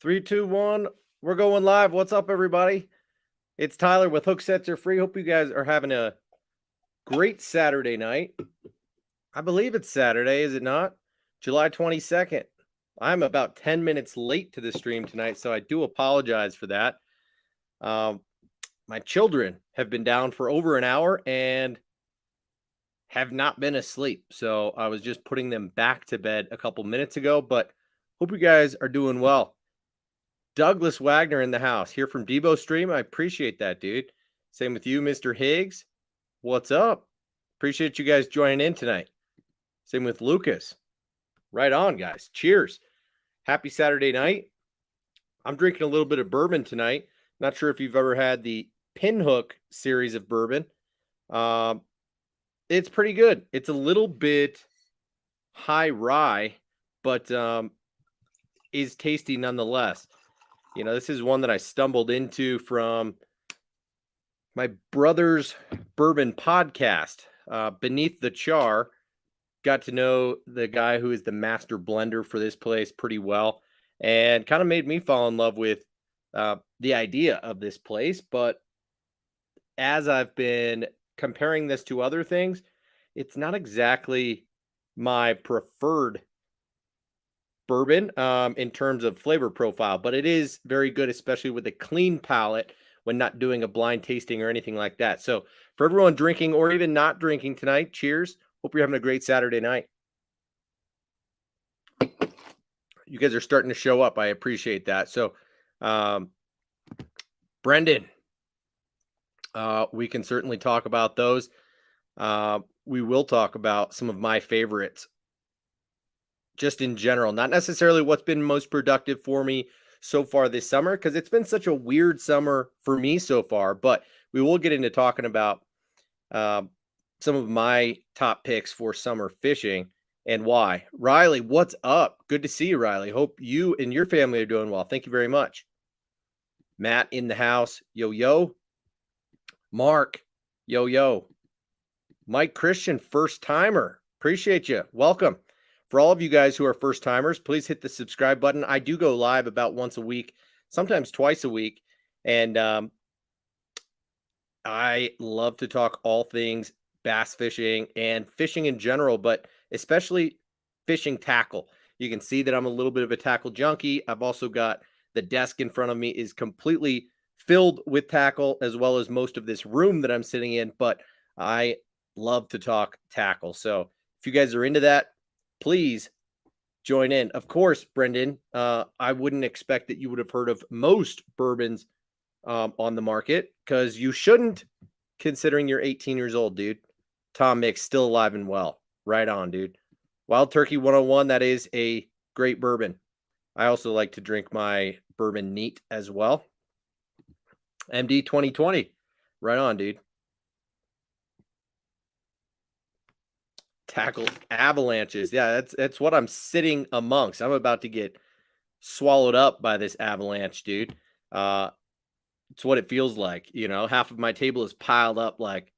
Three, two, one. We're going live. What's up, everybody? It's Tyler with Hook Sets Are Free. Hope you guys are having a great Saturday night. I believe it's Saturday, is it not? July 22nd. I'm about 10 minutes late to the stream tonight, so I do apologize for that. My children have been down for over an hour and have not been asleep. So I was just putting them back to bed a couple minutes ago, but hope you guys are doing well. Douglas Wagner in the house here from Debo Stream. I appreciate that, dude. Same with you, Mr. Higgs. What's up? Appreciate you guys joining in tonight. Same with Lucas. Right on, guys. Cheers. Happy Saturday night. I'm drinking a little bit of bourbon tonight. Not sure if you've ever had the Pinhook series of bourbon. It's pretty good. It's a little bit high rye, but is tasty nonetheless. You know, this is one that I stumbled into from my brother's bourbon podcast, Beneath the Char. Got to know the guy who is the master blender for this place pretty well, and kind of made me fall in love with the idea of this place. But as I've been comparing this to other things, it's not exactly my preferred bourbon in terms of flavor profile, but it is very good, especially with a clean palate when not doing a blind tasting or anything like that. So for everyone drinking or even not drinking tonight, cheers. Hope you're having a great Saturday night. You guys are starting to show up. I appreciate that. So Brendan, we can certainly talk about those. We will talk about some of my favorites just in general, not necessarily what's been most productive for me so far this summer, because it's been such a weird summer for me so far, but we will get into talking about some of my top picks for summer fishing and why. Riley, what's up? Good to see you, Riley. Hope you and your family are doing well. Thank you very much. Matt in the house. Yo, yo. Mark. Yo, yo. Mike Christian, first timer. Appreciate you. Welcome. For all of you guys who are first timers, please hit the subscribe button. I do go live about once a week, sometimes twice a week. And I love to talk all things bass fishing and fishing in general, but especially fishing tackle. You can see that I'm a little bit of a tackle junkie. I've also got the desk in front of me is completely filled with tackle, as well as most of this room that I'm sitting in, but I love to talk tackle. So if you guys are into that, please join in. Of course, Brendan, I wouldn't expect that you would have heard of most bourbons on the market, because you shouldn't, considering you're 18 years old, dude. Tom Mix, still alive and well. Right on, dude. Wild Turkey 101, that is a great bourbon. I also like to drink my bourbon neat as well. MD 2020, right on, dude. Tackle avalanches. Yeah, that's what I'm sitting amongst. I'm about to get swallowed up by this avalanche, dude. It's what it feels like. You know, half of my table is piled up like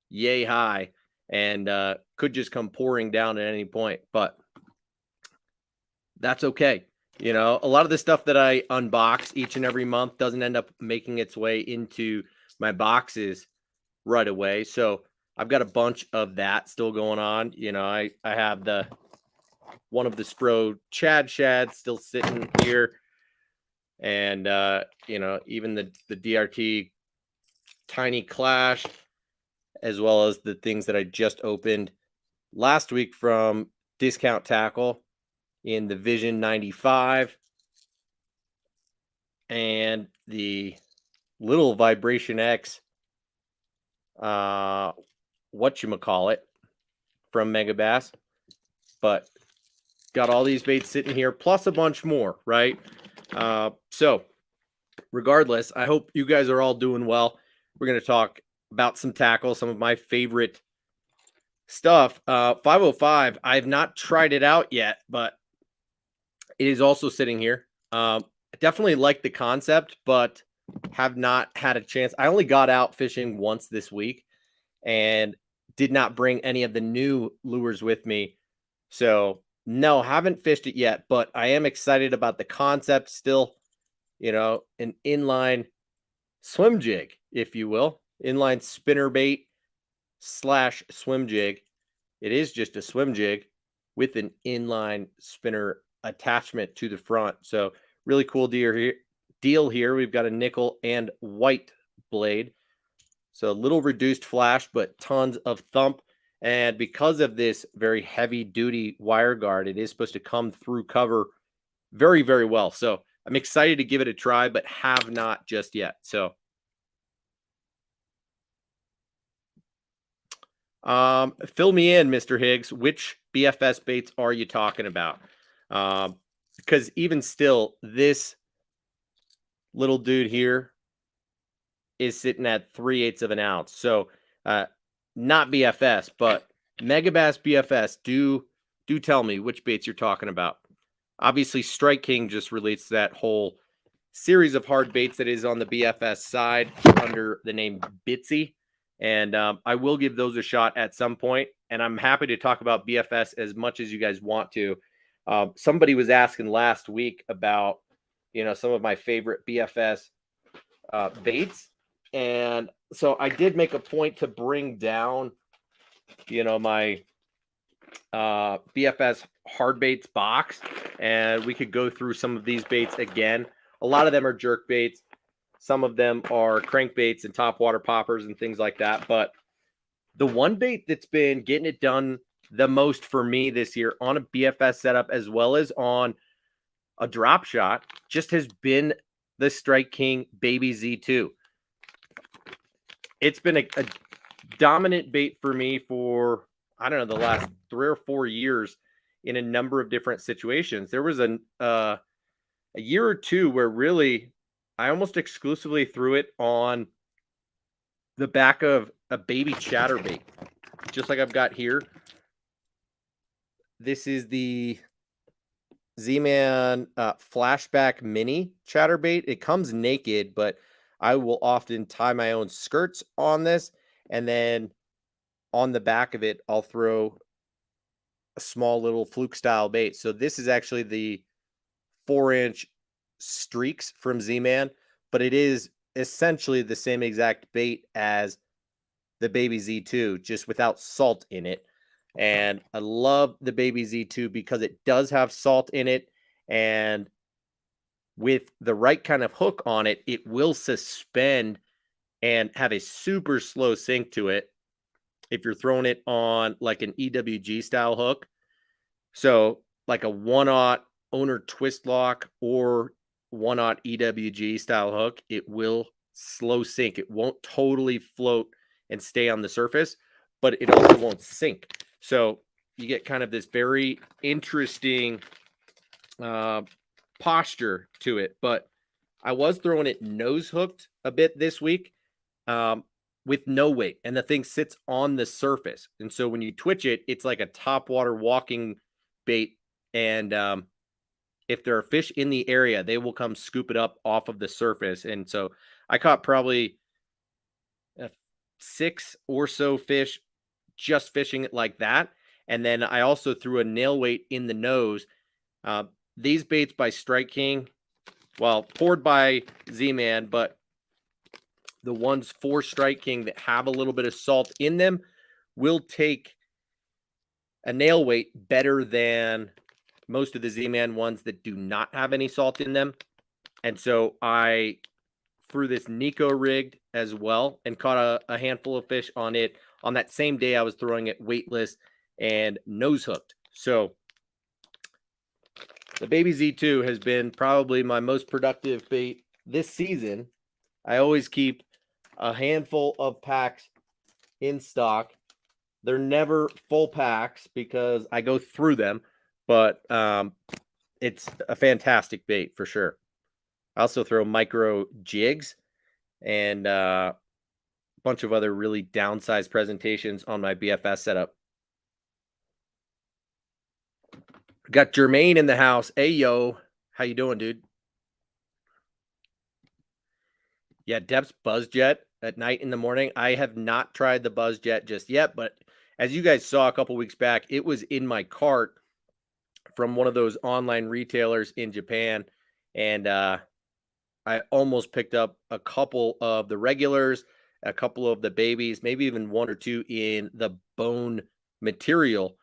yay high and could just come pouring down at any point, but that's okay. You know, a lot of the stuff that I unbox each and every month doesn't end up making its way into my boxes right away. So I've got a bunch of that still going on. You know, I have one of the Spro Chad Shads still sitting here. And, you know, even the DRT Tiny Clash, as well as the things that I just opened last week from Discount Tackle in the Vision 95 and the little Vibration X, whatchamacallit, from Megabass. But got all these baits sitting here, plus a bunch more, right? So regardless, I hope you guys are all doing well. We're going to talk about some tackle, some of my favorite stuff. 505, I have not tried it out yet, but it is also sitting here. I definitely like the concept, but have not had a chance. I only got out fishing once this week and did not bring any of the new lures with me. So no, haven't fished it yet, but I am excited about the concept still. an inline swim jig, if you will, inline spinner bait slash swim jig. It is just a swim jig with an inline spinner attachment to the front. So really cool deal here. We've got a nickel and white blade. So a little reduced flash, but tons of thump. And because of this very heavy duty wire guard, it is supposed to come through cover very, very well. So I'm excited to give it a try, but have not just yet. So fill me in, Mr. Higgs. Which BFS baits are you talking about? Because even still, this little dude here is sitting at 3/8 of an ounce. So not BFS, but Megabass BFS. Do tell me which baits you're talking about. Obviously, Strike King just released that whole series of hard baits that is on the BFS side under the name Bitsy. And I will give those a shot at some point. And I'm happy to talk about BFS as much as you guys want to. Somebody was asking last week about, some of my favorite BFS baits. And so I did make a point to bring down, my BFS hard baits box. And we could go through some of these baits again. A lot of them are jerk baits. Some of them are crankbaits and topwater poppers and things like that. But the one bait that's been getting it done the most for me this year on a BFS setup as well as on a drop shot just has been the Strike King Baby Z2. It's been a dominant bait for me for, I don't know, the last 3 or 4 years in a number of different situations. There was a year or two where really I almost exclusively threw it on the back of a baby chatterbait, just like I've got here. This is the Z-Man Flashback Mini chatterbait. It comes naked, but I will often tie my own skirts on this, and then on the back of it, I'll throw a small little Fluke style bait. So this is actually the 4-inch Streaks from Z-Man, but it is essentially the same exact bait as the Baby Z2, just without salt in it. And I love the Baby Z2 because it does have salt in it, and with the right kind of hook on it, it will suspend and have a super slow sink to it if you're throwing it on like an EWG style hook. So like a 1/0 owner twist lock or 1/0 EWG style hook, it will slow sink. It won't totally float and stay on the surface, but it also won't sink. So you get kind of this very interesting posture to it. But I was throwing it nose hooked a bit this week with no weight, and the thing sits on the surface. And so when you twitch it, it's like a topwater walking bait. And if there are fish in the area, they will come scoop it up off of the surface. And so I caught probably 6 or so fish just fishing it like that. And then I also threw a nail weight in the nose. These baits by Strike King, well, poured by Z-Man, but the ones for Strike King that have a little bit of salt in them will take a nail weight better than most of the Z-Man ones that do not have any salt in them. And so I threw this Nico rigged as well and caught a handful of fish on it. On that same day, I was throwing it weightless and nose hooked. So the Baby Z2 has been probably my most productive bait this season. I always keep a handful of packs in stock. They're never full packs because I go through them, but it's a fantastic bait for sure. I also throw micro jigs and a bunch of other really downsized presentations on my BFS setup. Got Jermaine in the house. Hey, yo. How you doing, dude? Yeah, Depth's Buzz Jet at night in the morning. I have not tried the Buzz Jet just yet, but as you guys saw a couple weeks back, it was in my cart from one of those online retailers in Japan. And I almost picked up a couple of the regulars, a couple of the babies, maybe even one or two in the bone material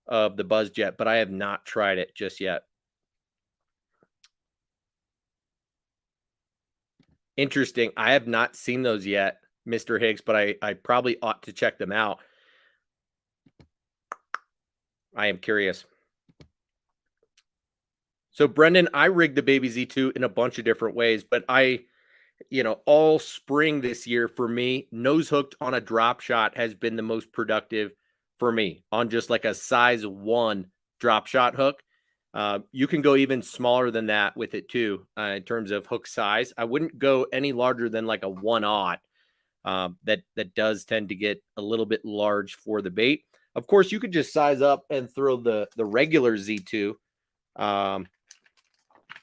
of the Buzz Jet, but I have not tried it just yet. Interesting. I have not seen those yet, Mr. Higgs, but I probably ought to check them out. I am curious. So, Brendan, I rigged the Baby Z2 in a bunch of different ways, but all spring this year for me, nose hooked on a drop shot has been the most productive for me on just like a size 1 drop shot hook. You can go even smaller than that with it too, in terms of hook size. I wouldn't go any larger than like a 1/0. That does tend to get a little bit large for the bait. Of course, you could just size up and throw the regular Z2,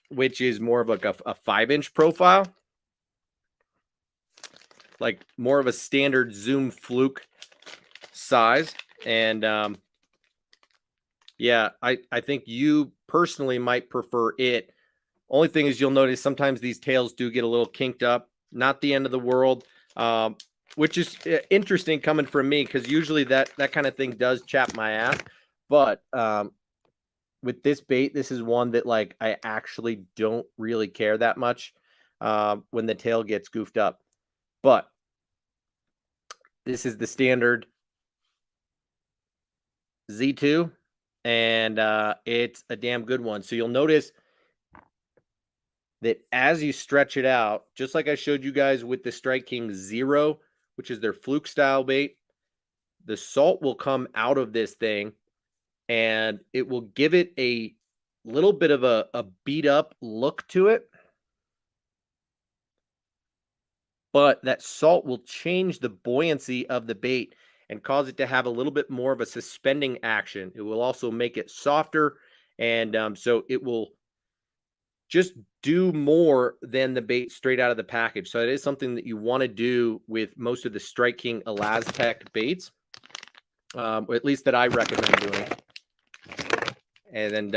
which is more of like a 5-inch profile, like more of a standard Zoom Fluke size. And yeah, I think you personally might prefer it. Only thing is, you'll notice sometimes these tails do get a little kinked up. Not the end of the world, which is interesting coming from me, because usually that kind of thing does chap my ass. But with this bait, this is one that like I actually don't really care that much when the tail gets goofed up. But this is the standard Z2, and it's a damn good one. So you'll notice that as you stretch it out, just like I showed you guys with the Strike King Zero, which is their Fluke style bait, the salt will come out of this thing and it will give it a little bit of a beat up look to it. But that salt will change the buoyancy of the bait and cause it to have a little bit more of a suspending action. It will also make it softer, and so it will just do more than the bait straight out of the package. So it is something that you want to do with most of the Strike King Elastec baits, or at least that I recommend doing. And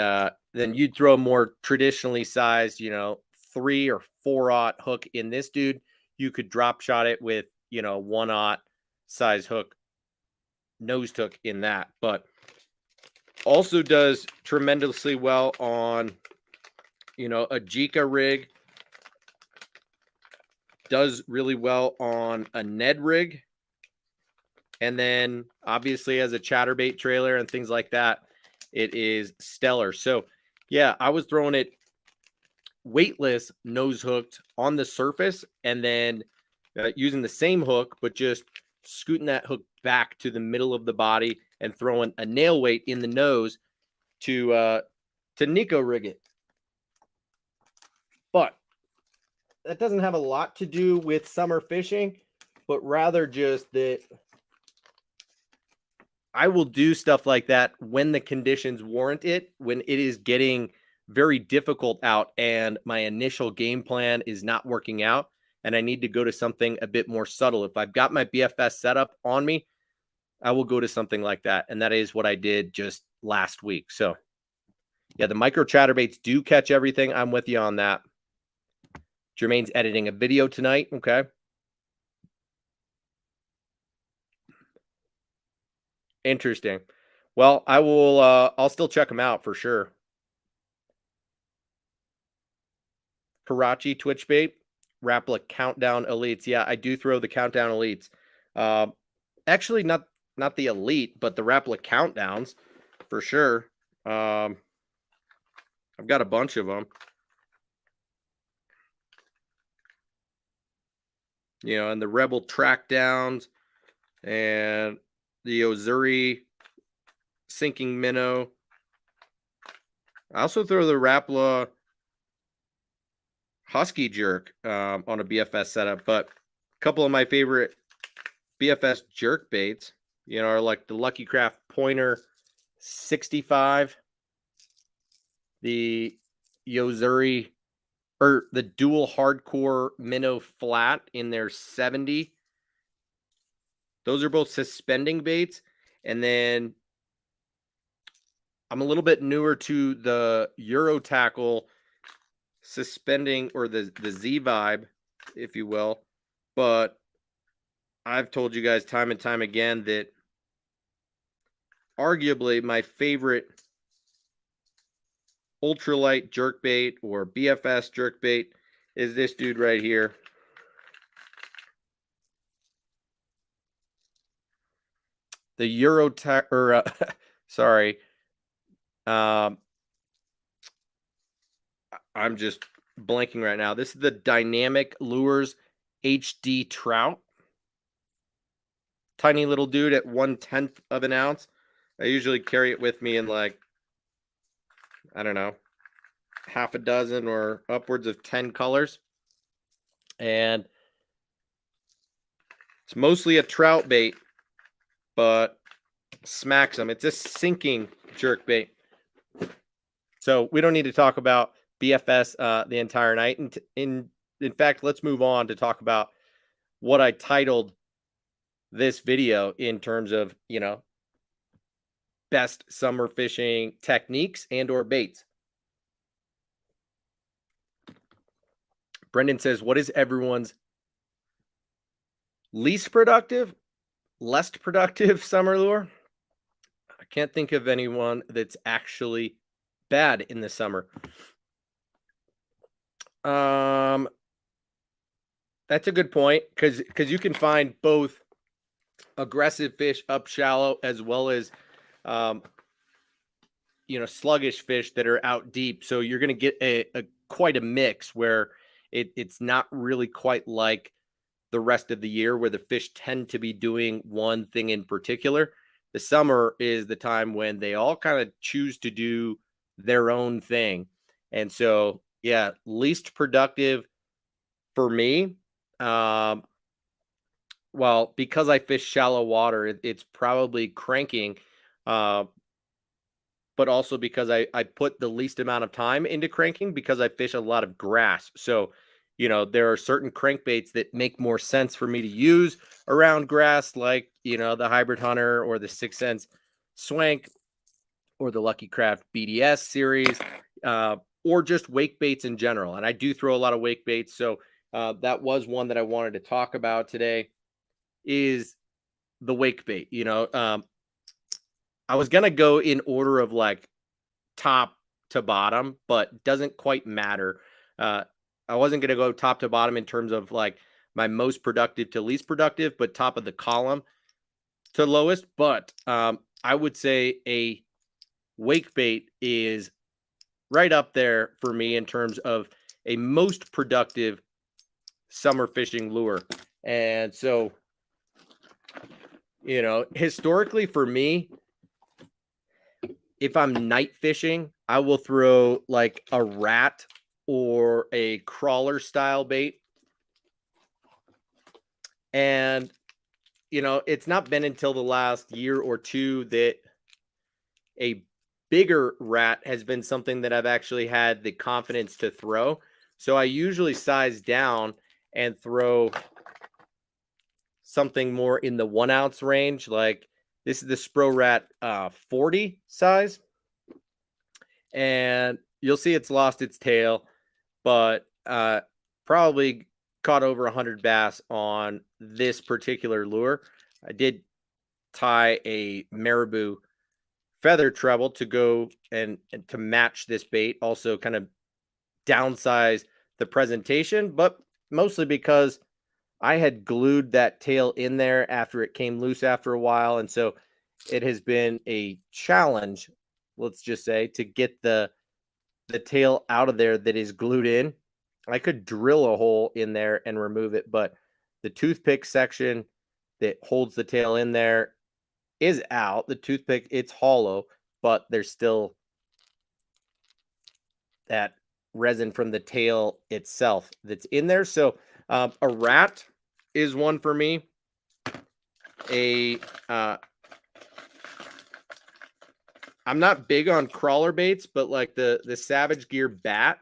then you'd throw a more traditionally sized, 3 or 4/0 hook in this dude. You could drop shot it with, 1/0 size hook, nose hook in that. But also does tremendously well on, a Jika rig. Does really well on a Ned rig. And then obviously as a chatterbait trailer and things like that, it is stellar. So yeah, I was throwing it weightless, nose hooked on the surface, and then using the same hook, but just scooting that hook back to the middle of the body and throwing a nail weight in the nose to Nico rig it. But that doesn't have a lot to do with summer fishing, but rather just that I will do stuff like that when the conditions warrant it, when it is getting very difficult out and my initial game plan is not working out and I need to go to something a bit more subtle. If I've got my BFS setup on me, I will go to something like that. And that is what I did just last week. So yeah, the micro chatterbaits do catch everything. I'm with you on that. Jermaine's editing a video tonight. Okay. Interesting. Well, I will, I'll still check them out for sure. Karachi Twitch bait, Rapala Countdown Elites. Yeah, I do throw the Countdown Elites. Actually, not the Elite, but the Rapala Countdowns for sure. I've got a bunch of them. And the Rebel Track Downs and the Ozuri Sinking Minnow. I also throw the Rapala Husky Jerk on a BFS setup, but a couple of my favorite BFS jerk baits, are like the Lucky Craft Pointer 65, the Yozuri, or the Dual Hardcore Minnow Flat in their 70. Those are both suspending baits. And then I'm a little bit newer to the Euro Tackle suspending, or the Z vibe, if you will, but I've told you guys time and time again that arguably my favorite ultralight jerkbait or BFS jerkbait is this dude right here. The sorry. I'm just blanking right now. This is the Dynamic Lures HD Trout. Tiny little dude at 1/10 of an ounce. I usually carry it with me in, like, I don't know, half a dozen or upwards of 10 colors. And it's mostly a trout bait, but smacks them. It's a sinking jerk bait. So we don't need to talk about BFS the entire night. And in fact, let's move on to talk about what I titled this video in terms of, you know, best summer fishing techniques and or baits. Brendan says, what is everyone's least productive, less productive summer lure? I can't think of anyone that's actually bad in the summer. That's a good point, because you can find both aggressive fish up shallow as well as you know, sluggish fish that are out deep. So you're going to get a quite a mix where it's not really quite like the rest of the year where the fish tend to be doing one thing in particular. The summer is the time when they all kind of choose to do their own thing. And so, yeah, least productive for me. Well, because I fish shallow water, it's probably cranking, but also because I put the least amount of time into cranking because I fish a lot of grass. So, you know, there are certain crankbaits that make more sense for me to use around grass, like, you know, the Hybrid Hunter or the 6 Sense Swank or the Lucky Craft BDS series, or just wake baits in general. And I do throw a lot of wake baits. So that was one that I wanted to talk about today, is the wake bait. You know, I was going to go in order of like top to bottom, but doesn't quite matter. I wasn't going to go top to bottom in terms of like my most productive to least productive, but top of the column to lowest. But I would say a wake bait is right up there for me in terms of a most productive summer fishing lure. And so, you know, historically for me, if I'm night fishing, I will throw like a rat or a crawler style bait. And, you know, it's not been until the last year or two that a bigger rat has been something that I've actually had the confidence to throw. So I usually size down and throw something more in the 1 ounce range. Like this is the Spro Rat 40 size. And you'll see it's lost its tail, but probably caught over 100 bass on this particular lure. I did tie a marabou feather treble to go and to match this bait, also kind of downsize the presentation, but mostly because I had glued that tail in there after it came loose after a while. And so it has been a challenge, let's just say, to get the tail out of there that is glued in. I could drill a hole in there and remove it, but the toothpick section that holds the tail in there is out. The toothpick, it's hollow, but there's still that resin from the tail itself that's in there. So a rat is one for me. I'm not big on crawler baits, but like the Savage Gear bat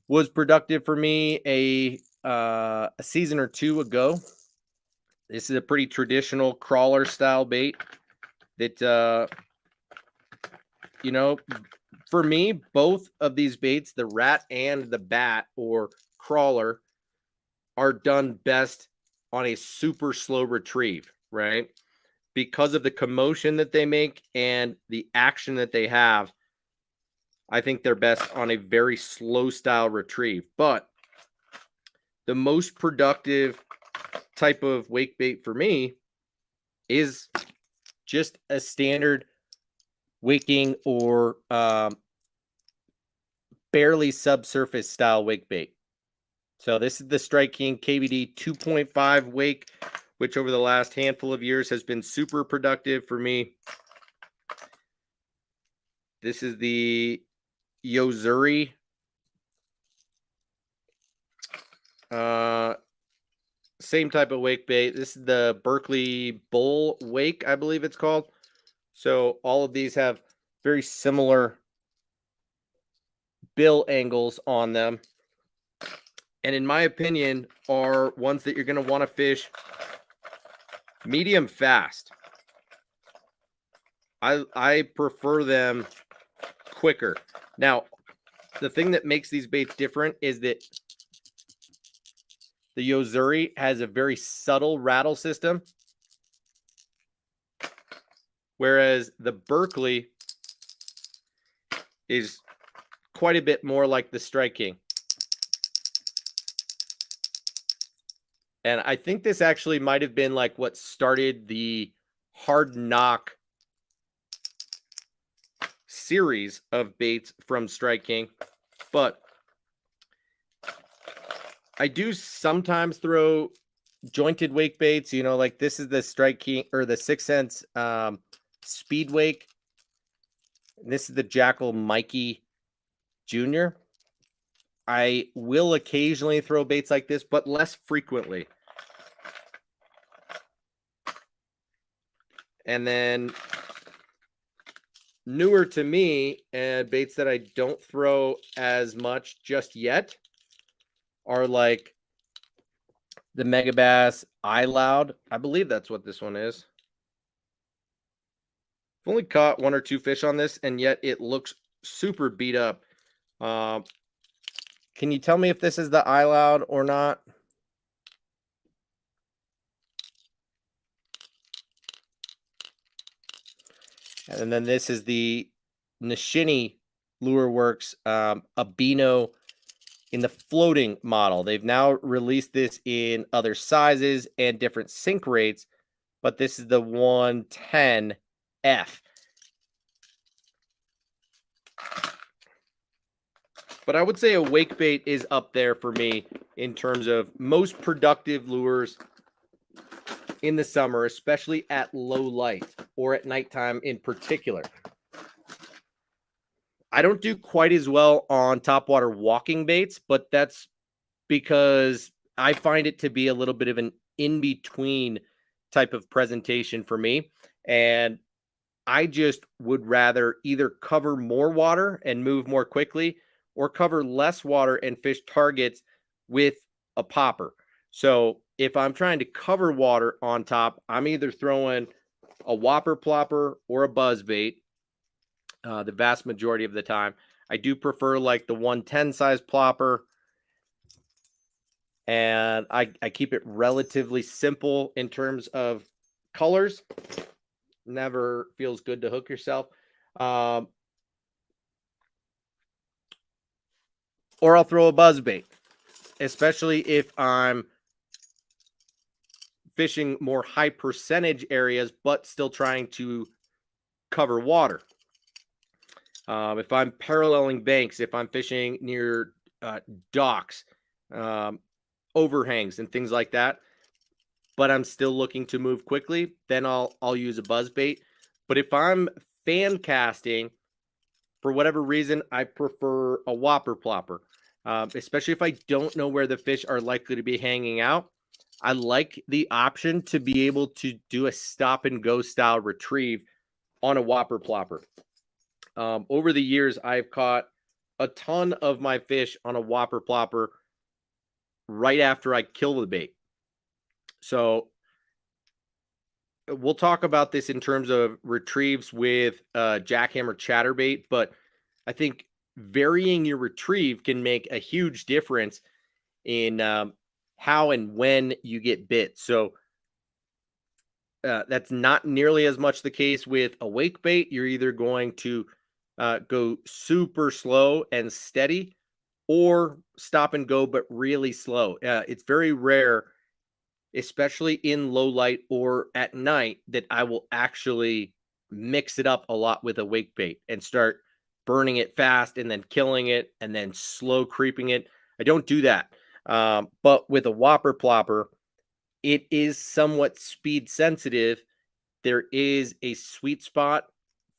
was productive for me a season or two ago. This is a pretty traditional crawler style bait that you know, For me, both of these baits, the rat and the bat or crawler, are done best on a super slow retrieve, right? Because of the commotion that they make and the action that they have, I think they're best on a very slow style retrieve. But the most productive type of wake bait for me is just a standard waking or barely subsurface style wake bait. So this is the Strike King KVD 2.5 wake, which over the last handful of years has been super productive for me. This is the Yozuri same type of wake bait. This is the Berkeley Bull wake, I believe it's called. So all of these have very similar bill angles on them. And in my opinion, are ones that you're going to want to fish medium fast. I prefer them quicker. Now, the thing that makes these baits different is that the Yozuri has a very subtle rattle system, whereas the Berkeley is quite a bit more like the Strike King. And I think this actually might have been like what started the hard knock series of baits from Strike King. But I do sometimes throw jointed wake baits, you know, like this is the Strike King or the 6 Sense speed wake. This is the Jackal Mikey Jr. I will occasionally throw baits like this, but less frequently. And then newer to me, and baits that I don't throw as much just yet, are like the Megabass Eye Loud. I believe that's what this one is. I've only caught 1 or 2 fish on this, and yet it looks super beat up. Can you tell me if this is the Eye Loud or not? And then this is the Nishini Lure Works Abino in the floating model. They've now released this in other sizes and different sink rates, but this is the 110F. But I would say a wake bait is up there for me in terms of most productive lures in the summer, especially at low light or at nighttime in particular. I don't do quite as well on topwater walking baits, but that's because I find it to be a little bit of an in-between type of presentation for me. And I just would rather either cover more water and move more quickly or cover less water and fish targets with a popper. So if I'm trying to cover water on top, I'm either throwing a whopper plopper or a buzz bait the vast majority of the time. I do prefer like the 110 size plopper, and I keep it relatively simple in terms of colors. Never feels good to hook yourself. Or I'll throw a buzz bait, especially if I'm fishing more high percentage areas, but still trying to cover water. If I'm paralleling banks, if I'm fishing near docks, overhangs and things like that, but I'm still looking to move quickly, then I'll use a buzz bait. But if I'm fan casting, for whatever reason, I prefer a whopper plopper, especially if I don't know where the fish are likely to be hanging out. I like the option to be able to do a stop and go style retrieve on a whopper plopper. Over the years, I've caught a ton of my fish on a whopper plopper right after I kill the bait. So we'll talk about this in terms of retrieves with jackhammer chatterbait, but I think varying your retrieve can make a huge difference in how and when you get bit. So that's not nearly as much the case with a wake bait. You're either going to go super slow and steady, or stop and go, but really slow. It's very rare, especially in low light or at night, that I will actually mix it up a lot with a wake bait and start burning it fast and then killing it and then slow creeping it. I don't do that. But with a whopper plopper, it is somewhat speed sensitive. There is a sweet spot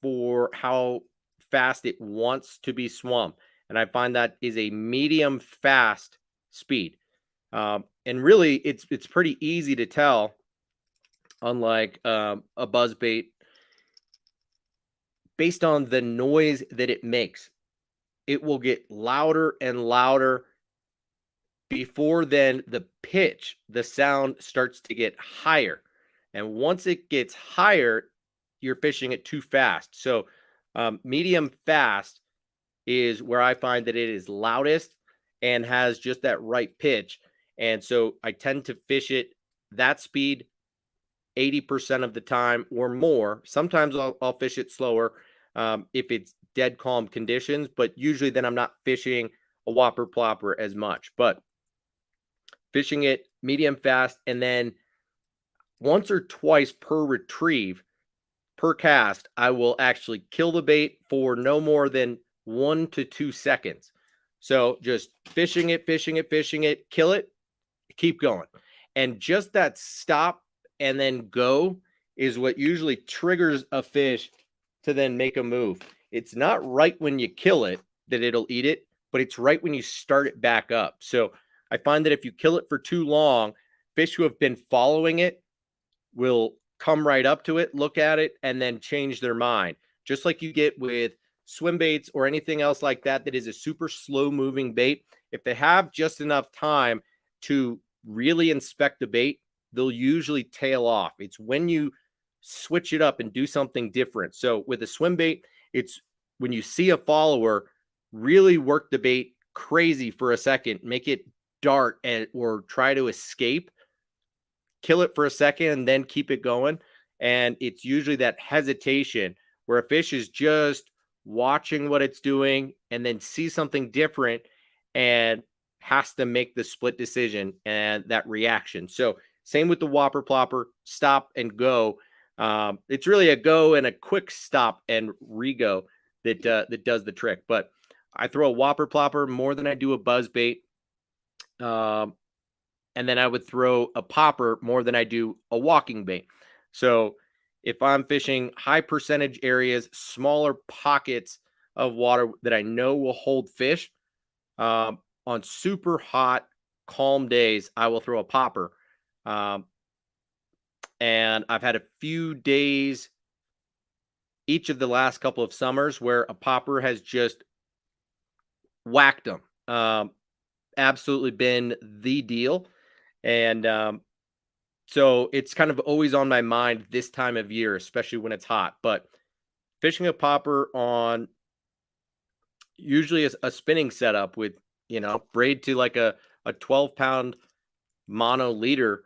for how fast it wants to be swum. And I find that is a medium fast speed. And really, it's pretty easy to tell, unlike a buzz bait, based on the noise that it makes. It will get louder and louder. Before then, the pitch, the sound starts to get higher. And once it gets higher, you're fishing it too fast. So medium fast is where I find that it is loudest and has just that right pitch. And so I tend to fish it that speed 80% of the time or more. Sometimes I'll fish it slower if it's dead calm conditions, but usually then I'm not fishing a whopper plopper as much. But fishing it medium fast, and then once or twice per retrieve, per cast, I will actually kill the bait for no more than 1 to 2 seconds. So just fishing it, kill it, keep going. And just that stop and then go is what usually triggers a fish to then make a move. It's not right when you kill it that it'll eat it, but it's right when you start it back up. So I find that if you kill it for too long, fish who have been following it will come right up to it, look at it, and then change their mind. Just like you get with swim baits or anything else like that, that is a super slow moving bait. If they have just enough time to really inspect the bait, they'll usually tail off. It's when you switch it up and do something different. So with a swim bait, it's when you see a follower, really work the bait crazy for a second, make it dart or try to escape, kill it for a second, and then keep it going. And it's usually that hesitation where a fish is just watching what it's doing and then see something different and has to make the split decision and that reaction. So same with the whopper plopper, stop and go. It's really a go and a quick stop and re-go that does the trick. But I throw a whopper plopper more than I do a buzz bait. And then I would throw a popper more than I do a walking bait. So if I'm fishing high percentage areas, smaller pockets of water that I know will hold fish, on super hot, calm days, I will throw a popper. And I've had a few days each of the last couple of summers where a popper has just whacked them. Absolutely been the deal. And so it's kind of always on my mind this time of year, especially when it's hot. But fishing a popper on usually a spinning setup with, braid to like a 12-pound mono leader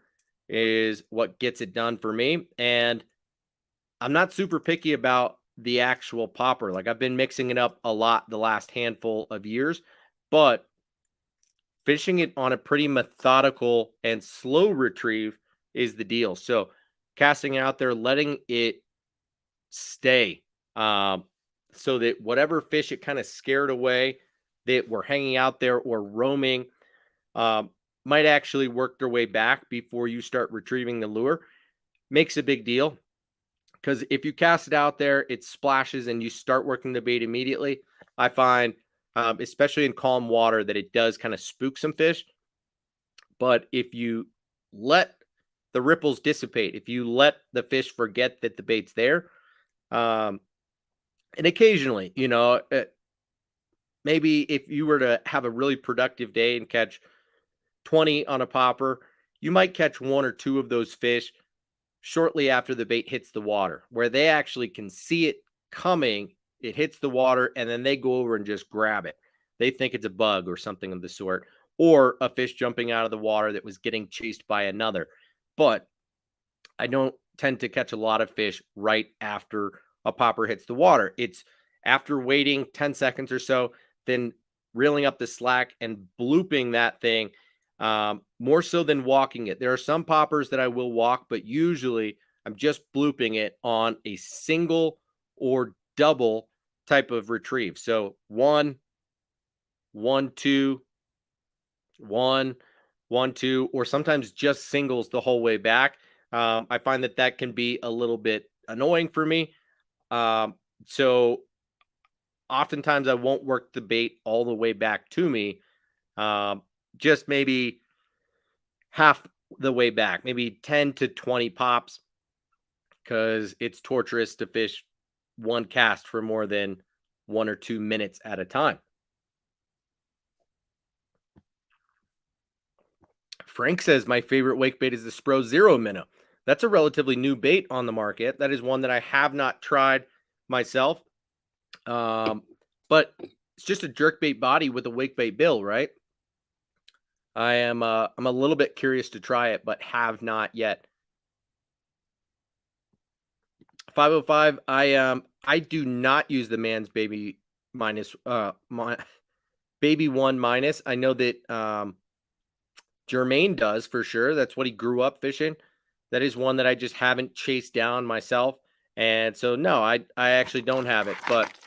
is what gets it done for me. And I'm not super picky about the actual popper. Like I've been mixing it up a lot the last handful of years, but fishing it on a pretty methodical and slow retrieve is the deal. So casting out there, letting it stay, so that whatever fish it kind of scared away that were hanging out there or roaming might actually work their way back before you start retrieving the lure, makes a big deal. Because if you cast it out there, it splashes and you start working the bait immediately, I find, especially in calm water, that it does kind of spook some fish. But if you let the ripples dissipate, if you let the fish forget that the bait's there, and occasionally, maybe if you were to have a really productive day and catch 20 on a popper, you might catch 1 or 2 of those fish shortly after the bait hits the water, where they actually can see it coming it hits the water, and then they go over and just grab it. They think it's a bug or something of the sort, or a fish jumping out of the water that was getting chased by another. But I don't tend to catch a lot of fish right after a popper hits the water. It's after waiting 10 seconds or so, then reeling up the slack and blooping that thing, more so than walking it. There are some poppers that I will walk, but usually I'm just blooping it on a single or double type of retrieve. So 1, 1, 2, 1, 1, 2, or sometimes just singles the whole way back. I find that that can be a little bit annoying for me. So oftentimes I won't work the bait all the way back to me. Um, just maybe half the way back, maybe 10 to 20 pops, because it's torturous to fish one cast for more than 1 or 2 minutes at a time. Frank says my favorite wake bait is the Spro Zero Minnow. That's a relatively new bait on the market. That is one that I have not tried myself. But it's just a jerkbait body with a wake bait bill, right? I'm a little bit curious to try it, but have not yet. 505. I do not use the man's baby minus my baby one minus. I know that Jermaine does for sure. That's what he grew up fishing. That is one that I just haven't chased down myself. And so no, I actually don't have it, but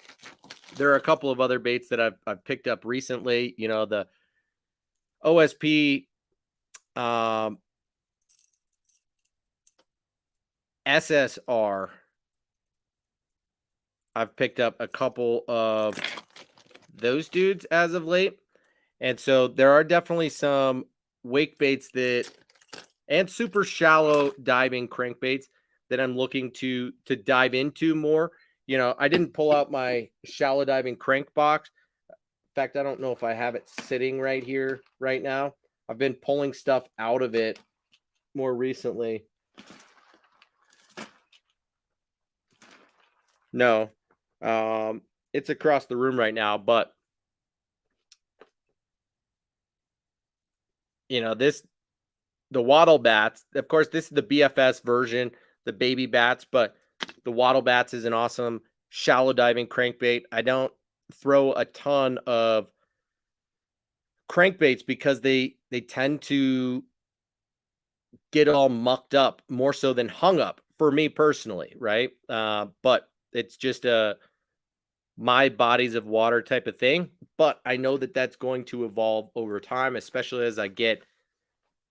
there are a couple of other baits that I've picked up recently. You know, the OSP SSR. I've picked up a couple of those dudes as of late. And so there are definitely some wake baits that and super shallow diving crankbaits that I'm looking to dive into more. You know, I didn't pull out my shallow diving crank box. In fact, I don't know if I have it sitting right here right now. I've been pulling stuff out of it more recently. No. It's across the room right now, but you know, the waddle bats, of course, this is the BFS version, the baby bats, but the waddle bats is an awesome shallow diving crankbait. I don't throw a ton of crankbaits because they tend to get all mucked up more so than hung up for me personally, right? But it's just a my bodies of water type of thing. But I know that that's going to evolve over time, especially as I get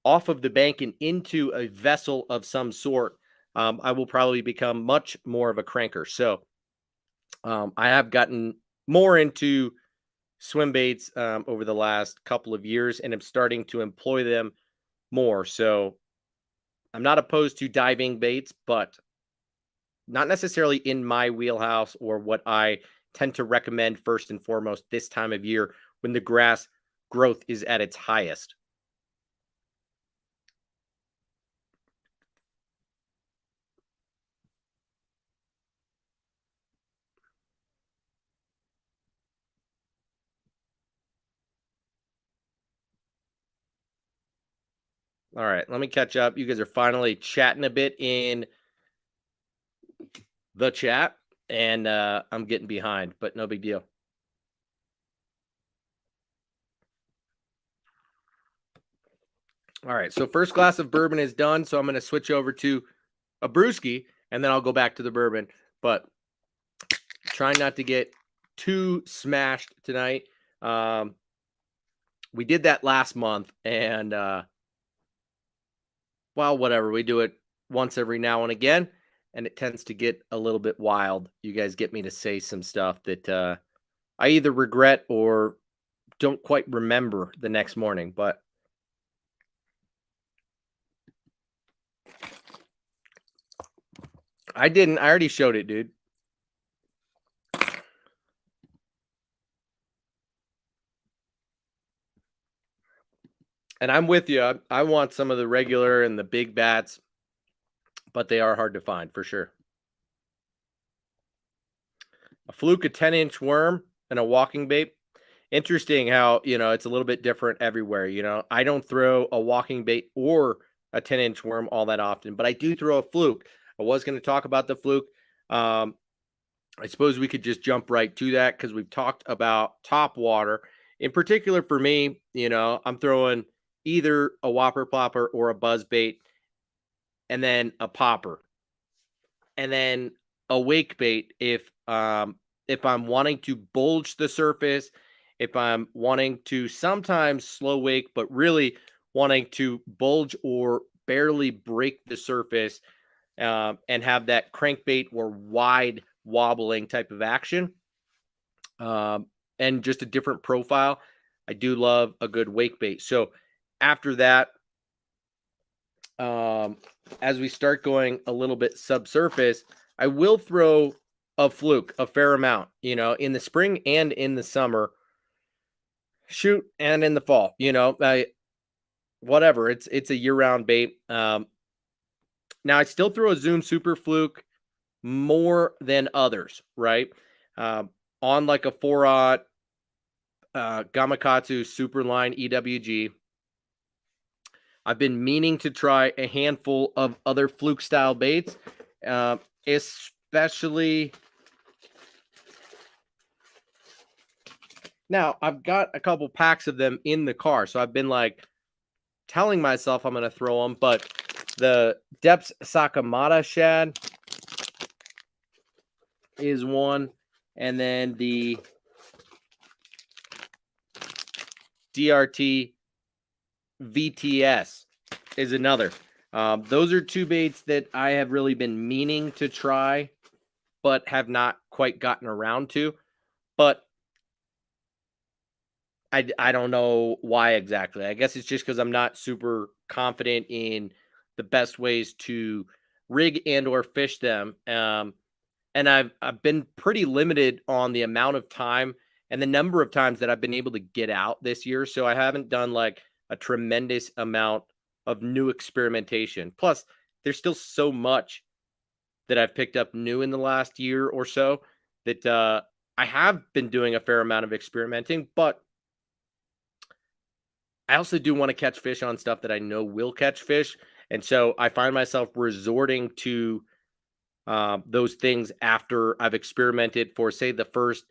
off of the bank and into a vessel of some sort. I will probably become much more of a cranker. So I have gotten more into swim baits over the last couple of years and am starting to employ them more. So I'm not opposed to diving baits, but not necessarily in my wheelhouse or what I tend to recommend first and foremost this time of year when the grass growth is at its highest. All right, let me catch up. You guys are finally chatting a bit in the chat, and I'm getting behind, but no big deal. All right, so first glass of bourbon is done, so I'm going to switch over to a brewski, and then I'll go back to the bourbon. But trying not to get too smashed tonight. We did that last month, and well, whatever. We do it once every now and again, and it tends to get a little bit wild. You guys get me to say some stuff that I either regret or don't quite remember the next morning, but I didn't. I already showed it, dude. And I'm with you. I want some of the regular and the big bats, but they are hard to find for sure. a Fluke, a 10-inch worm, and a walking bait. Interesting how, it's a little bit different everywhere. I don't throw a walking bait or a 10-inch worm all that often, but I do throw a Fluke. I was going to talk about the Fluke. I suppose we could just jump right to that because we've talked about Topwater. In particular, for me, I'm throwing either a whopper plopper or a buzz bait, and then a popper, and then a wake bait if I'm wanting to bulge the surface, if I'm wanting to sometimes slow wake, but really wanting to bulge or barely break the surface, and have that crankbait or wide wobbling type of action, and just a different profile. I do love a good wake bait. So after that, as we start going a little bit subsurface, I will throw a Fluke a fair amount, in the spring and in the summer. Shoot, and in the fall, whatever. It's a year-round bait. Now I still throw a Zoom Super Fluke more than others, right? On like a 4-aught Gamakatsu Superline EWG. I've been meaning to try a handful of other Fluke style baits, especially. Now, I've got a couple packs of them in the car, so I've been like telling myself I'm going to throw them, but the Depths Sakamata shad is one, and then the DRT VTS is another. Those are two baits that I have really been meaning to try, but have not quite gotten around to. But I don't know why exactly. I guess it's just because I'm not super confident in the best ways to rig and or fish them. And I've been pretty limited on the amount of time and the number of times that I've been able to get out this year. So I haven't done like a tremendous amount of new experimentation. Plus, there's still so much that I've picked up new in the last year or so that I have been doing a fair amount of experimenting, but I also do want to catch fish on stuff that I know will catch fish. And so I find myself resorting to those things after I've experimented for, say, the first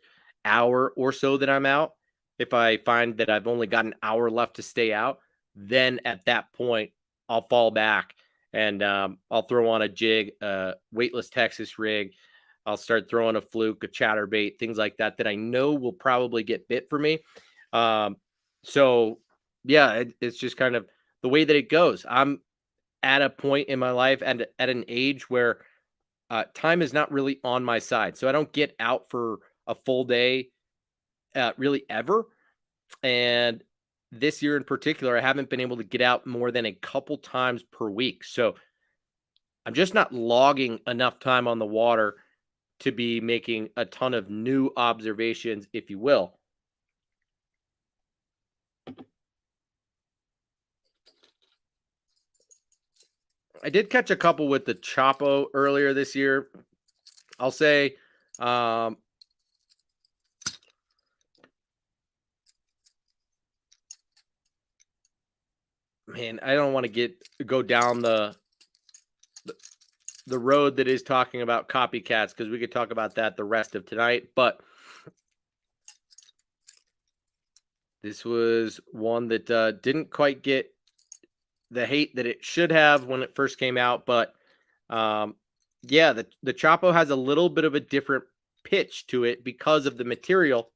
hour or so that I'm out. If I find that I've only got an hour left to stay out, then at that point, I'll fall back and I'll throw on a jig, a weightless Texas rig. I'll start throwing a Fluke, a chatterbait, things like that that I know will probably get bit for me. So, yeah, it's just kind of the way that it goes. I'm at a point in my life and at an age where time is not really on my side. So I don't get out for a full day really ever. And this year in particular, I haven't been able to get out more than a couple times per week. So I'm just not logging enough time on the water to be making a ton of new observations, if you will. I did catch a couple with the Chapo earlier this year. I'll say, man, I don't want to go down the road that is talking about copycats, because we could talk about that the rest of tonight. But this was one that didn't quite get the hate that it should have when it first came out. But yeah, the Chapo has a little bit of a different pitch to it because of the material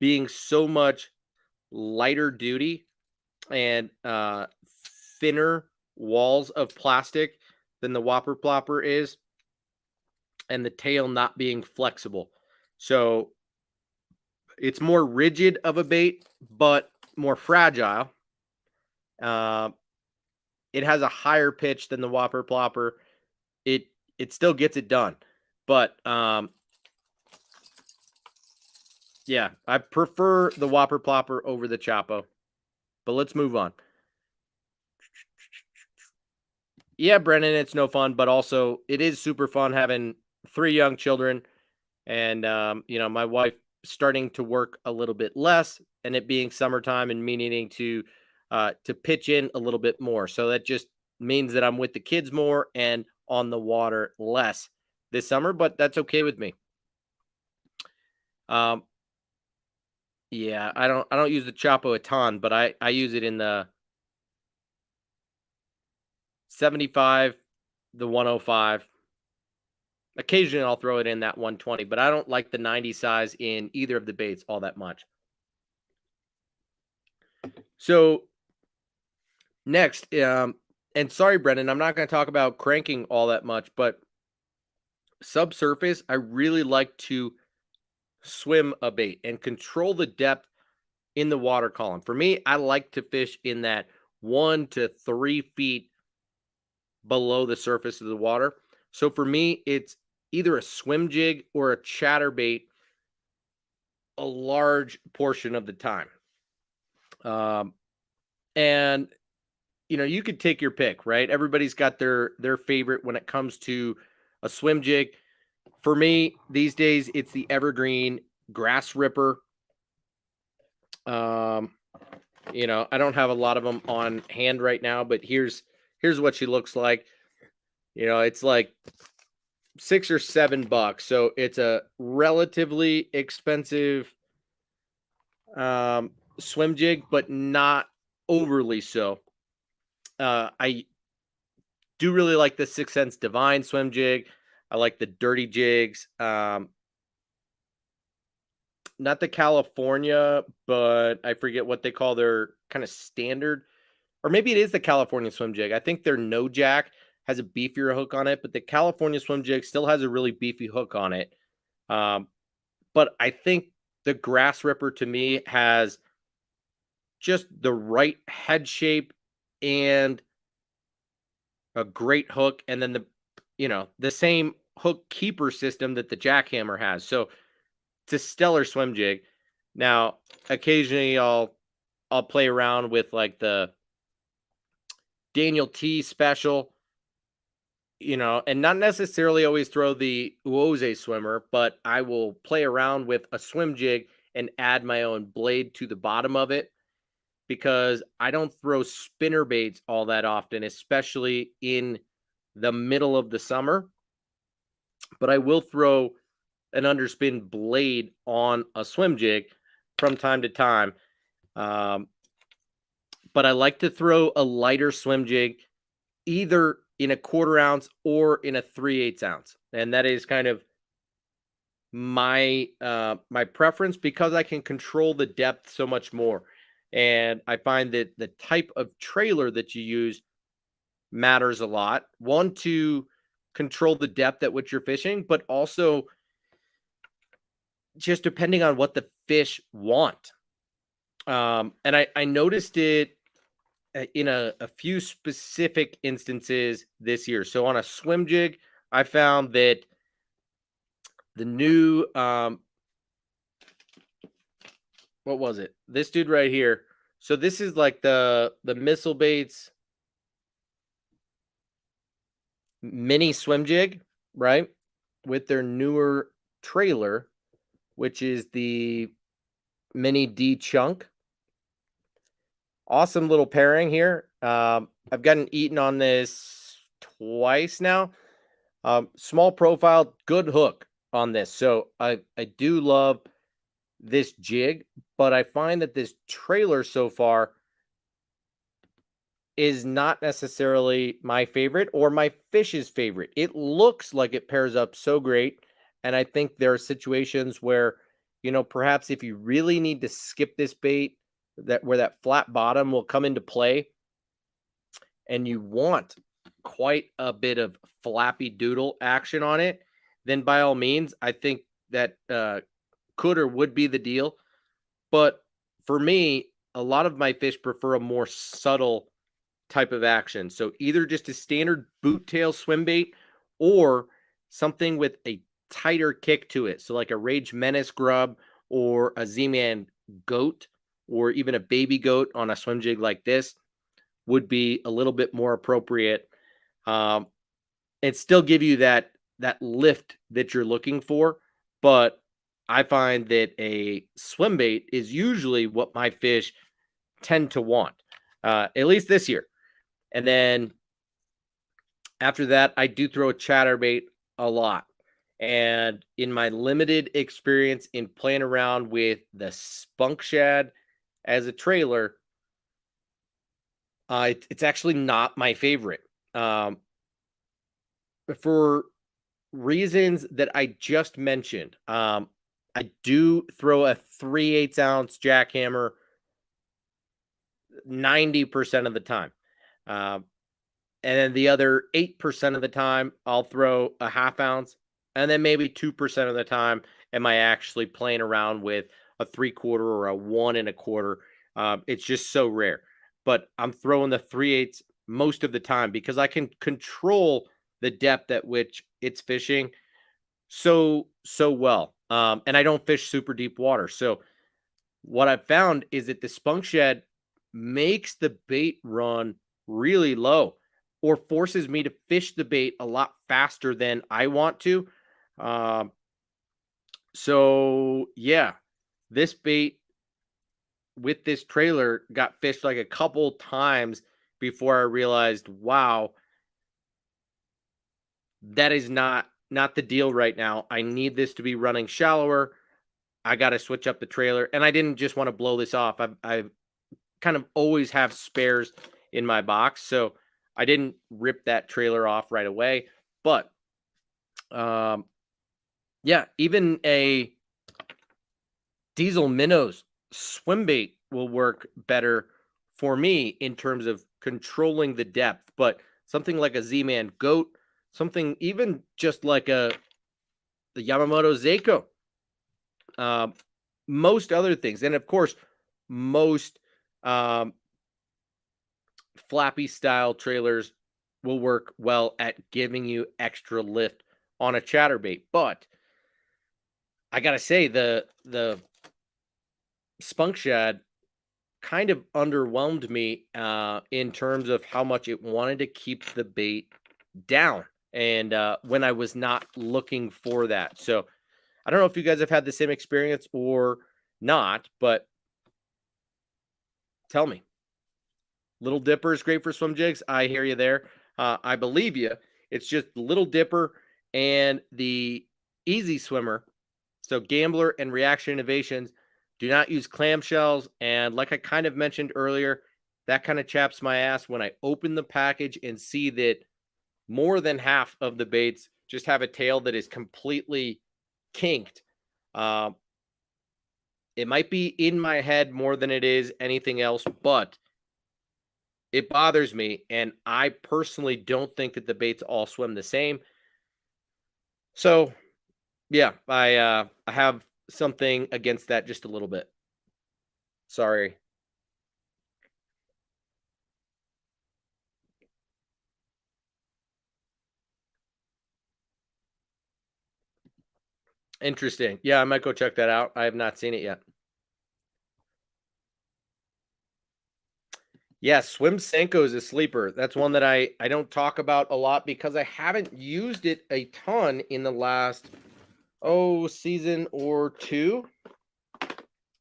being so much lighter duty and thinner walls of plastic than the whopper plopper is, and the tail not being flexible. So it's more rigid of a bait, but more fragile. It has a higher pitch than the whopper plopper. It still gets it done, but yeah, I prefer the whopper plopper over the Chapo. But let's move on. Yeah, Brennan, it's no fun, but also it is super fun having 3 young children, and my wife starting to work a little bit less, and it being summertime, and me needing to pitch in a little bit more. So that just means that I'm with the kids more and on the water less this summer, but that's okay with me. Um, yeah, I don't use the Chapo a ton, but I use it in the 75, the 105. Occasionally I'll throw it in that 120, but I don't like the 90 size in either of the baits all that much. So next, and sorry, Brendan, I'm not going to talk about cranking all that much, but subsurface, I really like to swim a bait and control the depth in the water column. For me, I like to fish in that 1 to 3 feet below the surface of the water. So for me, it's either a swim jig or a chatterbait a large portion of the time. And you could take your pick, right? Everybody's got their favorite when it comes to a swim jig. For me, these days, it's the evergreen grass ripper. I don't have a lot of them on hand right now, but here's what she looks like. It's like $6 or $7, so it's a relatively expensive swim jig, but not overly so. I do really like the 6 Sense Divine swim jig. I like the dirty jigs. Not the California, but I forget what they call their kind of standard, or maybe it is the California swim jig. I think their no jack has a beefier hook on it, but the California swim jig still has a really beefy hook on it. But I think the grass ripper to me has just the right head shape and a great hook, and then the same hook keeper system that the jackhammer has. So it's a stellar swim jig. Now, occasionally I'll play around with like the Daniel T special, and not necessarily always throw the Uoze swimmer, but I will play around with a swim jig and add my own blade to the bottom of it, because I don't throw spinner baits all that often, especially in the middle of the summer. But I will throw an underspin blade on a swim jig from time to time. But I like to throw a lighter swim jig either in a 1/4 ounce or in a 3/8 ounce. And that is kind of my my preference, because I can control the depth so much more. And I find that the type of trailer that you use matters a lot. One, to control the depth at which you're fishing, but also just depending on what the fish want. And I noticed it in a few specific instances this year. So on a swim jig, I found that the new what was it? This dude right here. So this is like the Missile Baits mini swim jig, right? With their newer trailer, which is the Mini D Chunk. Awesome little pairing here. I've gotten eaten on this twice now. Small profile, good hook on this. So I do love this jig, but I find that this trailer so far is not necessarily my favorite or my fish's favorite. It looks like it pairs up so great. And I think there are situations where, perhaps if you really need to skip this bait, where that flat bottom will come into play, and you want quite a bit of flappy doodle action on it, then by all means, I think that could or would be the deal. But for me, a lot of my fish prefer a more subtle type of action. So either just a standard boot tail swim bait, or something with a tighter kick to it. So like a Rage Menace grub, or a Z-Man goat, or even a baby goat on a swim jig like this would be a little bit more appropriate. And still give you that that lift that you're looking for, but I find that a swim bait is usually what my fish tend to want, at least this year. And then after that, I do throw a chatterbait a lot. And in my limited experience in playing around with the spunk shad as a trailer, it's actually not my favorite. For reasons that I just mentioned, I do throw a 3/8 ounce jackhammer 90% of the time. Um, and then the other 8% of the time, I'll throw a half ounce. And then maybe 2% of the time, am I actually playing around with a 3/4 or a 1 1/4. It's just so rare. But I'm throwing the 3/8 most of the time because I can control the depth at which it's fishing so well. And I don't fish super deep water. So what I've found is that the spunk shed makes the bait run really low or forces me to fish the bait a lot faster than I want to. Um, so yeah, this bait with this trailer got fished like a couple times before I realized, wow, that is not the deal right now. I need this to be running shallower. I got to switch up the trailer, and I didn't just want to blow this off. I've kind of always have spares in my box, so I didn't rip that trailer off right away. But um, yeah, even a diesel minnows swim bait will work better for me in terms of controlling the depth. But something like a Z-Man goat, something even just like the Yamamoto Seiko, um, most other things, and of course, most um, flappy style trailers will work well at giving you extra lift on a chatterbait. But I gotta say, the spunk shad kind of underwhelmed me in terms of how much it wanted to keep the bait down, and when I was not looking for that. So I don't know if you guys have had the same experience or not, but tell me. Little Dipper is great for swim jigs. I hear you there. I believe you. It's just Little Dipper and the Easy Swimmer. So Gambler and Reaction Innovations do not use clamshells. And like I kind of mentioned earlier, that kind of chaps my ass when I open the package and see that more than half of the baits just have a tail that is completely kinked. Um, it might be in my head more than it is anything else, but it bothers me, and I personally don't think that the baits all swim the same. So, yeah, I have something against that just a little bit. Sorry. Interesting. Yeah, I might go check that out. I have not seen it yet. Yeah, Swim Senko is a sleeper. That's one that I don't talk about a lot because I haven't used it a ton in the last season or two.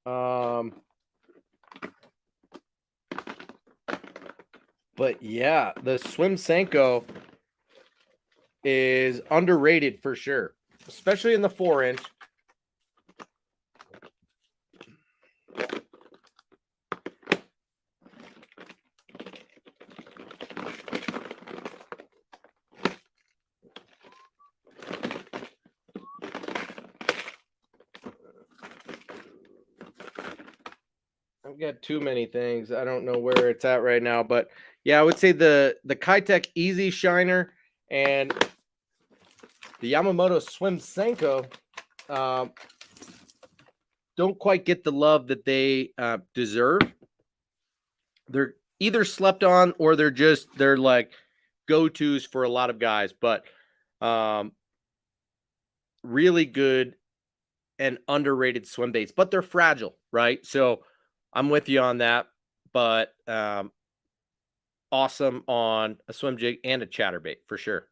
Um but yeah, the Swim Senko is underrated for sure, especially in the 4-inch. I've got too many things. I don't know where it's at right now, but yeah, I would say the Kitech Easy Shiner and the Yamamoto Swim Senko don't quite get the love that they deserve. They're either slept on or they're like go-tos for a lot of guys, but um, really good and underrated swim baits, but they're fragile, right? So I'm with you on that, but awesome on a swim jig and a chatterbait for sure.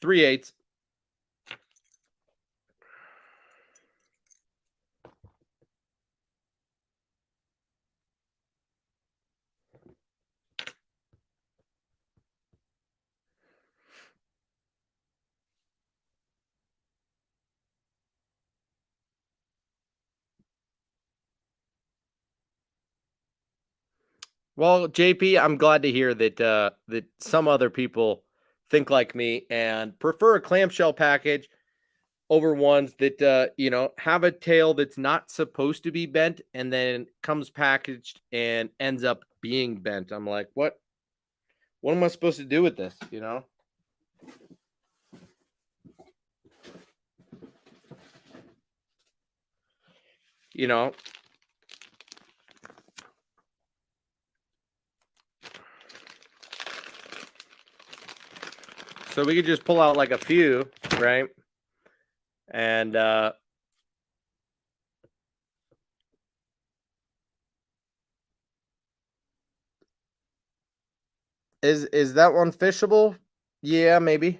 3/8. Well, JP, I'm glad to hear that that some other people think like me and prefer a clamshell package over ones that have a tail that's not supposed to be bent and then comes packaged and ends up being bent. I'm like, what am I supposed to do with this, you know so we could just pull out like a few, right? And is that one fishable? Yeah, maybe.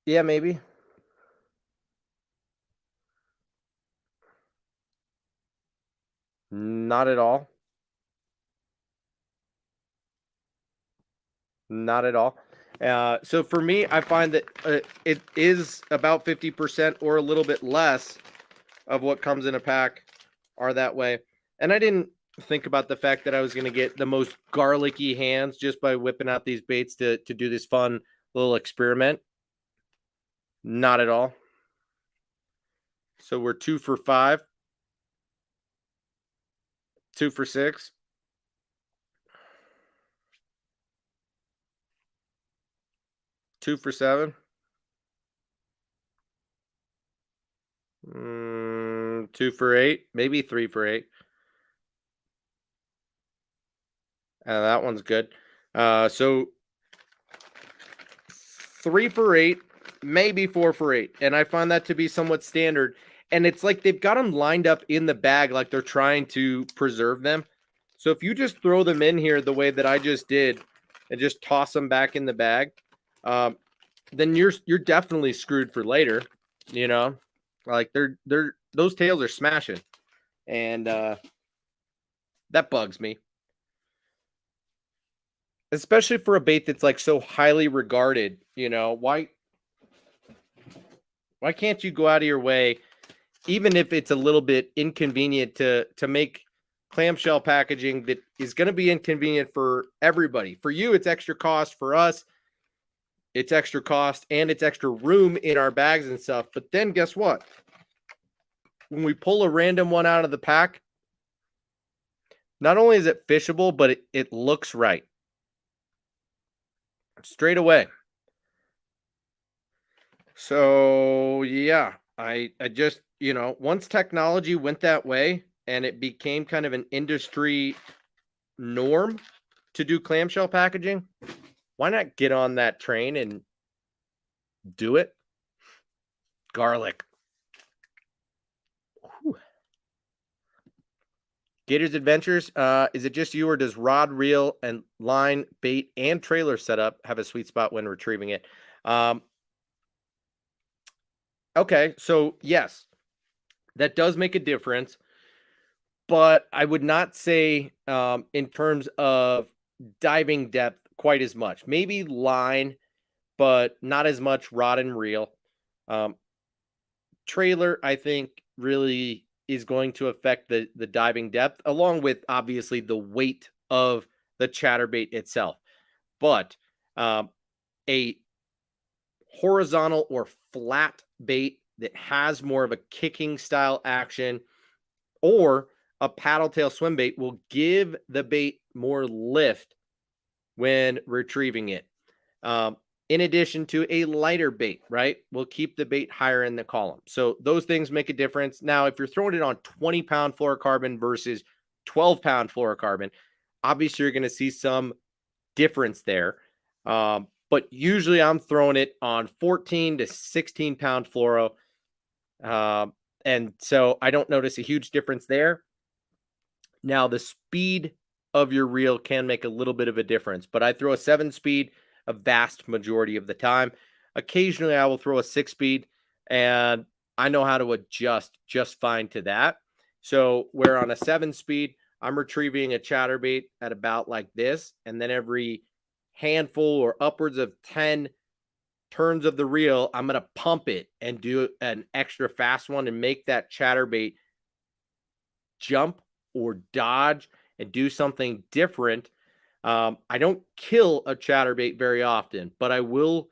Yeah, maybe. Not at all. Not at all. So for me, I find that it is about 50% or a little bit less of what comes in a pack are that way. And I didn't think about the fact that I was going to get the most garlicky hands just by whipping out these baits to do this fun little experiment. Not at all. So we're 2 for 5, 2 for 6, 2 for 7, 2 for 8, maybe 3 for 8. That one's good. So 3 for 8, maybe 4 for 8. And I find that to be somewhat standard. And it's like they've got them lined up in the bag like they're trying to preserve them. So if you just throw them in here the way that I just did and just toss them back in the bag, then you're definitely screwed for later, Like they're those tails are smashing. And that bugs me. Especially for a bait that's like so highly regarded, why can't you go out of your way, even if it's a little bit inconvenient to make clamshell packaging that is going to be inconvenient for everybody. For you, it's extra cost. For us, it's extra cost and it's extra room in our bags and stuff. But then guess what? When we pull a random one out of the pack, not only is it fishable, but it looks right. Straight away. So yeah, I just, once technology went that way and it became kind of an industry norm to do clamshell packaging, why not get on that train and do it? Garlic. Whew. Gators Adventures, is it just you or does rod, reel, and line, bait, and trailer setup have a sweet spot when retrieving it? Okay, so yes, that does make a difference, but I would not say in terms of diving depth quite as much. Maybe line, but not as much rod and reel. Um, Trailer, I think, really is going to affect the diving depth, along with obviously the weight of the chatterbait itself. But a horizontal or flat bait that has more of a kicking style action or a paddle tail swim bait will give the bait more lift when retrieving it. In addition to a lighter bait, right? Will keep the bait higher in the column. So those things make a difference. Now, if you're throwing it on 20-pound fluorocarbon versus 12-pound fluorocarbon, obviously you're going to see some difference there. But usually I'm throwing it on 14 to 16-pound fluoro. And so I don't notice a huge difference there. Now, the speed of your reel can make a little bit of a difference. But I throw a 7-speed a vast majority of the time. Occasionally, I will throw a 6-speed, and I know how to adjust just fine to that. So where on a 7-speed, I'm retrieving a chatterbait at about like this, and then every handful or upwards of 10 turns of the reel, I'm going to pump it and do an extra fast one and make that chatterbait jump or dodge and do something different. I don't kill a chatterbait very often, but I will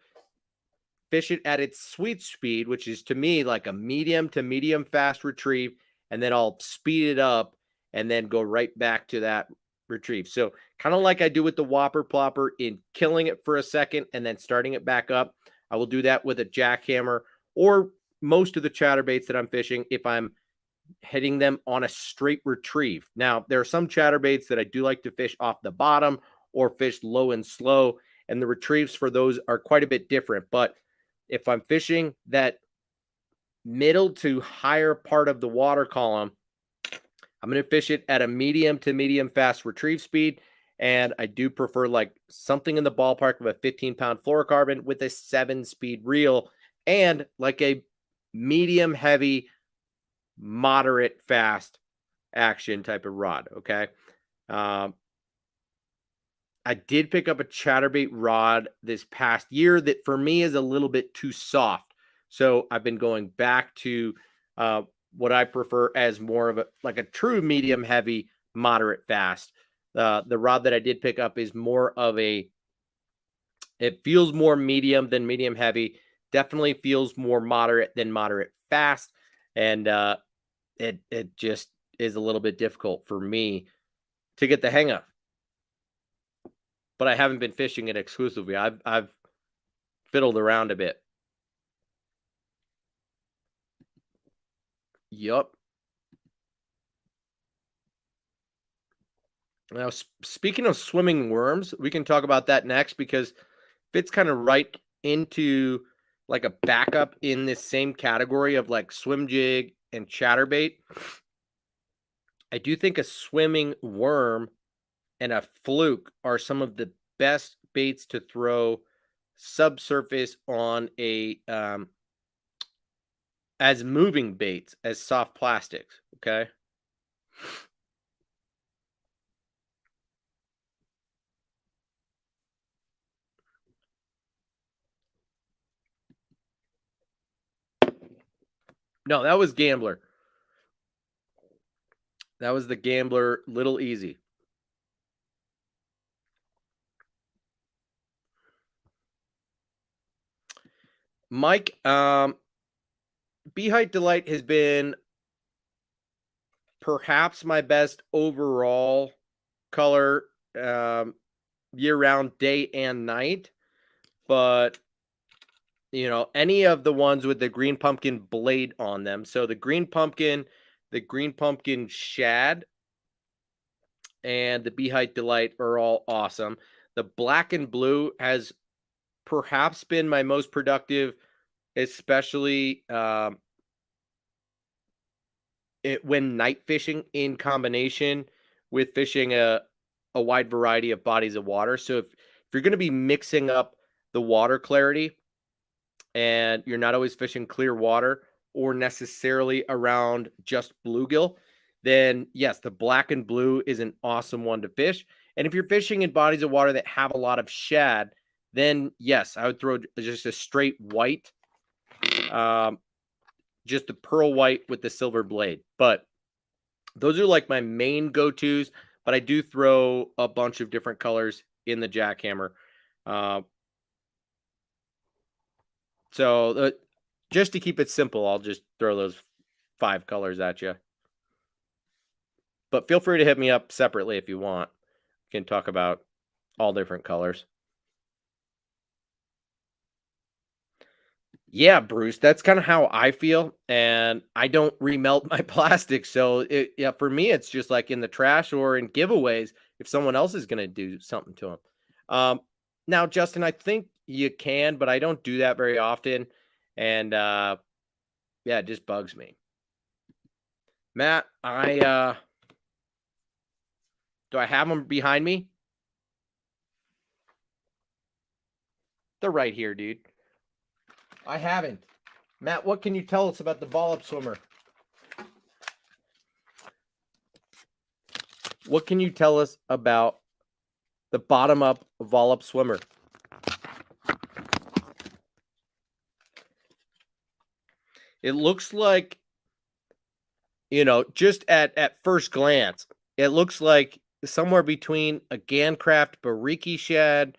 fish it at its sweet speed, which is to me like a medium to medium fast retrieve, and then I'll speed it up and then go right back to that retrieve. So kind of like I do with the whopper plopper in killing it for a second and then starting it back up. I will do that with a jackhammer or most of the chatterbaits that I'm fishing if I'm hitting them on a straight retrieve. Now, there are some chatterbaits that I do like to fish off the bottom or fish low and slow, and the retrieves for those are quite a bit different. But if I'm fishing that middle to higher part of the water column, I'm going to fish it at a medium to medium fast retrieve speed. And I do prefer like something in the ballpark of a 15-pound fluorocarbon with a 7-speed reel and like a medium heavy, moderate fast action type of rod. Okay. I did pick up a chatterbait rod this past year that for me is a little bit too soft. So I've been going back to what I prefer as more of a like a true medium heavy, moderate fast. The rod that I did pick up is more of a, it feels more medium than medium heavy. Definitely feels more moderate than moderate fast. And it just is a little bit difficult for me to get the hang of. But I haven't been fishing it exclusively. I've fiddled around a bit. Yup. Now, speaking of swimming worms, we can talk about that next because fits kind of right into like a backup in this same category of like swim jig and chatterbait. I do think a swimming worm and a fluke are some of the best baits to throw subsurface on a as moving baits as soft plastics. Okay. No, that was Gambler. That was the Gambler Little Easy. Mike, Bee Height Delight has been perhaps my best overall color year round, day and night. But, you know, any of the ones with the green pumpkin blade on them. So the green pumpkin shad, and the Bee Height Delight are all awesome. The black and blue has perhaps been my most productive, especially when night fishing in combination with fishing a wide variety of bodies of water. So if you're going to be mixing up the water clarity and you're not always fishing clear water or necessarily around just bluegill, then yes, the black and blue is an awesome one to fish. And if you're fishing in bodies of water that have a lot of shad, then yes, I would throw just a straight white, just the pearl white with the silver blade. But those are like my main go-tos, but I do throw a bunch of different colors in the jackhammer. So just to keep it simple, I'll just throw those 5 colors at you. But feel free to hit me up separately if you want. We can talk about all different colors. Yeah, Bruce, that's kind of how I feel, and I don't remelt my plastic. So yeah, for me, it's just like in the trash or in giveaways if someone else is going to do something to them. Now, Justin, I think you can, but I don't do that very often, and yeah, it just bugs me. Matt, Do I have them behind me? They're right here, dude. I haven't. Matt, what can you tell us about the ball up swimmer? What can you tell us about the bottom up vol up swimmer? It looks like, just at first glance, it looks like somewhere between a Gancraft Bariki shad,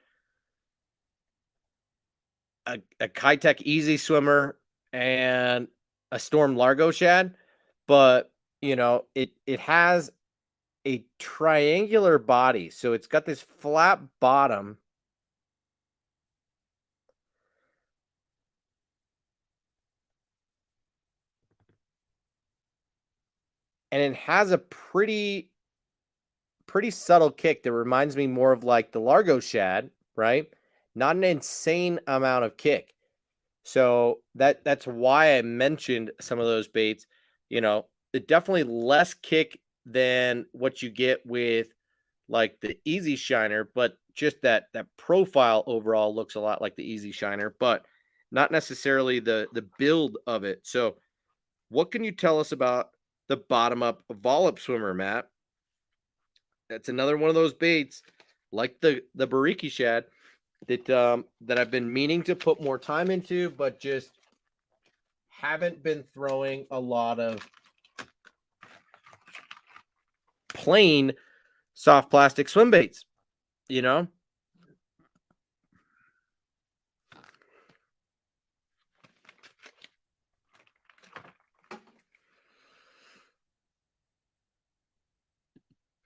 a Kitech Easy Swimmer, and a Storm Largo shad. But, it has a triangular body. So it's got this flat bottom. And it has a pretty subtle kick that reminds me more of like the Largo shad, right? Not an insane amount of kick. So that's why I mentioned some of those baits. It definitely less kick than what you get with like the Easy Shiner, but just that profile overall looks a lot like the Easy Shiner, but not necessarily the build of it. So, what can you tell us about the bottom up Volop swimmer, Matt? That's another one of those baits, like the Bariki shad, that I've been meaning to put more time into, but just haven't been throwing a lot of plain soft plastic swim baits, you know?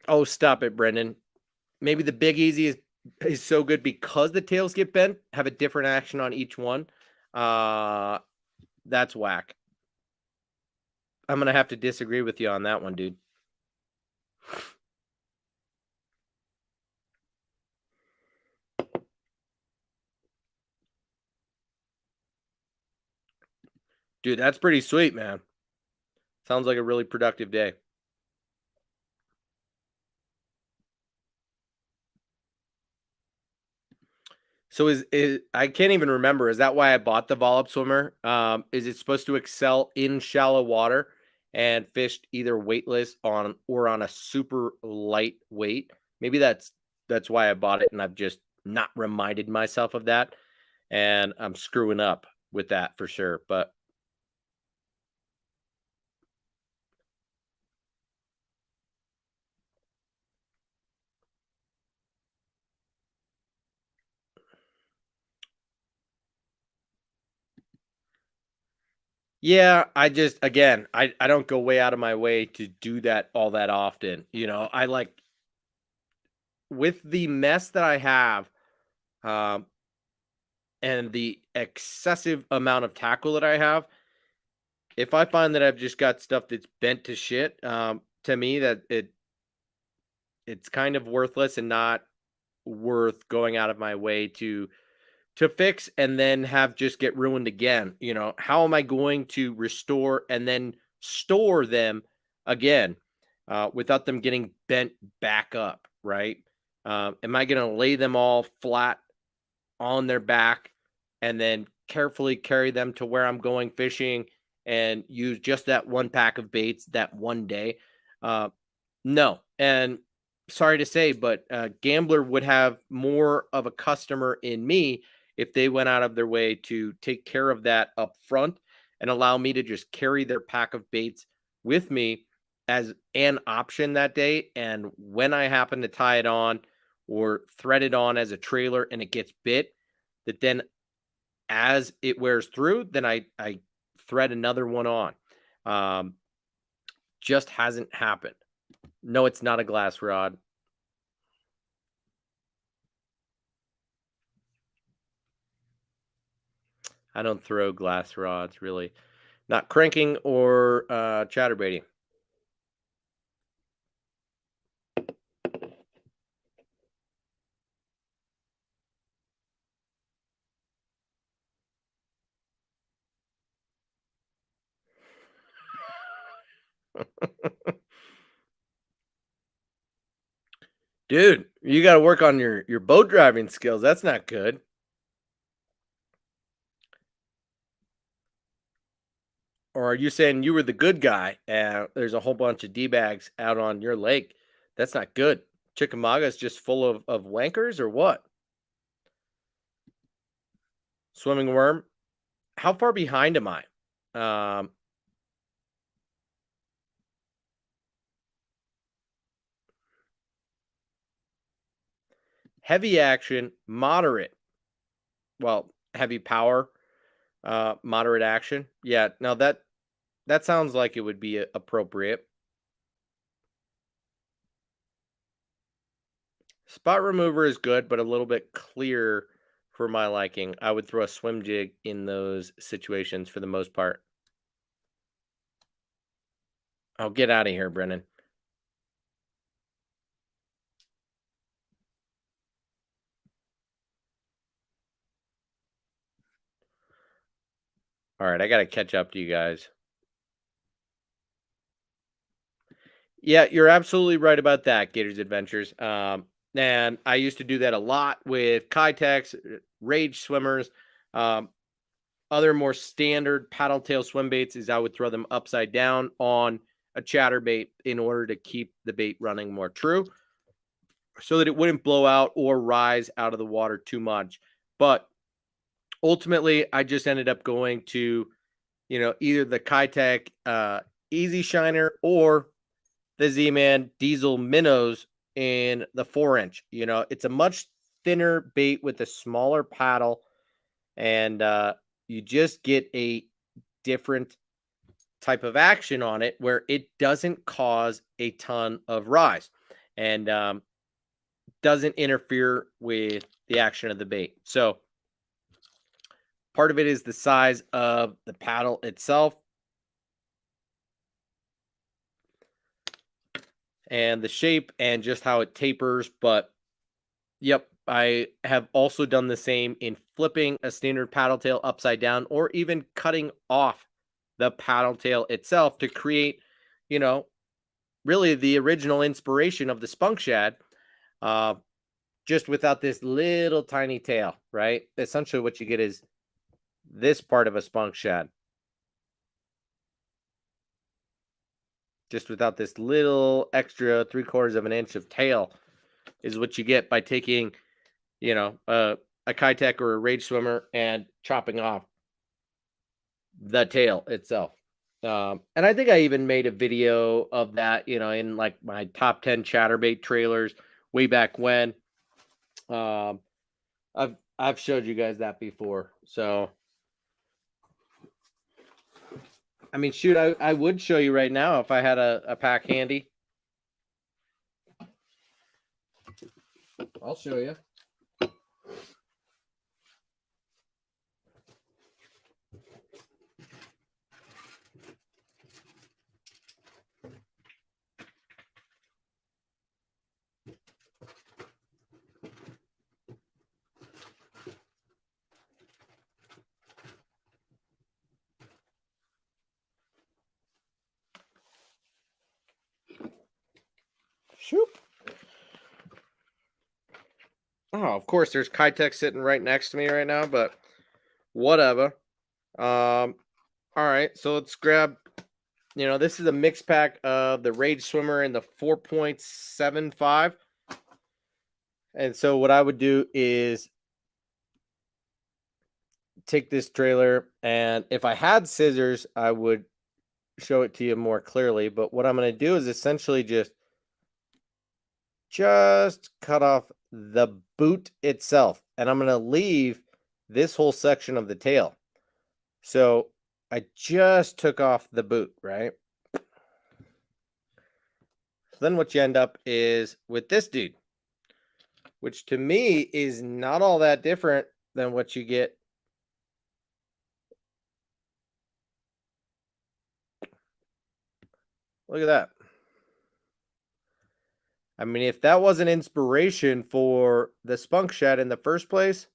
Oh, stop it, Brendan. Maybe the Big Easy is so good because the tails get bent, have a different action on each one. That's whack. I'm gonna have to disagree with you on that one, dude. Dude, that's pretty sweet, man. Sounds like a really productive day. So is I can't even remember. Is that why I bought the Volop swimmer? Is it supposed to excel in shallow water and fished either weightless on a super light weight? Maybe that's why I bought it, and I've just not reminded myself of that, and I'm screwing up with that for sure. But yeah, I just again, I don't go way out of my way to do that all that often. I like with the mess that I have, um, and the excessive amount of tackle that I have, if I find that I've just got stuff that's bent to shit, to me that it's kind of worthless and not worth going out of my way to fix and then have just get ruined again. How am I going to restore and then store them again without them getting bent back up, right? Am I going to lay them all flat on their back and then carefully carry them to where I'm going fishing and use just that one pack of baits that one day? Uh, no. And sorry to say, but Gambler would have more of a customer in me if they went out of their way to take care of that up front and allow me to just carry their pack of baits with me as an option that day. And when I happen to tie it on or thread it on as a trailer and it gets bit, that then as it wears through, then I thread another one on. Um, just hasn't happened. No, it's not a glass rod. I don't throw glass rods really. Not cranking or chatterbaiting. Dude, you got to work on your boat driving skills. That's not good. Or are you saying you were the good guy and there's a whole bunch of D-bags out on your lake? That's not good. Chickamauga is just full of wankers or what? Swimming worm. How far behind am I? Um, Heavy action, moderate. Well, heavy power, moderate action. Yeah, now that sounds like it would be appropriate. Spot remover is good, but a little bit clear for my liking. I would throw a swim jig in those situations for the most part. Oh, get out of here, Brennan. All right, I got to catch up to you guys. Yeah, you're absolutely right about that, Gators Adventures. And I used to do that a lot with Kitex, rage swimmers, um, other more standard paddle tail swim baits. Is I would throw them upside down on a chatterbait in order to keep the bait running more true, so that it wouldn't blow out or rise out of the water too much. But ultimately, I just ended up going to, either the Kitech Easy Shiner or the Z-Man Diesel Minnows in the 4-inch. It's a much thinner bait with a smaller paddle, and you just get a different type of action on it where it doesn't cause a ton of rise and doesn't interfere with the action of the bait. So part of it is the size of the paddle itself and the shape and just how it tapers. But yep, I have also done the same in flipping a standard paddle tail upside down or even cutting off the paddle tail itself to create, you know, really the original inspiration of the spunk shad, uh, just without this little tiny tail, right? Essentially what you get is this part of a spunk shad, just without this little extra 3/4 of an inch of tail is what you get by taking, a Kitech or a Rage Swimmer and chopping off the tail itself. And I think I even made a video of that, in like my top 10 chatterbait trailers way back when. Um, I've showed you guys that before. So, I mean, shoot, I would show you right now if I had a pack handy. I'll show you. Shoop. Oh, of course, there's Kitech sitting right next to me right now, but whatever. All right, so let's grab. This is a mix pack of the Rage Swimmer and the 4.75. And so what I would do is take this trailer, and if I had scissors, I would show it to you more clearly. But what I'm going to do is essentially just cut off the boot itself, and I'm going to leave this whole section of the tail. So I just took off the boot, right? So then what you end up is with this dude, which to me is not all that different than what you get. Look at that. I mean, if that wasn't inspiration for the spunk shad in the first place,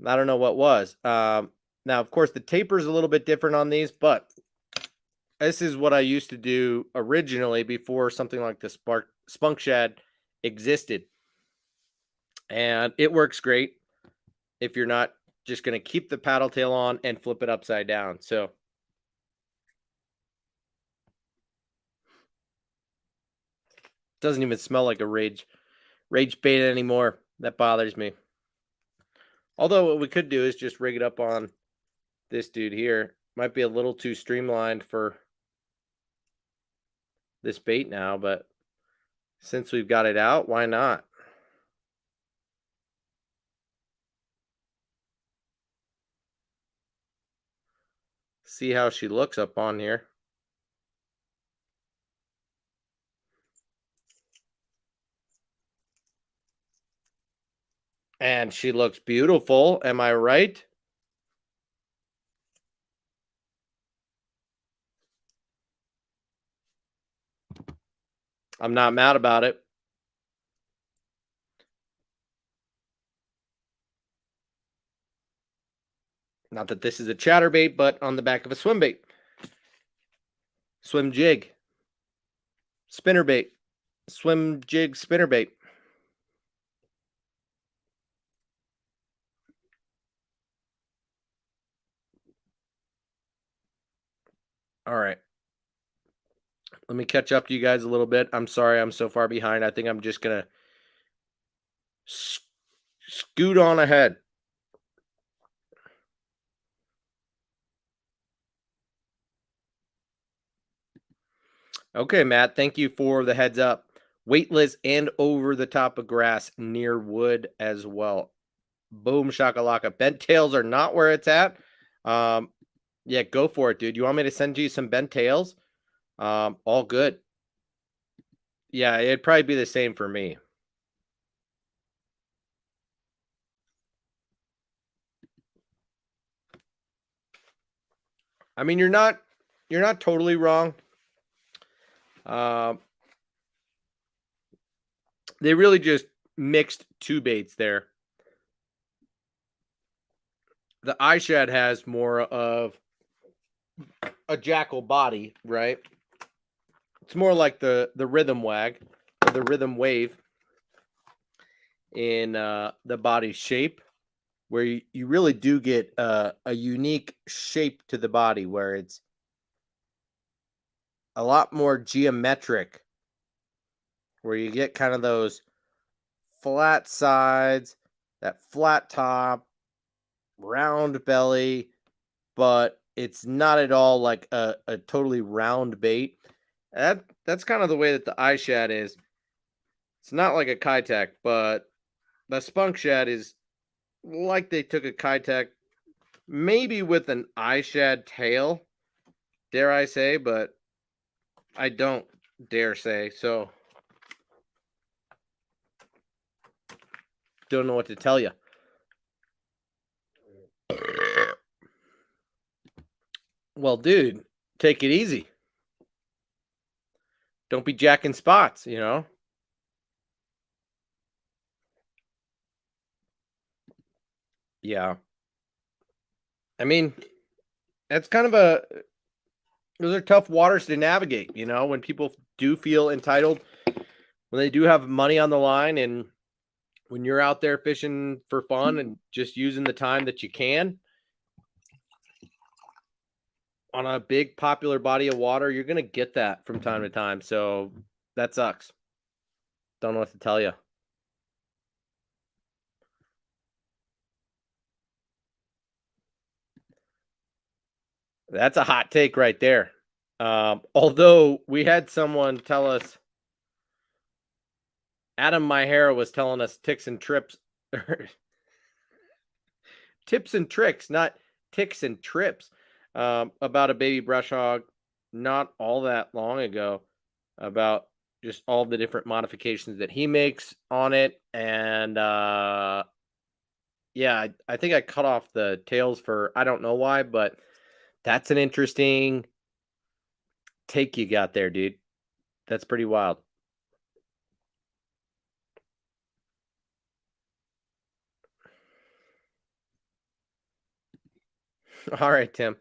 I don't know what was. Now, of course, the taper is a little bit different on these, but this is what I used to do originally before something like the spunk shad existed. And it works great if you're not just going to keep the paddle tail on and flip it upside down. So doesn't even smell like a rage bait anymore. That bothers me. Although what we could do is just rig it up on this dude here. Might be a little too streamlined for this bait now, but since we've got it out, why not? See how she looks up on here. And she looks beautiful. Am I right? I'm not mad about it. Not that this is a chatterbait, but on the back of a swim bait. Swim jig. Spinnerbait. Swim jig spinnerbait. All right. Let me catch up to you guys a little bit. I'm sorry I'm so far behind. I think I'm just going to scoot on ahead. Okay, Matt, thank you for the heads up. Weightless and over the top of grass near wood as well. Boom shakalaka. Bent tails are not where it's at. Yeah, go for it, dude. You want me to send you some bent tails? All good. Yeah, it'd probably be the same for me. I mean, you're not totally wrong. They really just mixed two baits there. The iShad has more of a jackal body, right? It's more like the rhythm wag or the rhythm wave in the body shape, where you really do get a unique shape to the body where it's a lot more geometric, where you get kind of those flat sides, that flat top, round belly, but it's not at all like a totally round bait. That's kind of the way that the iShad is. It's not like a Kitech, but the Spunk Shad is like they took a Kitech, maybe with an iShad tail, dare I say, but I don't dare say, so don't know what to tell you. Well, dude, take it easy. Don't be jacking spots, you know? Yeah. I mean, that's kind of those are tough waters to navigate, you know, when people do feel entitled, when they do have money on the line, and when you're out there fishing for fun and just using the time that you can on a big popular body of water, you're going to get that from time to time. So that sucks. Don't know what to tell you. That's a hot take right there. Although we had someone tell us, Adam Myhara was telling us tips and tricks, not ticks and trips, about a baby brush hog not all that long ago, about just all the different modifications that he makes on it. And yeah, I think I cut off the tails for, I don't know why, but that's an interesting take you got there, dude. That's pretty wild. All right, Tim.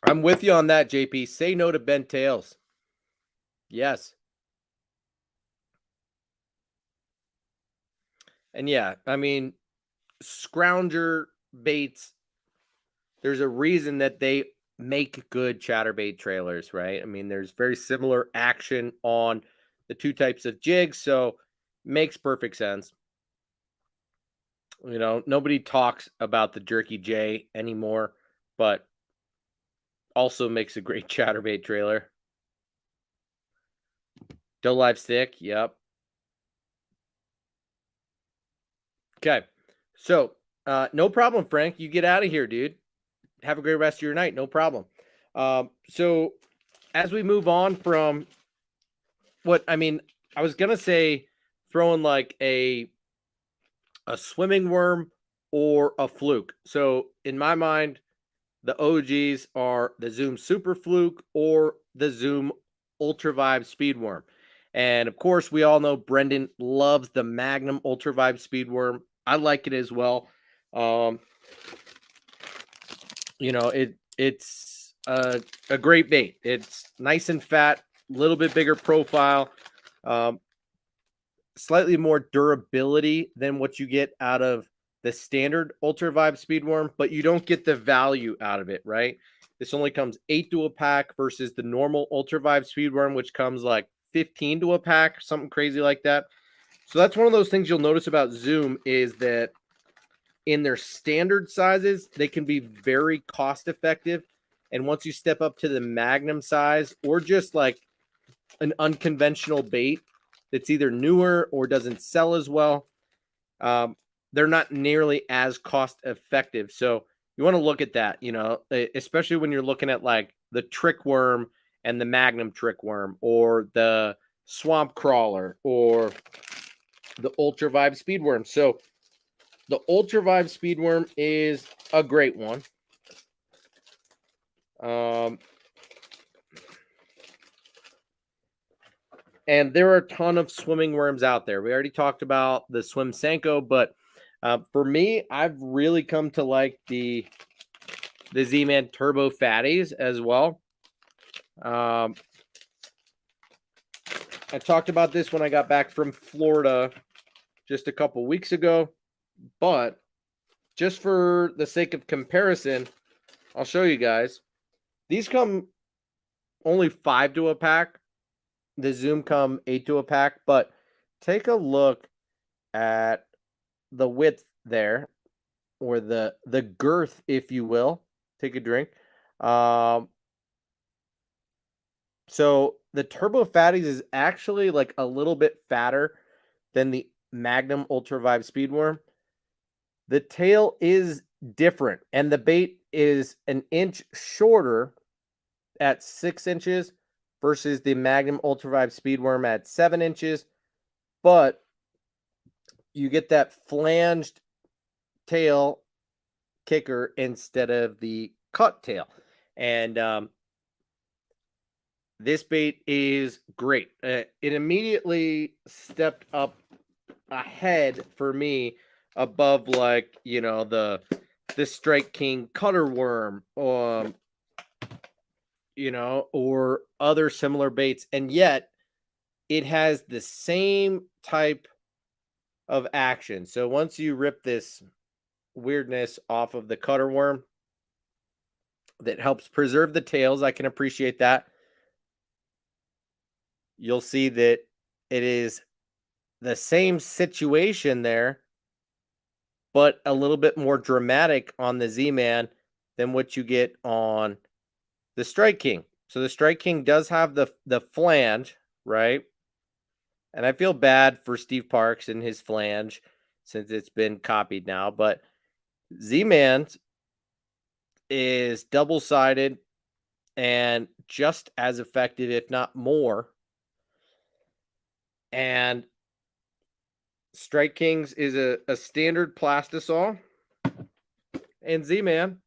I'm with you on that, JP. Say no to bent tails. Yes. And yeah, I mean, scrounger baits, there's a reason that they make good chatterbait trailers, right? I mean, there's very similar action on the two types of jigs, so makes perfect sense. You know, nobody talks about the Jerky J anymore, but also makes a great chatterbait trailer. Doe Live Stick, yep. Okay, so no problem, Frank. You get out of here, dude. Have a great rest of your night. No problem. So as we move on from what I mean, I was gonna say throwing like a swimming worm or a fluke. So in my mind, the OGs are the Zoom Super Fluke or the Zoom Ultra Vibe Speed Worm. And of course, we all know Brendan loves the Magnum Ultra Vibe Speed Worm. I like it as well. Um, you know, it's a great bait. It's nice and fat, a little bit bigger profile, um, slightly more durability than what you get out of the standard Ultra Vibe Speed Worm, but you don't get the value out of it, right? This only comes 8 to a pack versus the normal Ultra Vibe Speed Worm, which comes like 15 to a pack, something crazy like that. So that's one of those things you'll notice about Zoom is that in their standard sizes, they can be very cost effective. And once you step up to the Magnum size or just like an unconventional bait that's either newer or doesn't sell as well, um, they're not nearly as cost effective. So you want to look at that, you know, especially when you're looking at like the trick worm and the Magnum trick worm or the swamp crawler or the Ultra Vibe speed worm. So the Ultra Vibe speed worm is a great one. And there are a ton of swimming worms out there. We already talked about the Swim Senko, but for me, I've really come to like the Z-Man Turbo Fatties as well. I talked about this when I got back from Florida just a couple weeks ago, but just for the sake of comparison, I'll show you guys. These come only 5 to a pack. The Zoom come 8 to a pack, but take a look at the width there, or the girth, if you will. Take a drink. So the Turbo Fatties is actually like a little bit fatter than the Magnum Ultra Vibe Speed Worm. The tail is different, and the bait is an inch shorter at 6 inches versus the Magnum Ultra Vibe Speed Worm at 7 inches. But you get that flanged tail kicker instead of the cut tail. And this bait is great. It immediately stepped up ahead for me above, like, you know, the Strike King cutter worm, you know, or other similar baits. And yet it has the same type of action. So once you rip this weirdness off of the cutter worm, that helps preserve the tails. I can appreciate that. You'll see that it is the same situation there, but a little bit more dramatic on the Z-Man than what you get on the Strike King. So the Strike King does have the flange, right? And I feel bad for Steve Parks and his flange since it's been copied now, but Z-Man is double-sided and just as effective, if not more. And Strike Kings is a standard plastisol, and Z-Man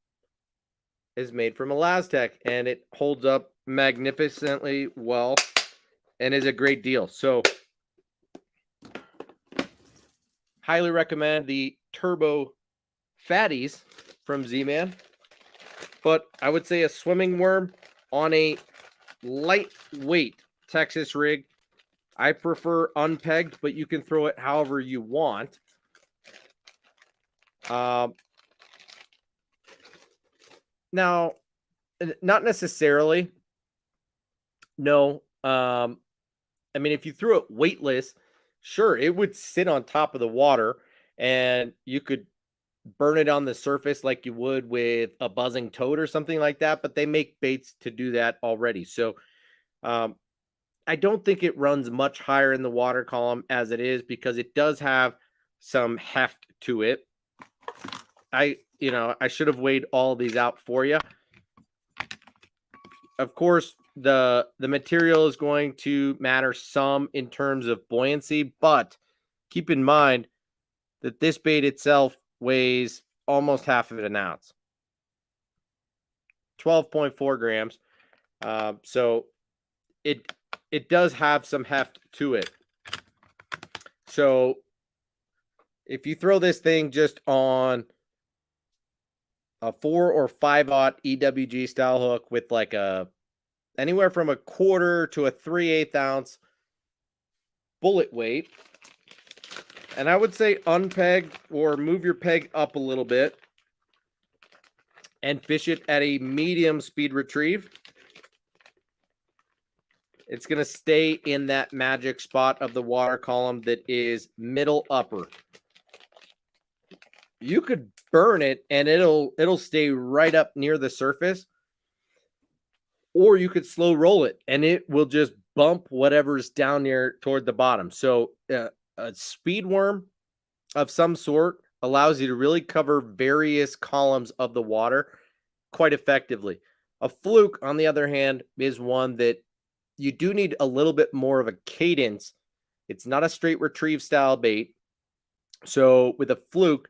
is made from Elastec, and it holds up magnificently well and is a great deal. So highly recommend the Turbo Fatties from Z-Man. But I would say a swimming worm on a lightweight Texas rig. I prefer unpegged, but you can throw it however you want. Now, not necessarily. No. I mean, if you threw it weightless, sure, it would sit on top of the water and you could burn it on the surface like you would with a buzzing toad or something like that. But they make baits to do that already. So I don't think it runs much higher in the water column as it is because it does have some heft to it. I should have weighed all these out for you. Of course, the material is going to matter some in terms of buoyancy, but keep in mind that this bait itself weighs almost half of an ounce, 12.4 grams. So it does have some heft to it. So if you throw this thing just on a 4 or 5/0 EWG style hook with like anywhere from a 1/4 to a 3/8 ounce bullet weight, and I would say unpeg or move your peg up a little bit and fish it at a medium speed retrieve, it's going to stay in that magic spot of the water column that is middle upper. You could burn it and it'll stay right up near the surface, or you could slow roll it and it will just bump whatever's down near toward the bottom. So a speed worm of some sort allows you to really cover various columns of the water quite effectively. A fluke, on the other hand, is one that you do need a little bit more of a cadence. It's not a straight retrieve style bait. So with a fluke,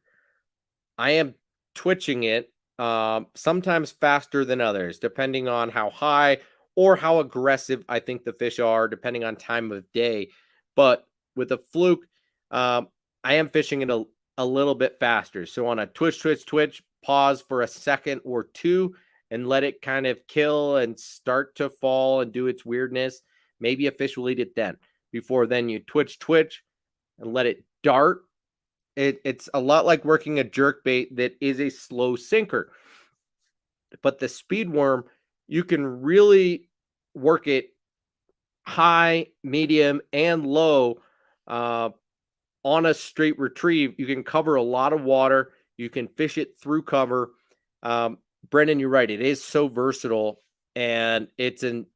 I am twitching it sometimes faster than others, depending on how high or how aggressive I think the fish are, depending on time of day. But with a fluke, I am fishing it a little bit faster. So on a twitch, pause for a second or two and let it kind of kill and start to fall and do its weirdness. Maybe a fish will eat it then. Before then, you twitch and let it dart. It's a lot like working a jerkbait that is a slow sinker. But the speed worm, you can really work it high, medium, and low on a straight retrieve. You can cover a lot of water. You can fish it through cover. Brendan, you're right. It is so versatile, and it's an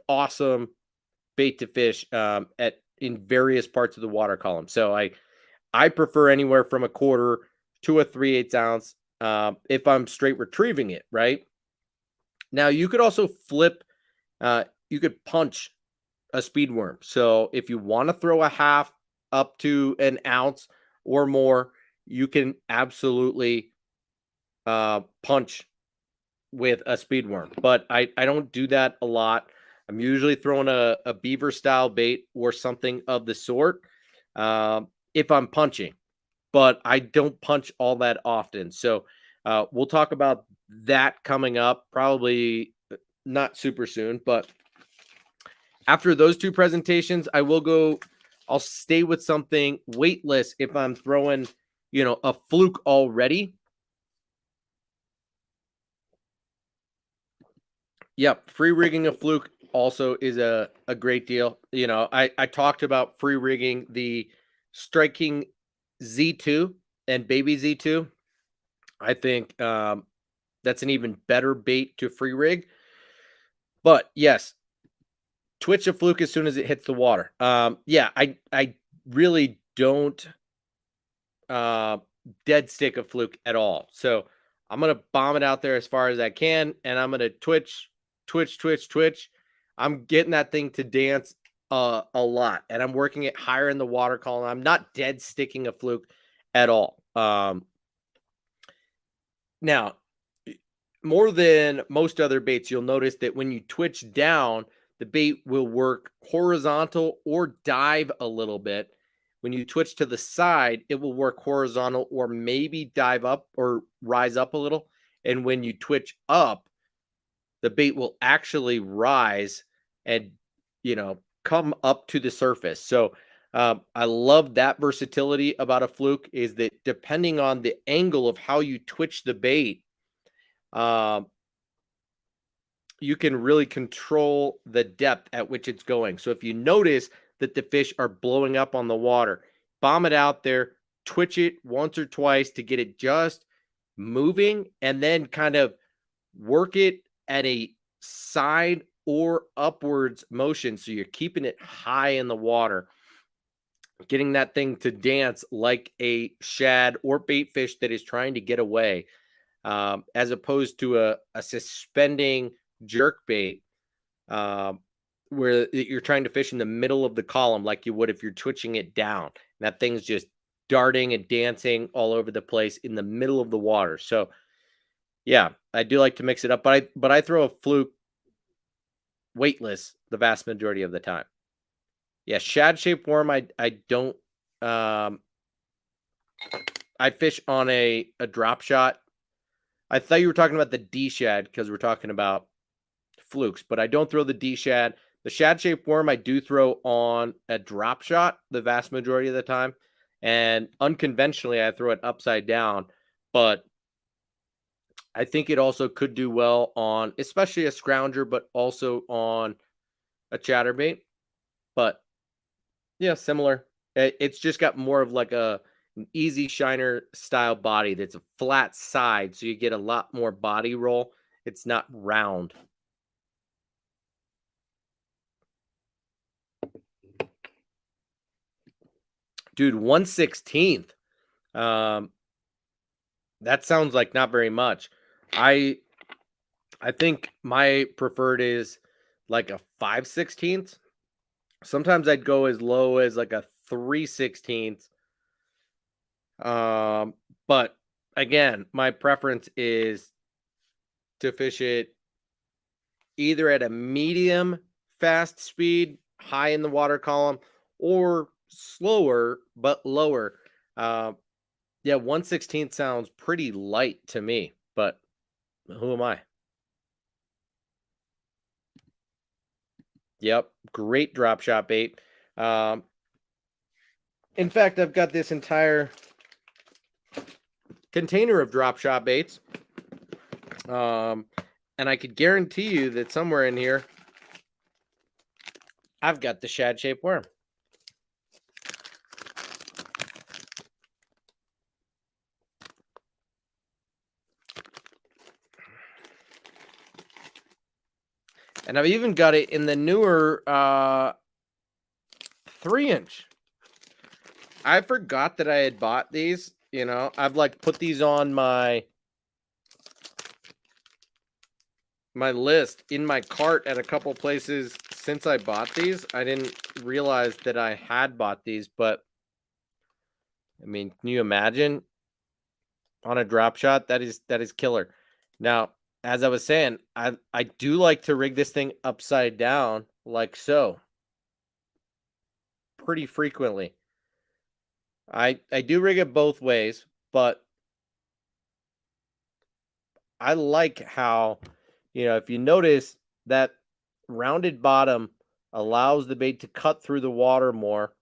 awesome bait to fish in various parts of the water column. So I prefer anywhere from a 1/4 to a 3/8 ounce if I'm straight retrieving it, right? Now, you could also flip, you could punch a speed worm. So if you want to throw a half up to an ounce or more, you can absolutely punch with a speed worm. But I don't do that a lot. I'm usually throwing a beaver style bait or something of the sort. If I'm punching, but I don't punch all that often. So we'll talk about that coming up, probably not super soon, but after those two presentations, I'll stay with something weightless if I'm throwing, a fluke already. Yep, free rigging a fluke also is a great deal. I talked about free rigging the striking Z2 and baby Z2. I think that's an even better bait to free rig. But yes, twitch a fluke as soon as it hits the water. Yeah, I really don't dead stick a fluke at all. So I'm gonna bomb it out there as far as I can, and I'm gonna twitch. I'm getting that thing to dance a lot, and I'm working it higher in the water column. I'm not dead sticking a fluke at all. Now, more than most other baits, you'll notice that when you twitch down, the bait will work horizontal or dive a little bit. When you twitch to the side, it will work horizontal or maybe dive up or rise up a little. And when you twitch up, the bait will actually rise and come up to the surface. So I love that versatility about a fluke, is that depending on the angle of how you twitch the bait, um, you can really control the depth at which it's going. So if you notice that the fish are blowing up on the water, bomb it out there, twitch it once or twice to get it just moving, and then kind of work it at a side or upwards motion. So you're keeping it high in the water, getting that thing to dance like a shad or bait fish that is trying to get away, as opposed to a suspending jerk bait, um, where you're trying to fish in the middle of the column like you would if you're twitching it down. And that thing's just darting and dancing all over the place in the middle of the water. So yeah, I do like to mix it up, but I throw a fluke weightless the vast majority of the time. Yeah, shad shaped worm. I don't. I fish on a drop shot. I thought you were talking about the D shad because we're talking about flukes, but I don't throw the D shad. The shad shaped worm I do throw on a drop shot the vast majority of the time, and unconventionally I throw it upside down. But I think it also could do well on, especially a scrounger, but also on a chatterbait. But yeah, similar. It's just got more of like an easy shiner style body that's a flat side, so you get a lot more body roll. It's not round. Dude, 1/16th. That sounds like not very much. I think my preferred is like a 5/16. Sometimes I'd go as low as like a 3/16. But again, my preference is to fish it either at a medium fast speed, high in the water column, or slower but lower. Yeah, 1/16 sounds pretty light to me, but who am I? Yep, great drop shot bait. Um, in fact, I've got this entire container of drop shot baits. And I could guarantee you that somewhere in here, I've got the shad shaped worm. And I've even got it in the newer 3-inch. I forgot that I had bought these. I've like put these on my list in my cart at a couple places since I bought these. I didn't realize that I had bought these, but I mean, can you imagine on a drop shot? That is killer. Now, as I was saying, I do like to rig this thing upside down like so pretty frequently. I do rig it both ways, but I like how, if you notice that rounded bottom allows the bait to cut through the water more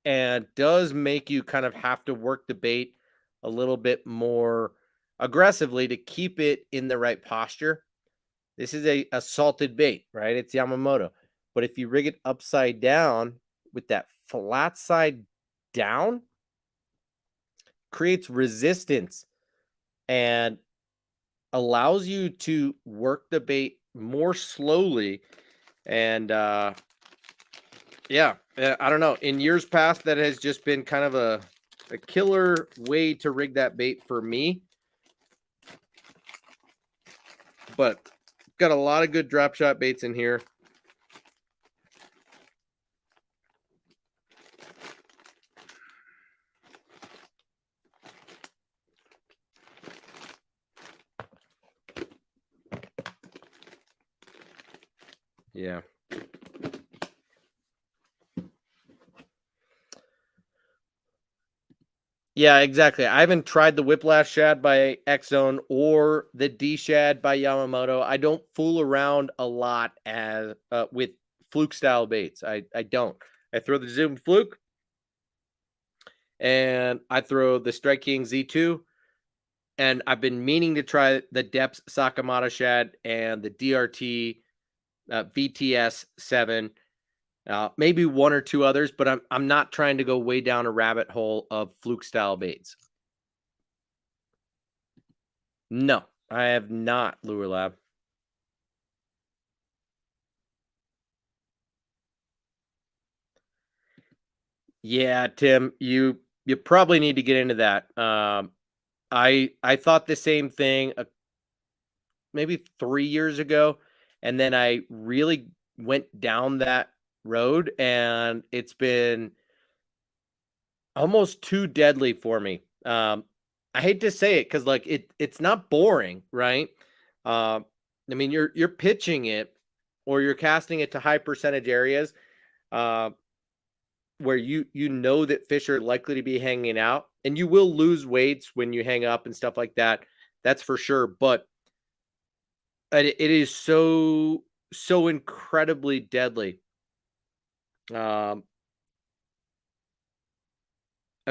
and does make you kind of have to work the bait a little bit more aggressively to keep it in the right posture. This is a salted bait, right? It's Yamamoto. But if you rig it upside down with that flat side down, creates resistance and allows you to work the bait more slowly. And yeah, I don't know. In years past, that has just been kind of a killer way to rig that bait for me. But got a lot of good drop shot baits in here. Yeah. Yeah, exactly. I haven't tried the Whiplash Shad by X-Zone or the D Shad by Yamamoto. I don't fool around a lot with Fluke style baits. I don't. I throw the Zoom Fluke, and I throw the Strike King Z2, and I've been meaning to try the Depths Sakamata Shad and the DRT VTS 7. Maybe one or two others, but I'm not trying to go way down a rabbit hole of Fluke style baits. No, I have not, Lure Lab. Yeah, Tim, you probably need to get into that. I thought the same thing maybe 3 years ago, and then I really went down that road, and it's been almost too deadly for me. I hate to say it because like it's not boring, right? I mean you're pitching it or you're casting it to high percentage areas where you know that fish are likely to be hanging out, and you will lose weights when you hang up and stuff like that. That's for sure. But it is so incredibly deadly. I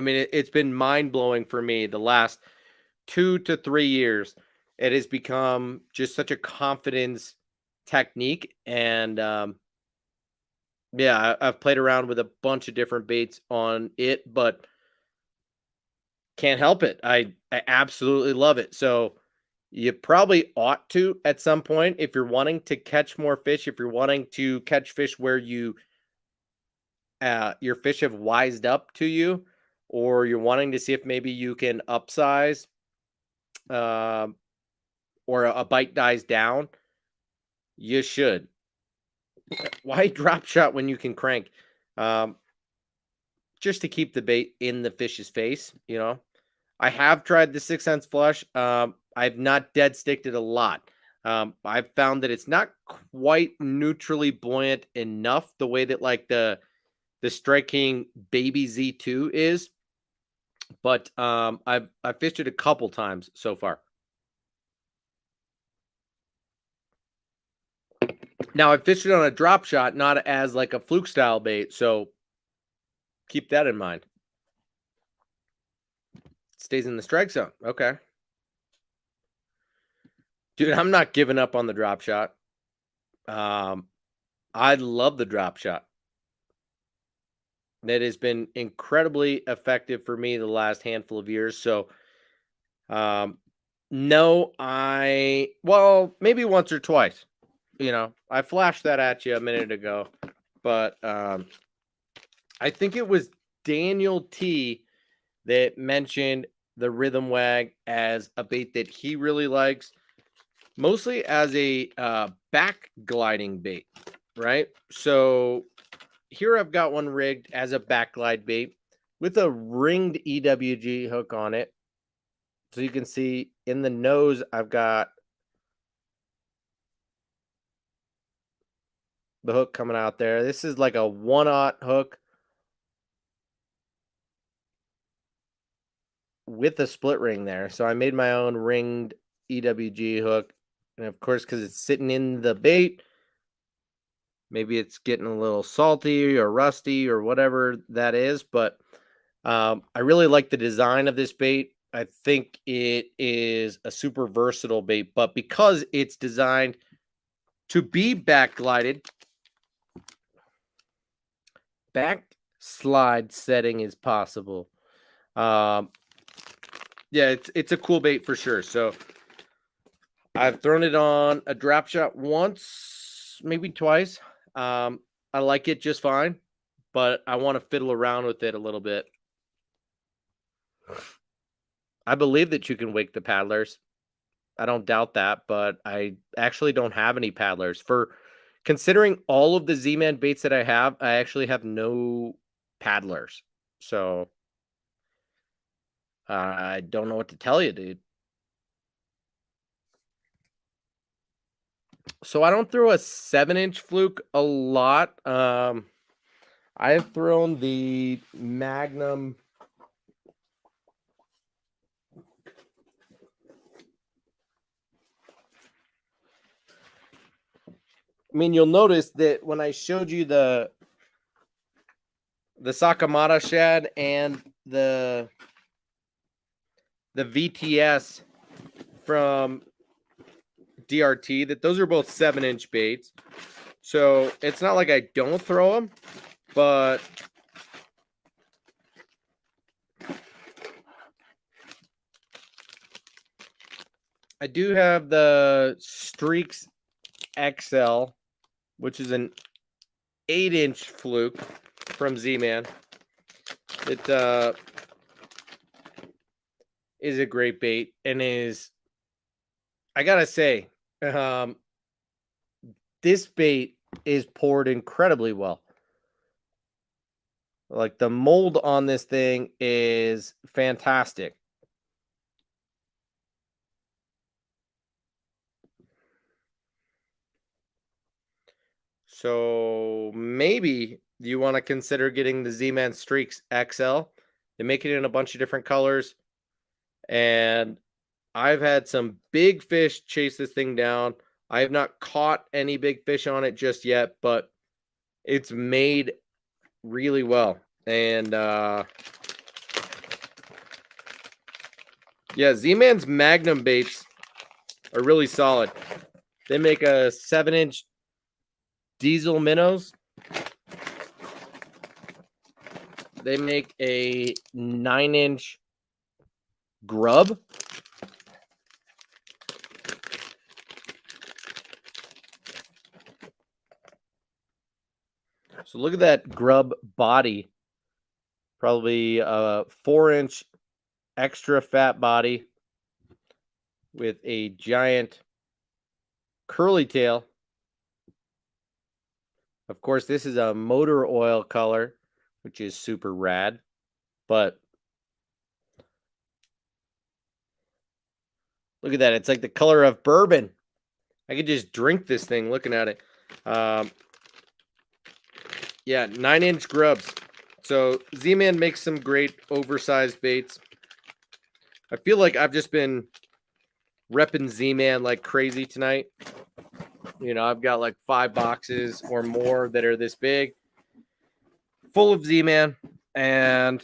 mean, it's been mind blowing for me the last 2 to 3 years. It has become just such a confidence technique, and yeah, I've played around with a bunch of different baits on it, but can't help it. I absolutely love it. So you probably ought to at some point if you're wanting to catch more fish, if you're wanting to catch fish where your fish have wised up to you, or you're wanting to see if maybe you can upsize um, or a bite dies down, you should. Why drop shot when you can crank? Um, just to keep the bait in the fish's face, you know. I have tried the 6 Sense Flush. I've not dead sticked it a lot. I've found that it's not quite neutrally buoyant enough the way that like the Strike King Baby Z2 is, but I've fished it a couple times so far. Now I fished it on a drop shot, not as like a Fluke style bait, so keep that in mind. It stays in the strike zone. Okay. Dude, I'm not giving up on the drop shot. I love the drop shot. That has been incredibly effective for me the last handful of years. So, no, well, maybe once or twice. You know, I flashed that at you a minute ago, but I think it was Daniel T that mentioned the Rhythm Wag as a bait that he really likes, mostly as a back gliding bait, right? So here I've got one rigged as a back glide bait with a ringed EWG hook on it. So you can see in the nose, I've got the hook coming out there. This is like a 1/0 hook with a split ring there. So I made my own ringed EWG hook. And of course, because it's sitting in the bait, maybe it's getting a little salty or rusty or whatever that is. But I really like the design of this bait. I think it is a super versatile bait, but because it's designed to be back glided, backslide setting is possible. Yeah, it's a cool bait for sure. So I've thrown it on a drop shot once, maybe twice. I like it just fine, but I want to fiddle around with it a little bit. I believe that you can wake the paddlers. I don't doubt that, but I actually don't have any paddlers. For considering all of the Z-Man baits that I actually have no paddlers. So I don't know what to tell you, dude. So I don't throw a 7-inch Fluke a lot. I have thrown the Magnum. I mean, you'll notice that when I showed you the Sakamata shad and the VTS from DRT, that those are both 7-inch baits. So it's not like I don't throw them, but I do have the Streaks XL, which is an 8-inch Fluke from Z-Man. It is a great bait and is, I gotta say, this bait is poured incredibly well. Like, the mold on this thing is fantastic. So maybe you want to consider getting the Z-Man Streaks XL. They make it in a bunch of different colors. And I've had some big fish chase this thing down. I have not caught any big fish on it just yet, but it's made really well. And yeah, Z-Man's Magnum baits are really solid. They make a 7-inch diesel minnows. They make a 9-inch grub. So look at that grub body. Probably a 4-inch extra fat body with a giant curly tail. Of course, this is a motor oil color, which is super rad. But look at that. It's like the color of bourbon. I could just drink this thing looking at it. Yeah, 9-inch grubs. So Z-Man makes some great oversized baits. I feel like I've just been repping Z-Man like crazy tonight. You know, I've got like 5 boxes or more that are this big, full of Z-Man. And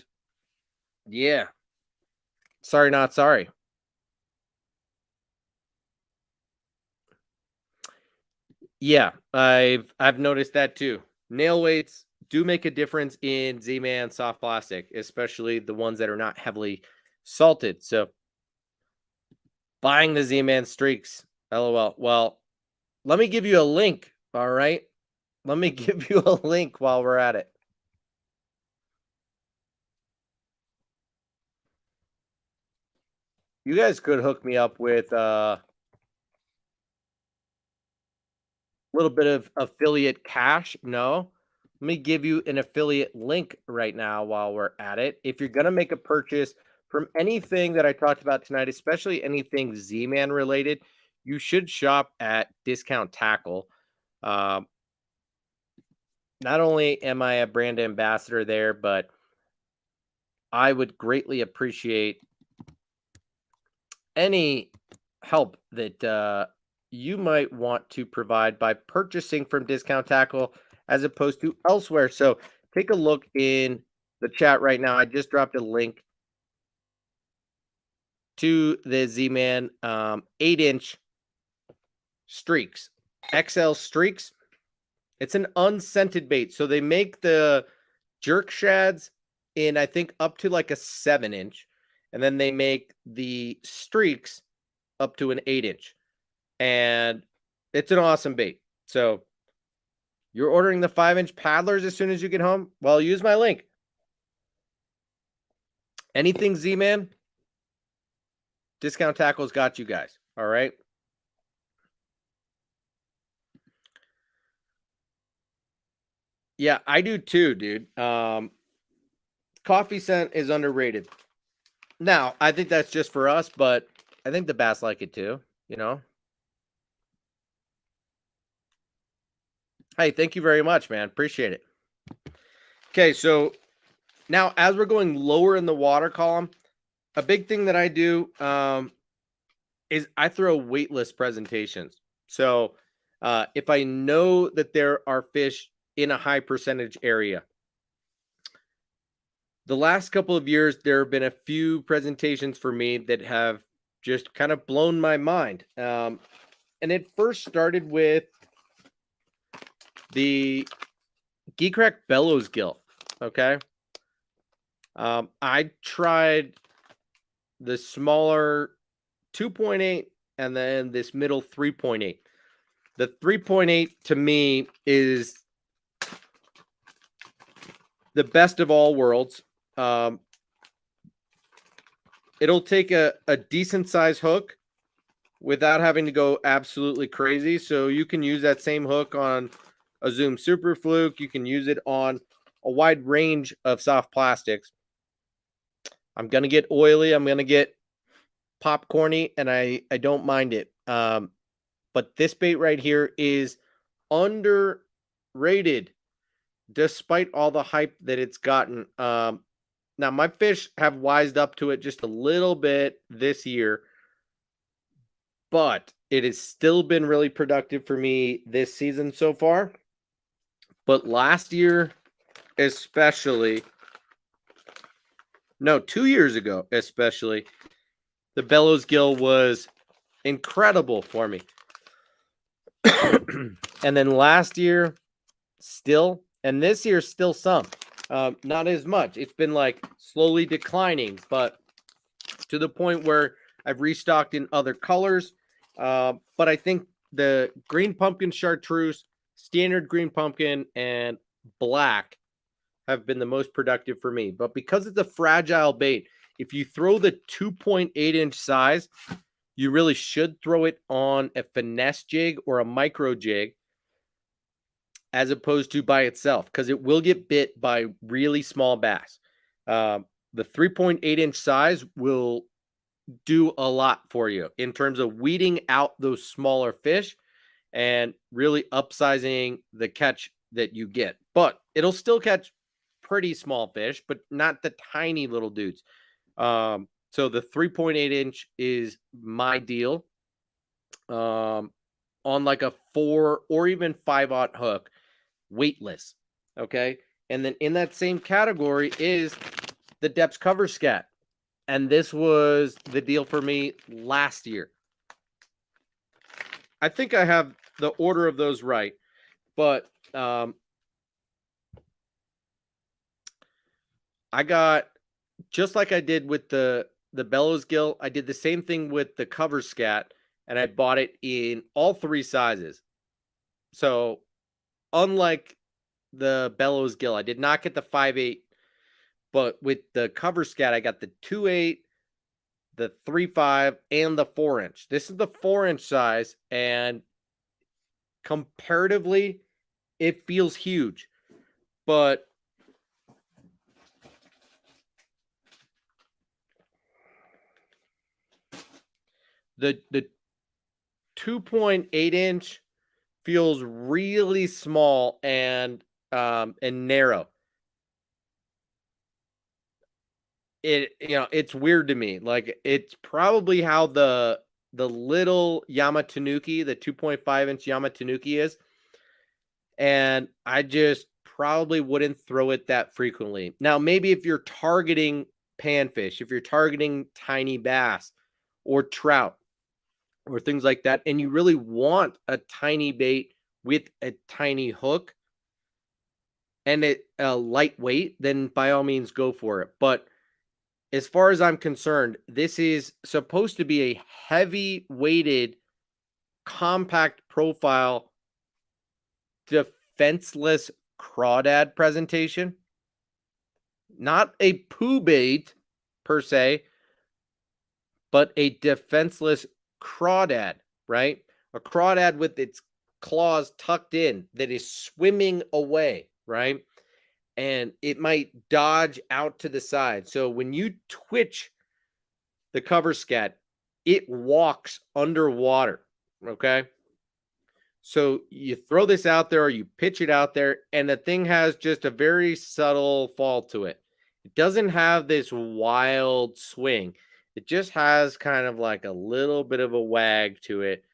yeah, sorry, not sorry. Yeah, I've noticed that too. Nail weights do make a difference in Z-Man soft plastic, especially the ones that are not heavily salted. So buying the Z-Man Streaks, LOL. Well, let me give you a link, all right? Let me give you a link while we're at it. You guys could hook me up with a little bit of affiliate cash. No, let me give you an affiliate link right now while we're at it. If you're going to make a purchase from anything that I talked about tonight, especially anything Z-Man related, you should shop at Discount Tackle. Not only am I a brand ambassador there, but I would greatly appreciate any help that you might want to provide by purchasing from Discount Tackle as opposed to elsewhere. So take a look in the chat right now. I just dropped a link to the Z-Man 8-inch Streaks, XL Streaks. It's an unscented bait. So they make the jerk shads in, I think, up to like a 7-inch. And then they make the Streaks up to an 8-inch. And it's an awesome bait. So you're ordering the 5-inch paddlers as soon as you get home? Well, use my link. Anything Z-Man, Discount Tackle's got you guys. All right. Yeah, I do too, dude. Coffee scent is underrated. Now, I think that's just for us, but I think the bass like it too, you know? Hey, thank you very much, man. Appreciate it. Okay, so now as we're going lower in the water column, a big thing that I do is I throw weightless presentations. So if I know that there are fish in a high percentage area. The last couple of years, there have been a few presentations for me that have just kind of blown my mind. And it first started with the Geek Crack Bellows Gill. Okay. I tried the smaller 2.8 and then this middle 3.8. The 3.8 to me is the best of all worlds. It'll take a decent size hook without having to go absolutely crazy. So you can use that same hook on a Zoom Super Fluke. You can use it on a wide range of soft plastics. I'm going to get oily. I'm going to get popcorny, and I don't mind it. But this bait right here is underrated despite all the hype that it's gotten. Now, my fish have wised up to it just a little bit this year, but it has still been really productive for me this season so far. But last year, especially, no, 2 years ago, especially, the Bellows Gill was incredible for me. And then last year, still, and this year, still some. Not as much. It's been like slowly declining, but to the point where I've restocked in other colors. But I think the green pumpkin chartreuse, standard green pumpkin, and black have been the most productive for me. But because it's a fragile bait, if you throw the 2.8-inch size, you really should throw it on a finesse jig or a micro jig as opposed to by itself, because it will get bit by really small bass. The 3.8-inch size will do a lot for you in terms of weeding out those smaller fish and really upsizing the catch that you get. But it'll still catch pretty small fish, but not the tiny little dudes. So the 3.8-inch is my deal. On like a 4 or even 5/0 hook, weightless. Okay. And then in that same category is the depths cover scat. And this was the deal for me last year. I think I have the order of those right, but I got, just like I did with the Bellows Gill, I did the same thing with the cover scat, and I bought it in all 3 sizes. So unlike the Bellows Gill, I did not get the 5/8, but with the cover scat, I got the 2/8, the 3/5, and the 4-inch. This is the 4-inch size, and comparatively, it feels huge. But the 2.8-inch feels really small and narrow. It's weird to me. Like, it's probably how the little Yamatanuki, the 2.5-inch Yamatanuki is. And I just probably wouldn't throw it that frequently. Now, maybe if you're targeting panfish, if you're targeting tiny bass or trout or things like that, and you really want a tiny bait with a tiny hook and it lightweight, then by all means go for it. But as far as I'm concerned, this is supposed to be a heavy weighted, compact profile, defenseless crawdad presentation. Not a poo bait per se, but a defenseless crawdad, right? A crawdad with its claws tucked in that is swimming away, right? And it might dodge out to the side. So when you twitch the cover scat, it walks underwater, okay? So you throw this out there or you pitch it out there, and the thing has just a very subtle fall to it. It doesn't have this wild swing. It just has kind of like a little bit of a wag to it.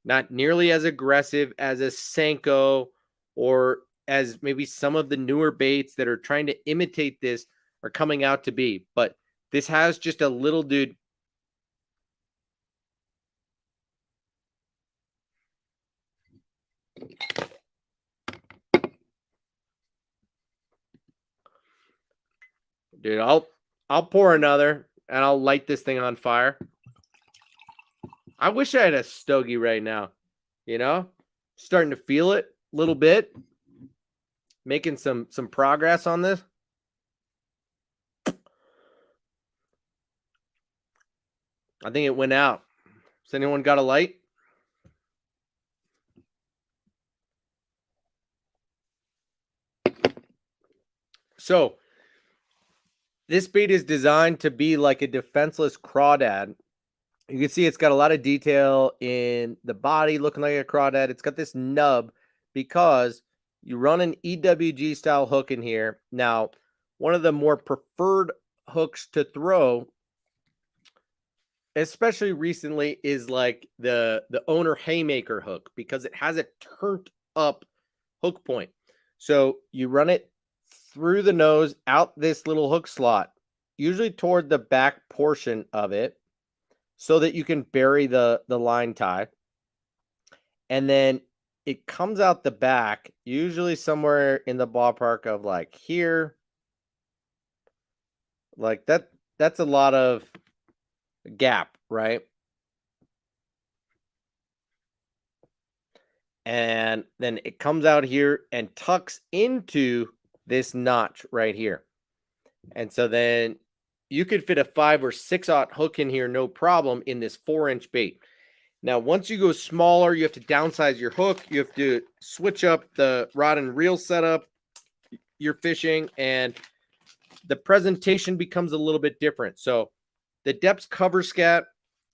Not nearly as aggressive as a Senko or as maybe some of the newer baits that are trying to imitate this are coming out to be. But this has just a little dude. Dude, I'll pour another and I'll light this thing on fire. I wish I had a stogie right now. You know? Starting to feel it a little bit. Making some progress on this. I think it went out. Has anyone got a light? So this bait is designed to be like a defenseless crawdad. You can see it's got a lot of detail in the body, looking like a crawdad. It's got this nub because you run an EWG style hook in here. Now, one of the more preferred hooks to throw, especially recently, is like the owner haymaker hook because it has a turned up hook point. So you run it through the nose, out this little hook slot, usually toward the back portion of it, so that you can bury the line tie. And then it comes out the back, usually somewhere in the ballpark of like here. Like that's a lot of gap, right? And then it comes out here and tucks into this notch right here. And so then you could fit a 5 or 6/0 hook in here, no problem, in this 4-inch bait. Now, once you go smaller, you have to downsize your hook. You have to switch up the rod and reel setup you're fishing, and the presentation becomes a little bit different. So the Depths cover scat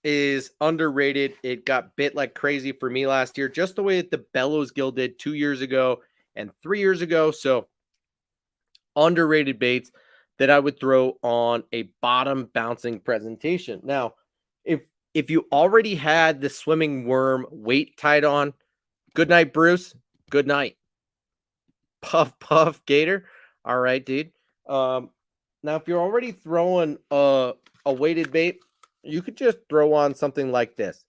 is underrated. It got bit like crazy for me last year, just the way that the Bellows Gill did 2 years ago and 3 years ago. So underrated baits that I would throw on a bottom bouncing presentation. Now, if you already had the swimming worm weight tied on, good night, Bruce. Good night. Puff puff gator. All right, dude. Now if you're already throwing a weighted bait, you could just throw on something like this.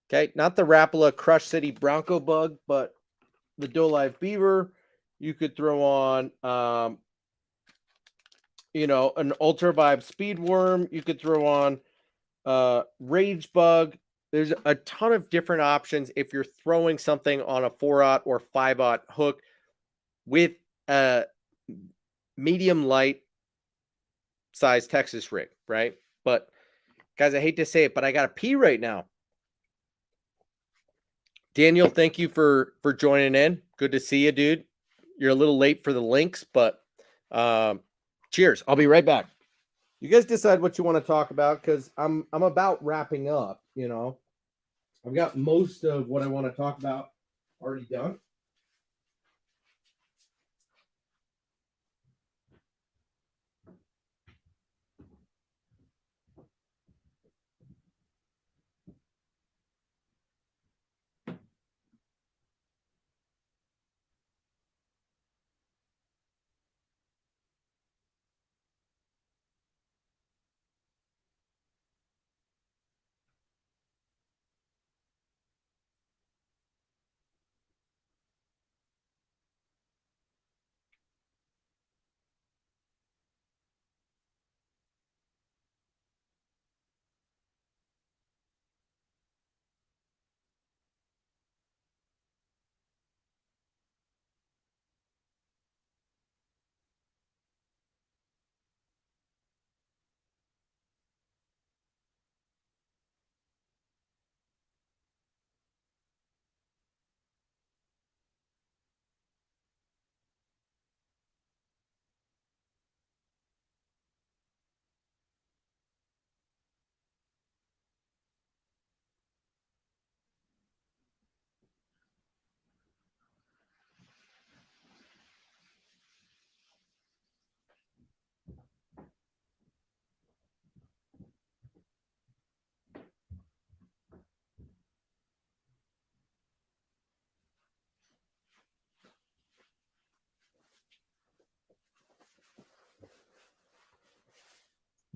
Okay, not the Rapala Crush City Bronco bug, but the Doe Live Beaver. You could throw on an Ultra Vibe Speed Worm. You could throw on Rage Bug. There's a ton of different options if you're throwing something on a 4/0 or 5/0 hook with a medium light size Texas rig, right? But guys, I hate to say it, but I got to pee right now. Daniel, thank you for joining in. Good to see you, dude. You're a little late for the links, but cheers. I'll be right back. You guys decide what you want to talk about because I'm about wrapping up. I've got most of what I want to talk about already done.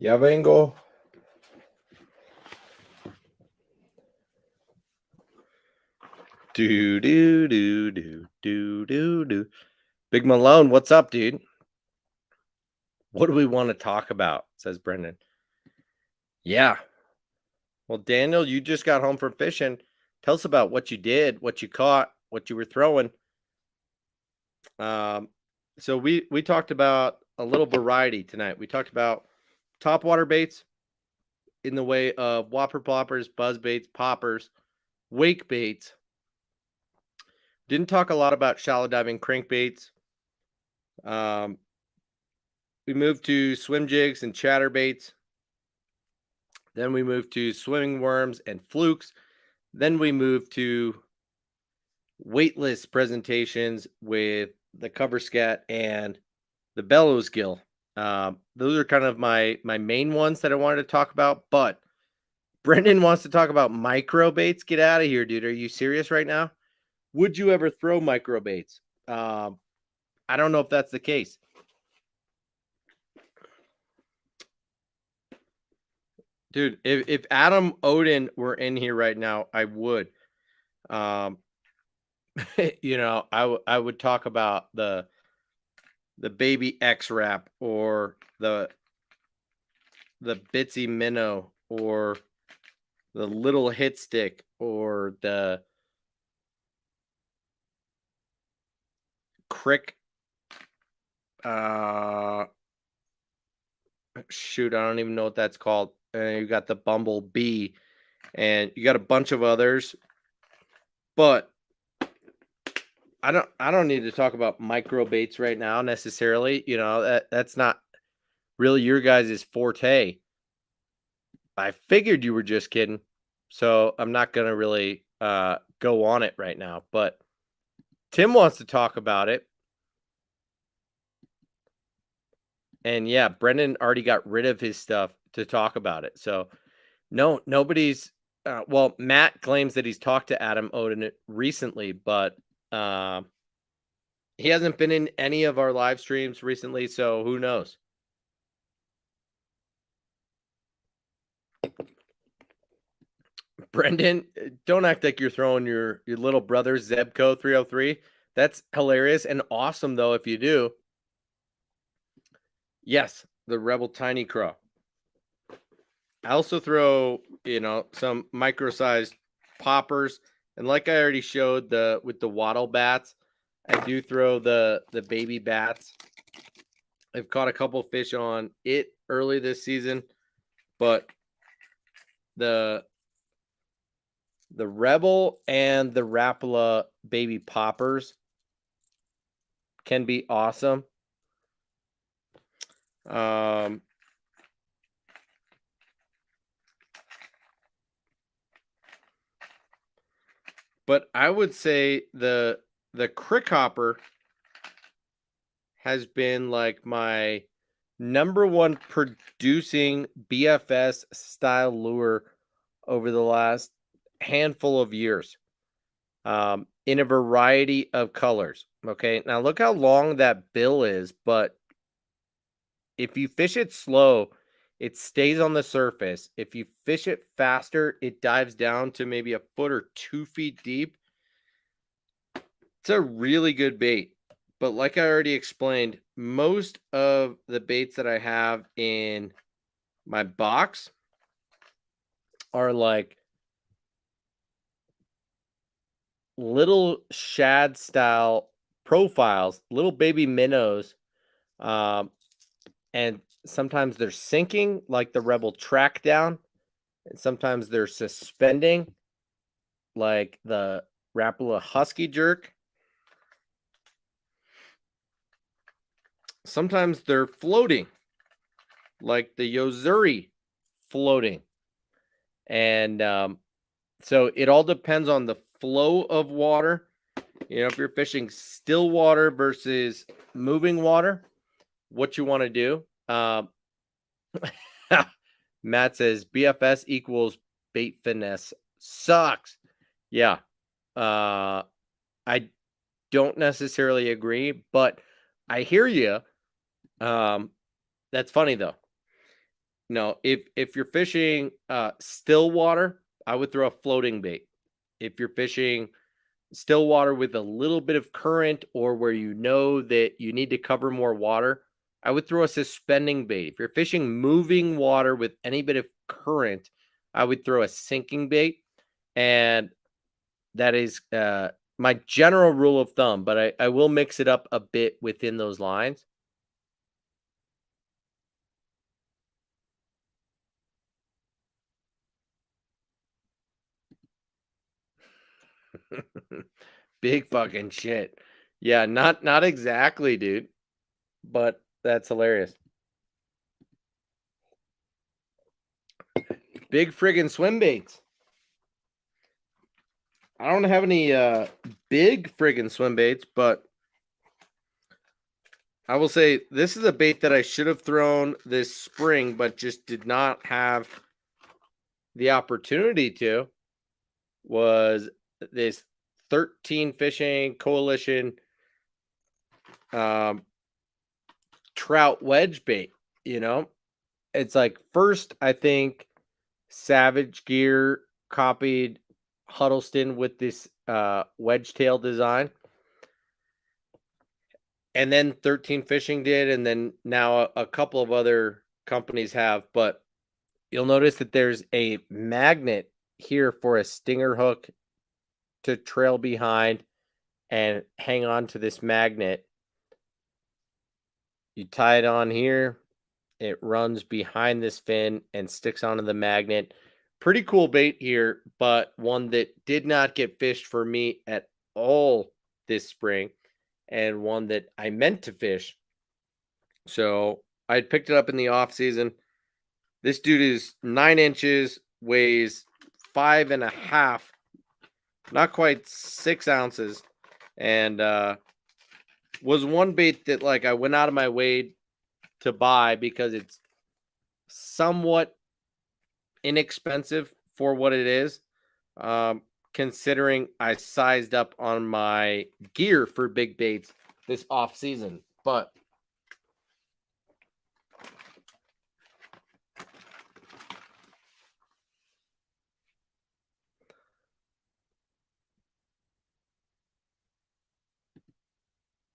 Ya vengo. Do do do do do do do. Big Malone, what's up, dude? What do we want to talk about? Says Brendan. Yeah. Well, Daniel, you just got home from fishing. Tell us about what you did, what you caught, what you were throwing. So we talked about a little variety tonight. We talked about topwater baits in the way of whopper ploppers, buzz baits, poppers, wake baits. Didn't talk a lot about shallow diving crankbaits. We moved to swim jigs and chatterbaits. Then we moved to swimming worms and flukes. Then we moved to weightless presentations with the cover scat and the bellows gill. Those are kind of my main ones that I wanted to talk about. But Brendan wants to talk about micro baits. Get out of here, dude. Are you serious right now? Would you ever throw micro baits? I don't know if that's the case. Dude, if Adam Odin were in here right now, I would. You know, I would talk about the baby X wrap or the Bitsy minnow or the little hit stick or the crick. Shoot, I don't even know what that's called. You got the bumblebee, and you got a bunch of others, but I don't need to talk about micro baits right now necessarily. You know, that's not really your guys' forte. I figured you were just kidding, so I'm not gonna really go on it right now. But Tim wants to talk about it, and yeah, Brendan already got rid of his stuff to talk about it. So no, nobody's. Well, Matt claims that he's talked to Adam Odin recently, but he hasn't been in any of our live streams recently, so who knows? Brendan, don't act like you're throwing your little brother Zebco 303. That's hilarious and awesome, though, if you do. Yes, the Rebel Tiny Craw. I also throw, you know, some micro-sized poppers. And like I already showed with the wattle bats, I do throw the baby bats. I've caught a couple fish on it early this season, but the Rebel and the Rapala baby poppers can be awesome. But I would say the crick hopper has been like my number one producing BFS style lure over the last handful of years, in a variety of colors. Okay, now look how long that bill is, but if you fish it slow, it stays on the surface. If you fish it faster, it dives down to maybe a foot or 2 feet deep. It's a really good bait. But like I already explained, most of the baits that I have in my box are like little shad style profiles, little baby minnows. And sometimes they're sinking like the Rebel track down. And sometimes they're suspending like the Rapala Husky Jerk. Sometimes they're floating like the Yozuri floating. And so it all depends on the flow of water. You know, if you're fishing still water versus moving water, what you want to do. Matt says BFS equals bait finesse sucks. Yeah. I don't necessarily agree, but I hear you. That's funny though. No, if you're fishing still water, I would throw a floating bait. If you're fishing still water with a little bit of current or where you know that you need to cover more water, I would throw a suspending bait. If you're fishing moving water with any bit of current, I would throw a sinking bait. And that is my general rule of thumb, but I will mix it up a bit within those lines. Big fucking shit. Yeah, not exactly, dude. But that's hilarious. Big friggin' swim baits. I don't have any big friggin' swim baits, but I will say this is a bait that I should have thrown this spring, but just did not have the opportunity to. Was this 13 Fishing Coalition trout wedge bait? You know, it's like first I think Savage Gear copied Huddleston with this wedge tail design. And then 13 Fishing did, and then now a couple of other companies have, but you'll notice that there's a magnet here for a stinger hook to trail behind and hang on to this magnet. You tie it on here, it runs behind this fin and sticks onto the magnet. Pretty cool bait here, but one that did not get fished for me at all this spring, and one that I meant to fish. So I had picked it up in the off season. This dude is 9 inches, weighs 5.5, not quite 6 ounces, and was one bait that like I went out of my way to buy because it's somewhat inexpensive for what it is. Considering I sized up on my gear for big baits this off season, but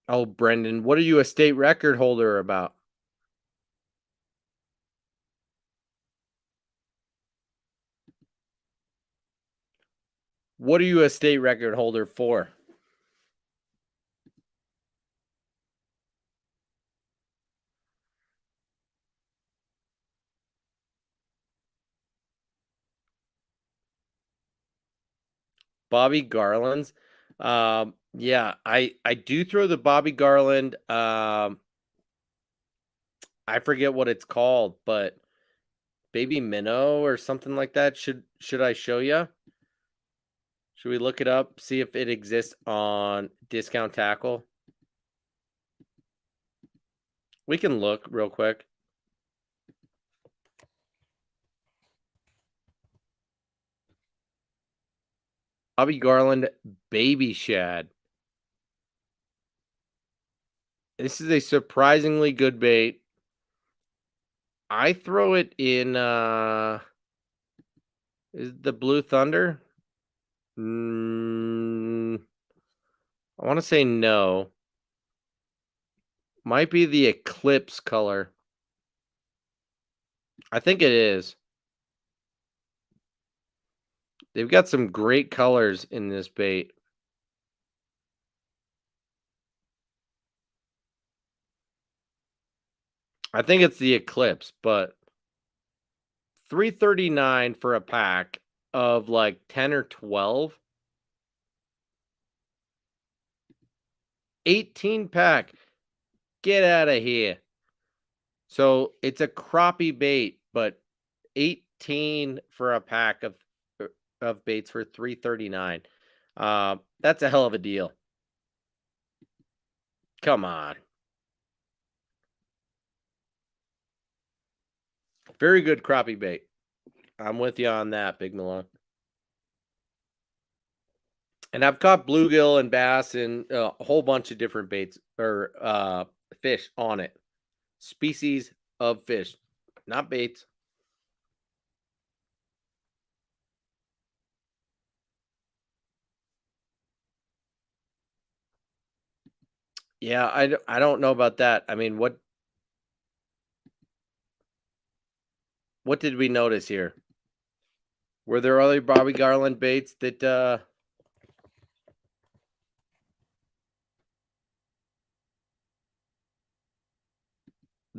oh, Brendan, what are you a state record holder about? What are you a state record holder for? Bobby Garland's. Yeah, I do throw the Bobby Garland. I forget what it's called, but Baby Minnow or something like that. Should I show you? Should we look it up, see if it exists on Discount Tackle? We can look real quick. Bobby Garland Baby Shad. This is a surprisingly good bait. I throw it in is the Blue Thunder? I want to say no. Might be the Eclipse color. I think it is. They've got some great colors in this bait. I think it's the Eclipse, but $3.39 for a pack of like 10 or 12. 18 pack. Get out of here. So it's a crappie bait, but 18 for a pack of baits for $3.39. That's a hell of a deal. Come on. Very good crappie bait. I'm with you on that, Big Malone. And I've caught bluegill and bass and a whole bunch of different baits or fish on it. Species of fish, not baits. Yeah, I don't know about that. I mean, what did we notice here? Were there other Bobby Garland baits that the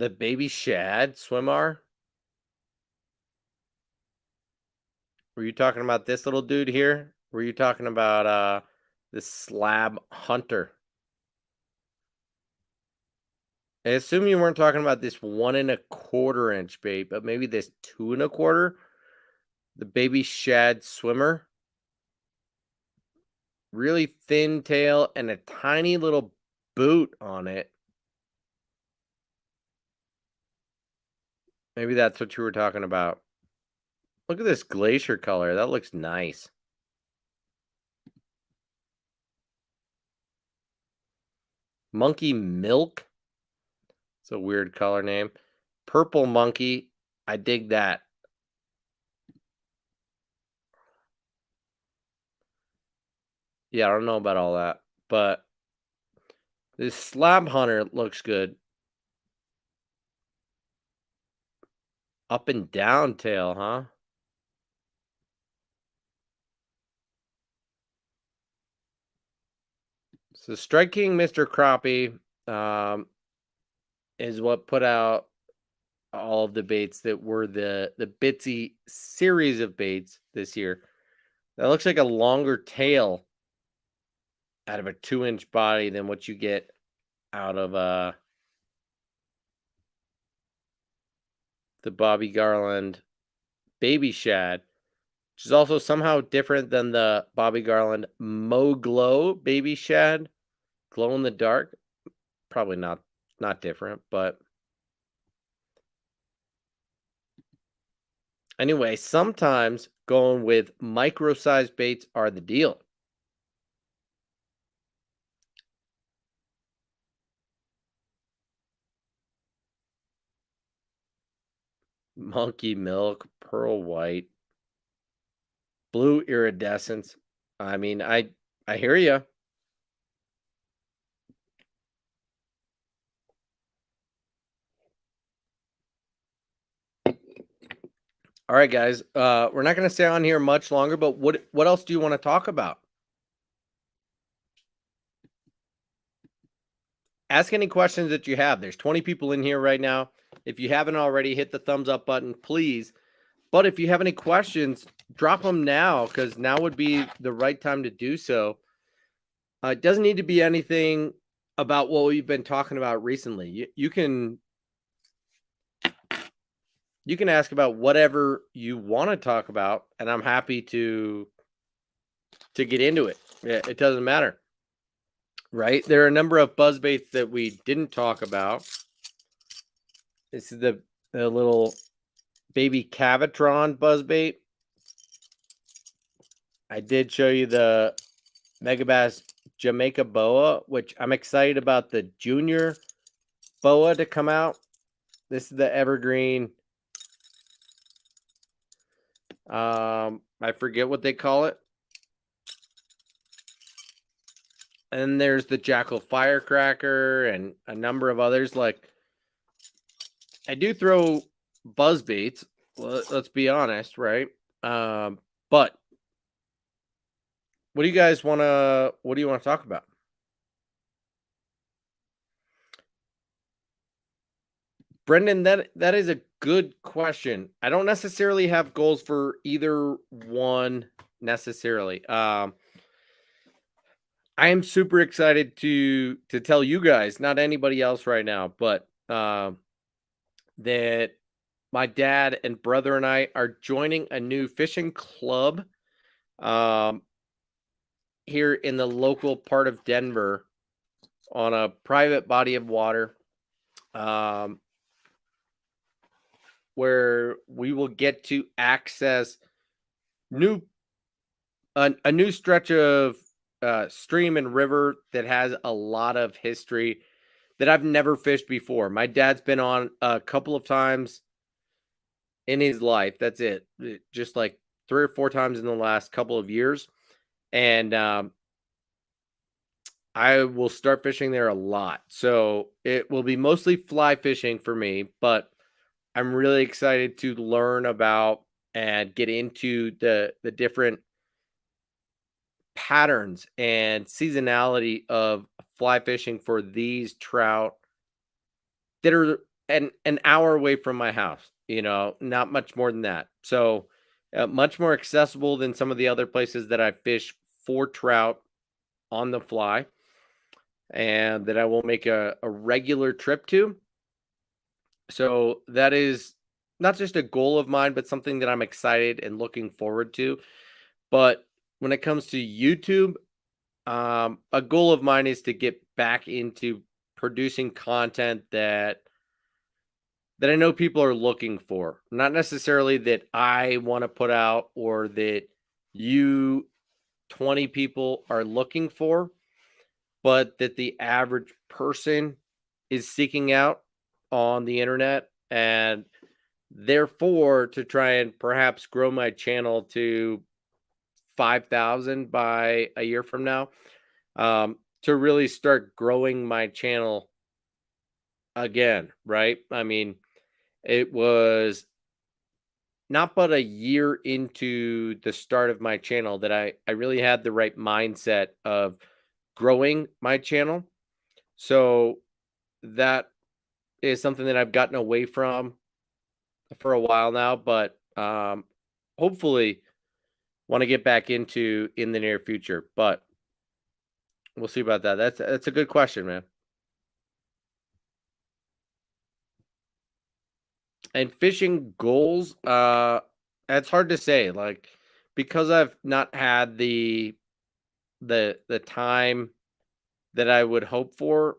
baby shad swimmer? Were you talking about this little dude here? Were you talking about this slab hunter? I assume you weren't talking about this 1 1/4 inch bait, but maybe this 2 1/4, the baby shad swimmer. Really thin tail and a tiny little boot on it. Maybe that's what you were talking about. Look at this glacier color. That looks nice. Monkey milk. It's a weird color name. Purple monkey. I dig that. Yeah, I don't know about all that, but this slab hunter looks good. Up and down tail, huh? So Strike King Mr. Crappie is what put out all of the baits that were the Bitsy series of baits this year. That looks like a longer tail out of a 2-inch body than what you get out of the Bobby Garland baby shad, which is also somehow different than the Bobby Garland Mo Glow baby shad, glow in the dark. Probably not different, but anyway, sometimes going with micro-sized baits are the deal. Monkey milk, pearl white, blue iridescence. I mean, I hear you. All right, guys. We're not going to stay on here much longer, but what else do you want to talk about? Ask any questions that you have. There's 20 people in here right now. If you haven't already, hit the thumbs up button, please. But if you have any questions, drop them now, because now would be the right time to do so. It doesn't need to be anything about what we've been talking about recently. You can ask about whatever you want to talk about, and I'm happy to get into it. It doesn't matter. Right? There are a number of buzz baits that we didn't talk about. This is the little baby Cavatron buzz bait. I did show you the Megabass Jamaica Boa, which I'm excited about the junior boa to come out. This is the evergreen. I forget what they call it. And there's the Jackal Firecracker and a number of others. Like, I do throw buzz baits. Let's be honest, right? But what do you guys want to? What do you want to talk about? Brendan, that is a good question. I don't necessarily have goals for either one necessarily. I am super excited to tell you guys, not anybody else right now, but that my dad and brother and I are joining a new fishing club here in the local part of Denver on a private body of water, where we will get to access a new stretch of stream and river that has a lot of history that I've never fished before. My dad's been on a couple of times in his life. That's it. Just like 3 or 4 times in the last couple of years. And I will start fishing there a lot. So it will be mostly fly fishing for me, but I'm really excited to learn about and get into the different patterns and seasonality of fly fishing for these trout that are an hour away from my house, not much more than that. So, much more accessible than some of the other places that I fish for trout on the fly and that I will make a regular trip to. So, that is not just a goal of mine, but something that I'm excited and looking forward to. But when it comes to YouTube, a goal of mine is to get back into producing content that I know people are looking for. Not necessarily that I want to put out or that you 20 people are looking for, but that the average person is seeking out on the internet, and therefore to try and perhaps grow my channel to 5,000 by a year from now, to really start growing my channel again, right? I mean, it was not but a year into the start of my channel that I really had the right mindset of growing my channel. So that is something that I've gotten away from for a while now, but hopefully want to get back into in the near future. But we'll see about that. That's a good question, man. And fishing goals, it's hard to say, like, because I've not had the time that I would hope for.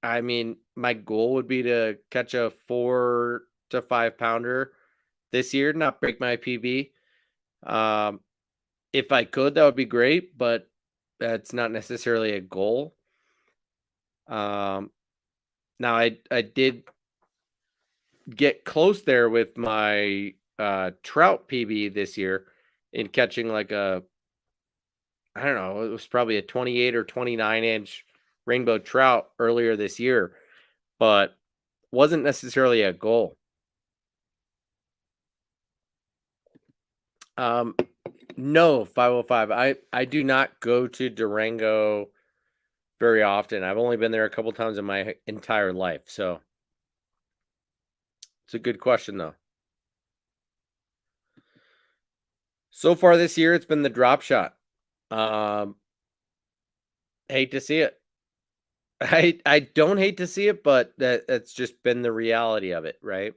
I mean, my goal would be to catch a 4 to 5 pounder this year, not break my PB. Um, if I could, that would be great, but that's not necessarily a goal. Um, Now I did get close there with my trout PB this year in catching like I don't know, it was probably a 28 or 29-inch rainbow trout earlier this year, but wasn't necessarily a goal. Um, no, 505. I do not go to Durango very often. I've only been there a couple times in my entire life, so it's a good question though. So far this year, it's been the drop shot. Um, Hate to see it. I don't hate to see it, but that's just been the reality of it, right?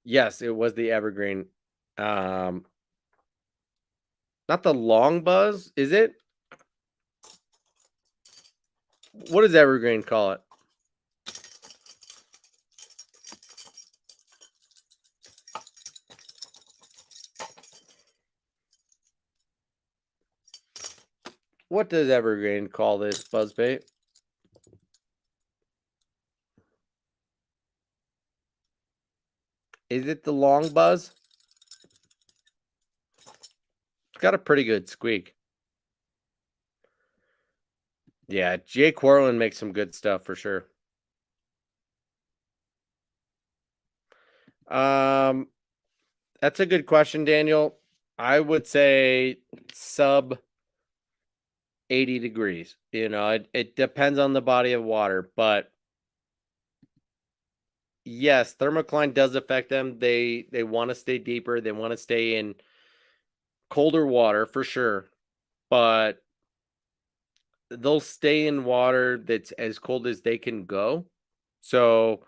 Yes, it was the evergreen. Um, Not the long buzz, is it? What does evergreen call it? What does evergreen call this buzzbait? Is it the long buzz? It's got a pretty good squeak. Yeah, Jake Corlin makes some good stuff for sure. Um, that's a good question, Daniel. I would say sub 80 degrees. It depends on the body of water, but yes, thermocline does affect them. They want to stay deeper. They want to stay in colder water for sure, but they'll stay in water that's as cold as they can go. So,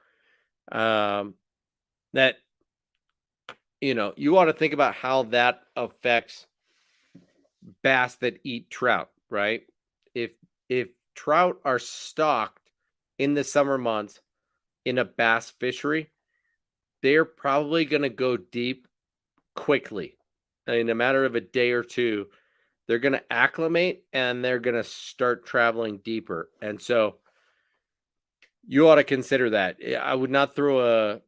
um, that you ought to think about how that affects bass that eat trout, right? If if trout are stocked in the summer months in a bass fishery, they're probably going to go deep quickly. In a matter of a day or two, they're going to acclimate and they're going to start traveling deeper. And so you ought to consider that. I would not throw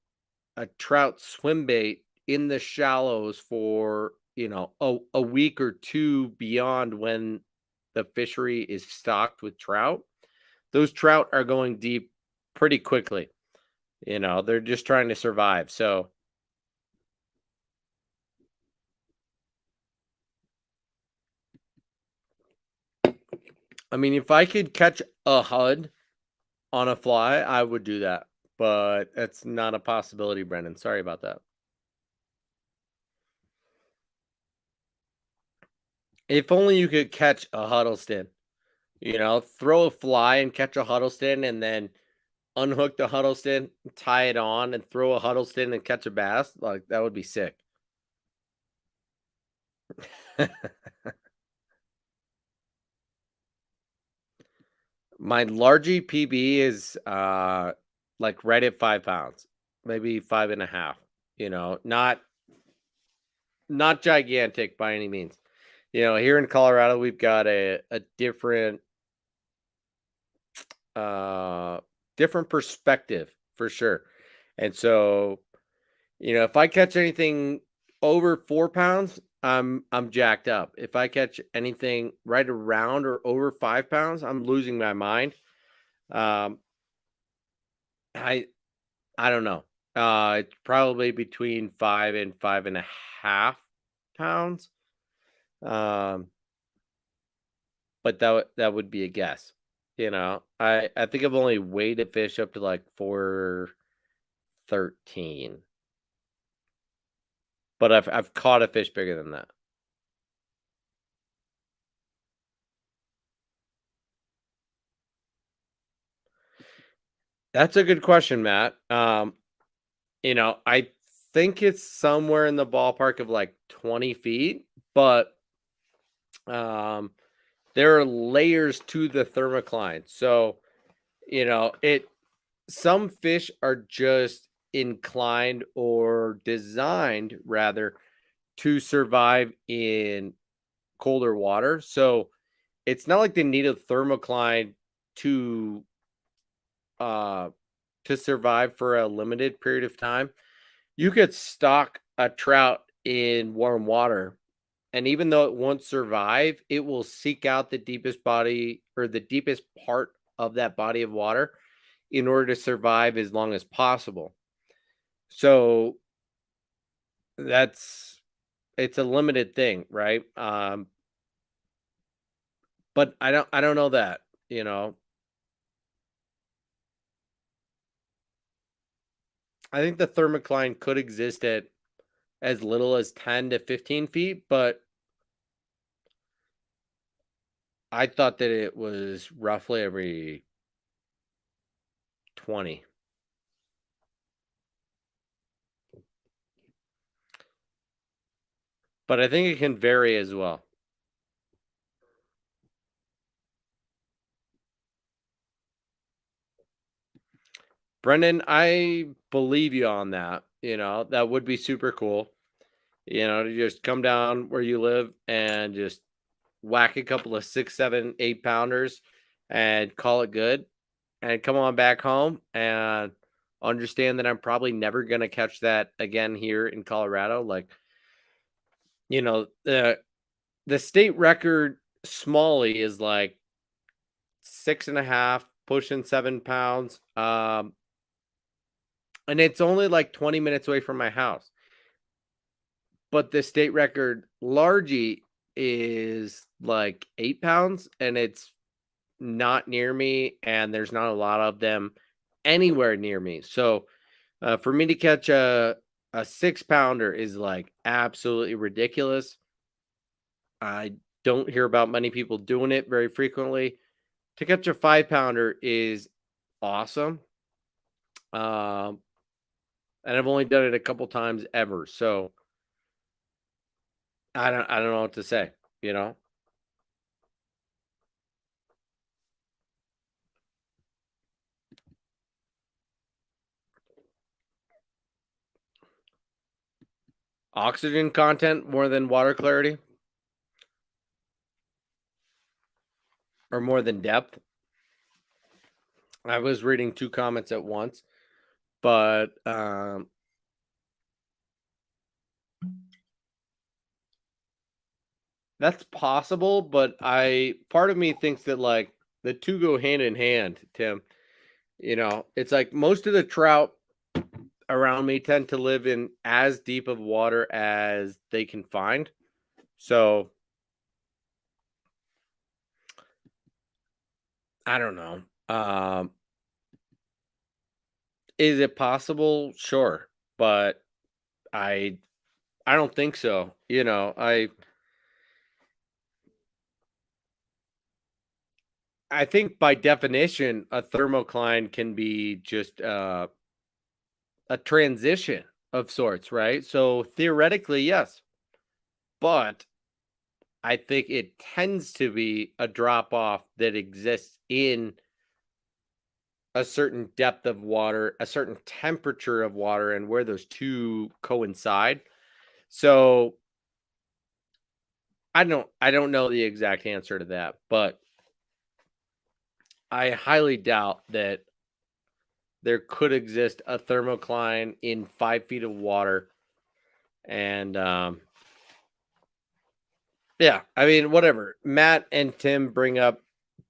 a trout swim bait in the shallows for, a week or two beyond when the fishery is stocked with trout, those trout are going deep pretty quickly. You know, they're just trying to survive. So, I mean, if I could catch a HUD on a fly, I would do that. But that's not a possibility, Brendan. Sorry about that. If only you could catch a Huddleston. You know, throw a fly and catch a Huddleston and then unhook the Huddleston, tie it on, and throw a Huddleston and catch a bass. Like, that would be sick. My large PB is like right at 5 pounds, maybe 5.5. You know, not gigantic by any means. You know, here in Colorado, we've got a different different perspective for sure. And so, you know, if I catch anything over 4 pounds, I'm jacked up. If I catch anything right around or over 5 pounds, I'm losing my mind. Um, I I don't know. It's probably between 5 and 5.5 pounds. Um, but that would be a guess. You know, I think I've only weighed a fish up to like 413, but I've caught a fish bigger than that. That's a good question, Matt. You know, I think it's somewhere in the ballpark of like 20 feet, but um, there are layers to the thermocline. So, you know, some fish are just inclined or designed rather to survive in colder water. So it's not like they need a thermocline to uh to survive for a limited period of time. You could stock a trout in warm water, and even though it won't survive, it will seek out the deepest body or the deepest part of that body of water in order to survive as long as possible. So that's it's a limited thing, right? But I don't know that, you know. I think the thermocline could exist at as little as 10 to 15 feet, but I thought that it was roughly every 20. But I think it can vary as well. Brendan, I believe you on that. You know, that would be super cool. You know, to just come down where you live and just whack a couple of 6, 7, 8 pounders and call it good and come on back home and understand that I'm probably never going to catch that again here in Colorado. Like, you know, the state record Smalley is like 6.5, pushing 7 pounds. And it's only like 20 minutes away from my house. But the state record largie is like 8 pounds, and it's not near me, and there's not a lot of them anywhere near me. So for me to catch a 6 pounder is like absolutely ridiculous. I don't hear about many people doing it very frequently. To catch a 5 pounder is awesome. Um, and I've only done it a couple times ever. So I don't know what to say, you know. Oxygen content more than water clarity or more than depth. I was reading two comments at once, but That's possible, but part of me thinks that like the two go hand in hand, Tim. It's like most of the trout around me tend to live in as deep of water as they can find. So I don't know. Is it possible? Sure, but I I don't think so. I think by definition, a thermocline can be just a transition of sorts, right? So theoretically, yes, but I think it tends to be a drop off that exists in a certain depth of water, a certain temperature of water, and where those two coincide. So I don't know the exact answer to that, but I highly doubt that there could exist a thermocline in 5 feet of water. And yeah, I mean, whatever. Matt and Tim bring up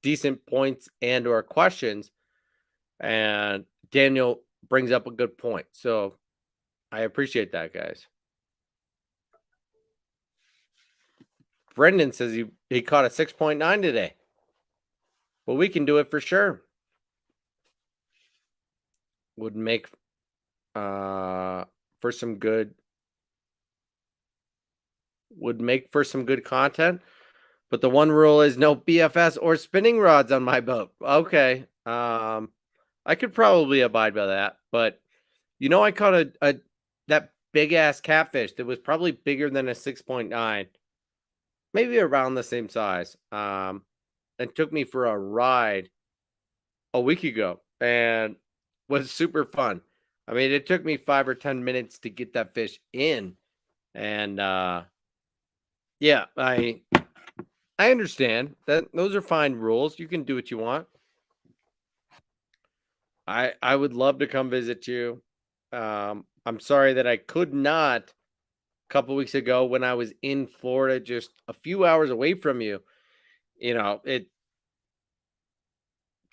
decent points and or questions, and Daniel brings up a good point. So I appreciate that, guys. Brendan says he caught a 6.9 today. Well, we can do it for sure. Would make for some good content. But the one rule is no BFS or spinning rods on my boat. Okay. I could probably abide by that, but I caught a that big ass catfish that was probably bigger than a 6.9, maybe around the same size. And took me for a ride a week ago and was super fun. I mean, it took me 5 or 10 minutes to get that fish in. And yeah, I understand that those are fine rules. You can do what you want. I would love to come visit you. I'm sorry that I could not a couple weeks ago when I was in Florida, just a few hours away from you. It's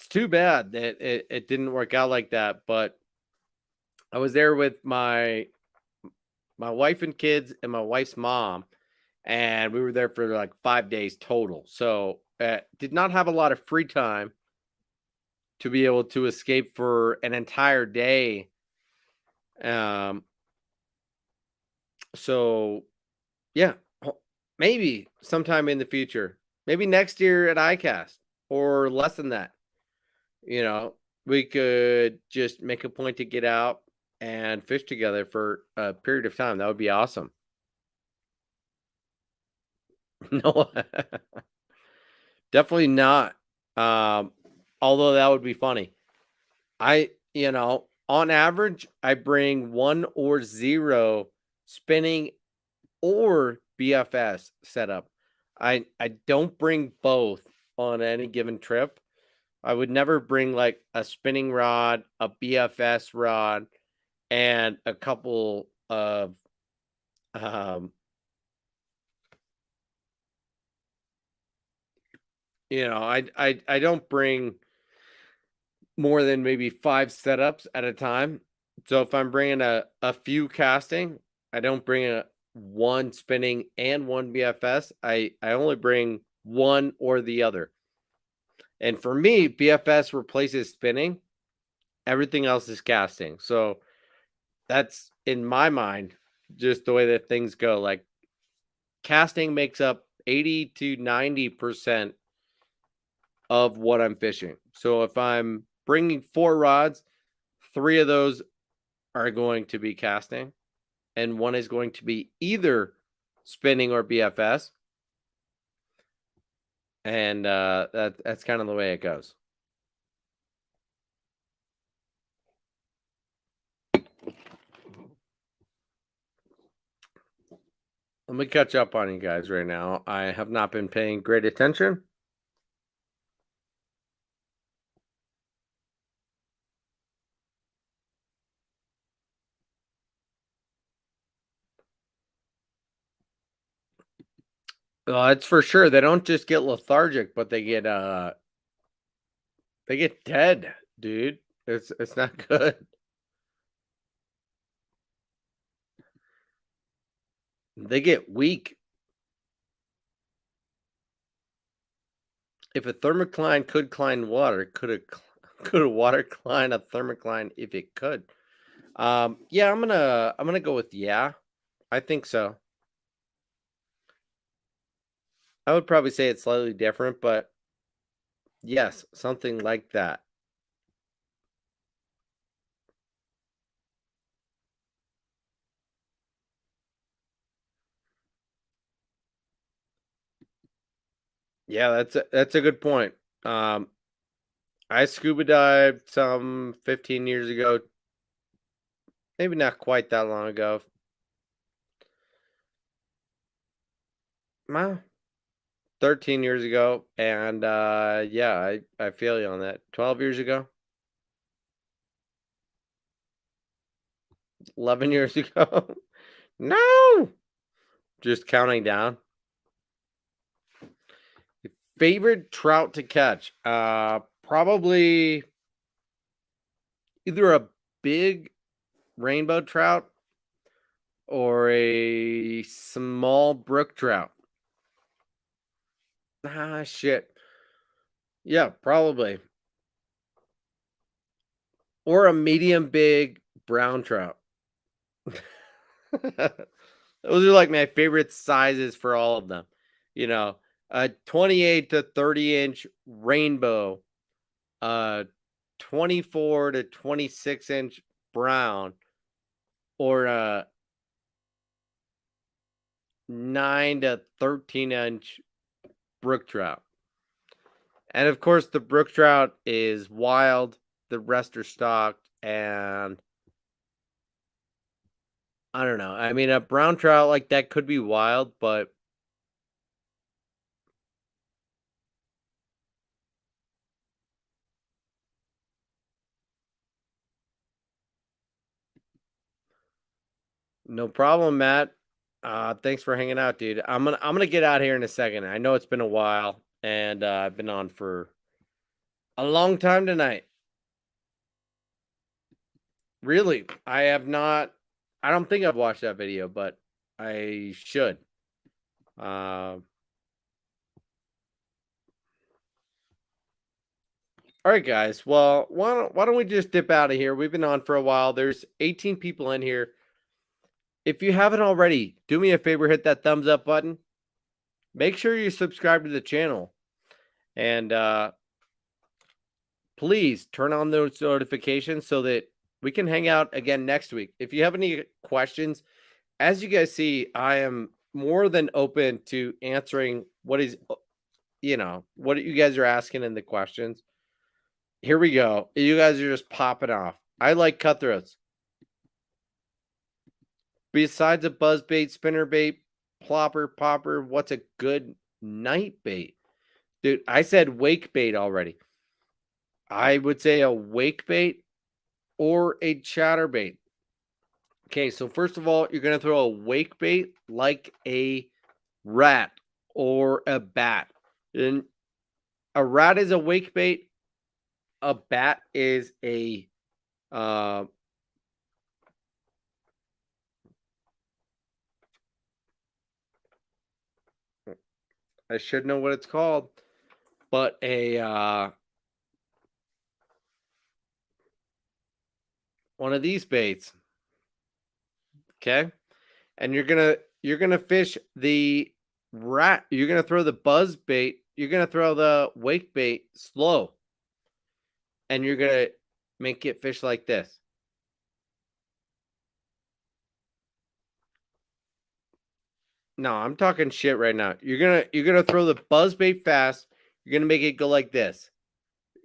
too bad that it didn't work out like that. But I was there with my wife and kids and my wife's mom, and we were there for like 5 days total. So did not have a lot of free time to be able to escape for an entire day. Um, so yeah, maybe sometime in the future, maybe next year at ICAST or less than that, you know, we could just make a point to get out and fish together for a period of time. That would be awesome. No, definitely not. Um, Although that would be funny. On average, I bring one or zero spinning or BFS setup. I don't bring both on any given trip. I would never bring like a spinning rod, a BFS rod, and a couple of um I don't bring more than maybe 5 setups at a time. So if I'm bringing a few casting, I don't bring a one spinning and one BFS. I only bring one or the other. And for me, BFS replaces spinning. Everything else is casting. So that's in my mind just the way that things go. Like casting makes up 80 to 90% of what I'm fishing. So if I'm bringing 4 rods, 3 of those are going to be casting, and one is going to be either spinning or BFS. And that's kind of the way it goes. Let me catch up on you guys right now. I have not been paying great attention. It's for sure. They don't just get lethargic, but they get dead, dude. It's not good. They get weak. If a thermocline could climb water, could a water climb a thermocline if it could? Yeah, I'm gonna go with yeah. I think so. I would probably say it's slightly different, but yes, something like that. Yeah, that's a good point. Um, I scuba dived some 15 years ago, maybe not quite that long ago. Well, 13 years ago, and yeah, I feel you on that. 12 years ago, 11 years ago. No, just counting down. Favorite trout to catch? Probably either a big rainbow trout or a small brook trout. Ah, shit. Yeah, probably. Or a medium big brown trout. Those are like my favorite sizes for all of them. You know, a 28 to 30-inch rainbow, a 24 to 26-inch brown, or a 9 to 13-inch brook trout. And of course, the brook trout is wild, the rest are stocked, and I don't know. I mean, a brown trout like that could be wild, but no problem, Matt. Thanks for hanging out, dude. I'm gonna get out here in a second. I know it's been a while, and I've been on for a long time tonight. Really, I have not. I don't think I've watched that video, but I should. Uh, all right, guys. Well, why don't we just dip out of here? We've been on for a while. There's 18 people in here. If you haven't already, do me a favor, hit that thumbs up button. Make sure you subscribe to the channel, and please turn on those notifications so that we can hang out again next week. If you have any questions, as you guys see, I am more than open to answering what is, what you guys are asking in the questions. Here we go. You guys are just popping off. I like cutthroats. Besides a buzzbait, spinnerbait, plopper, popper, what's a good night bait? Dude, I said wake bait already. I would say a wake bait or a chatterbait. Okay, so first of all, you're going to throw a wake bait like a rat or a bat. And a rat is a wake bait. A bat is a I should know what it's called, but a one of these baits. Okay? And you're gonna fish the rat. You're gonna throw the buzz bait. You're gonna throw the wake bait slow, and you're gonna make it fish like this. No, I'm talking shit right now. You're gonna throw the buzz bait fast. You're gonna make it go like this.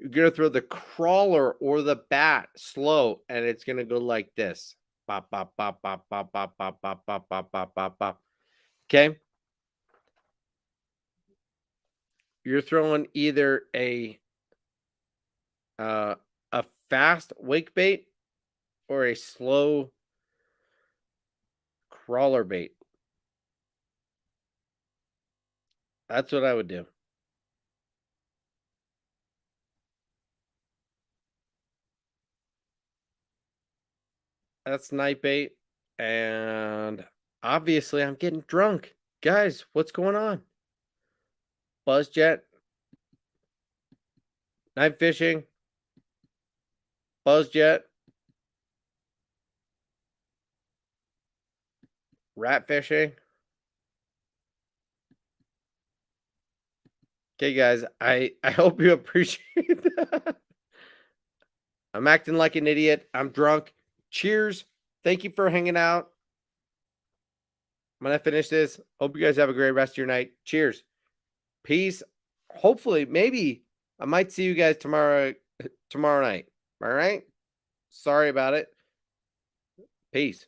You're gonna throw the crawler or the bat slow, and it's gonna go like this. Bop bop bop bop bop bop bop bop bop bop bop bop bop. Okay. You're throwing either uh, a fast wake bait or a slow crawler bait. That's what I would do. That's night bait. And obviously I'm getting drunk. Guys, what's going on? Buzz jet, night fishing, buzz jet, rat fishing. Okay, guys, I hope you appreciate that. I'm acting like an idiot. I'm drunk. Cheers. Thank you for hanging out. I'm gonna finish this. Hope you guys have a great rest of your night. Cheers. Peace. Hopefully, maybe I might see you guys tomorrow night. All right. Sorry about it. Peace.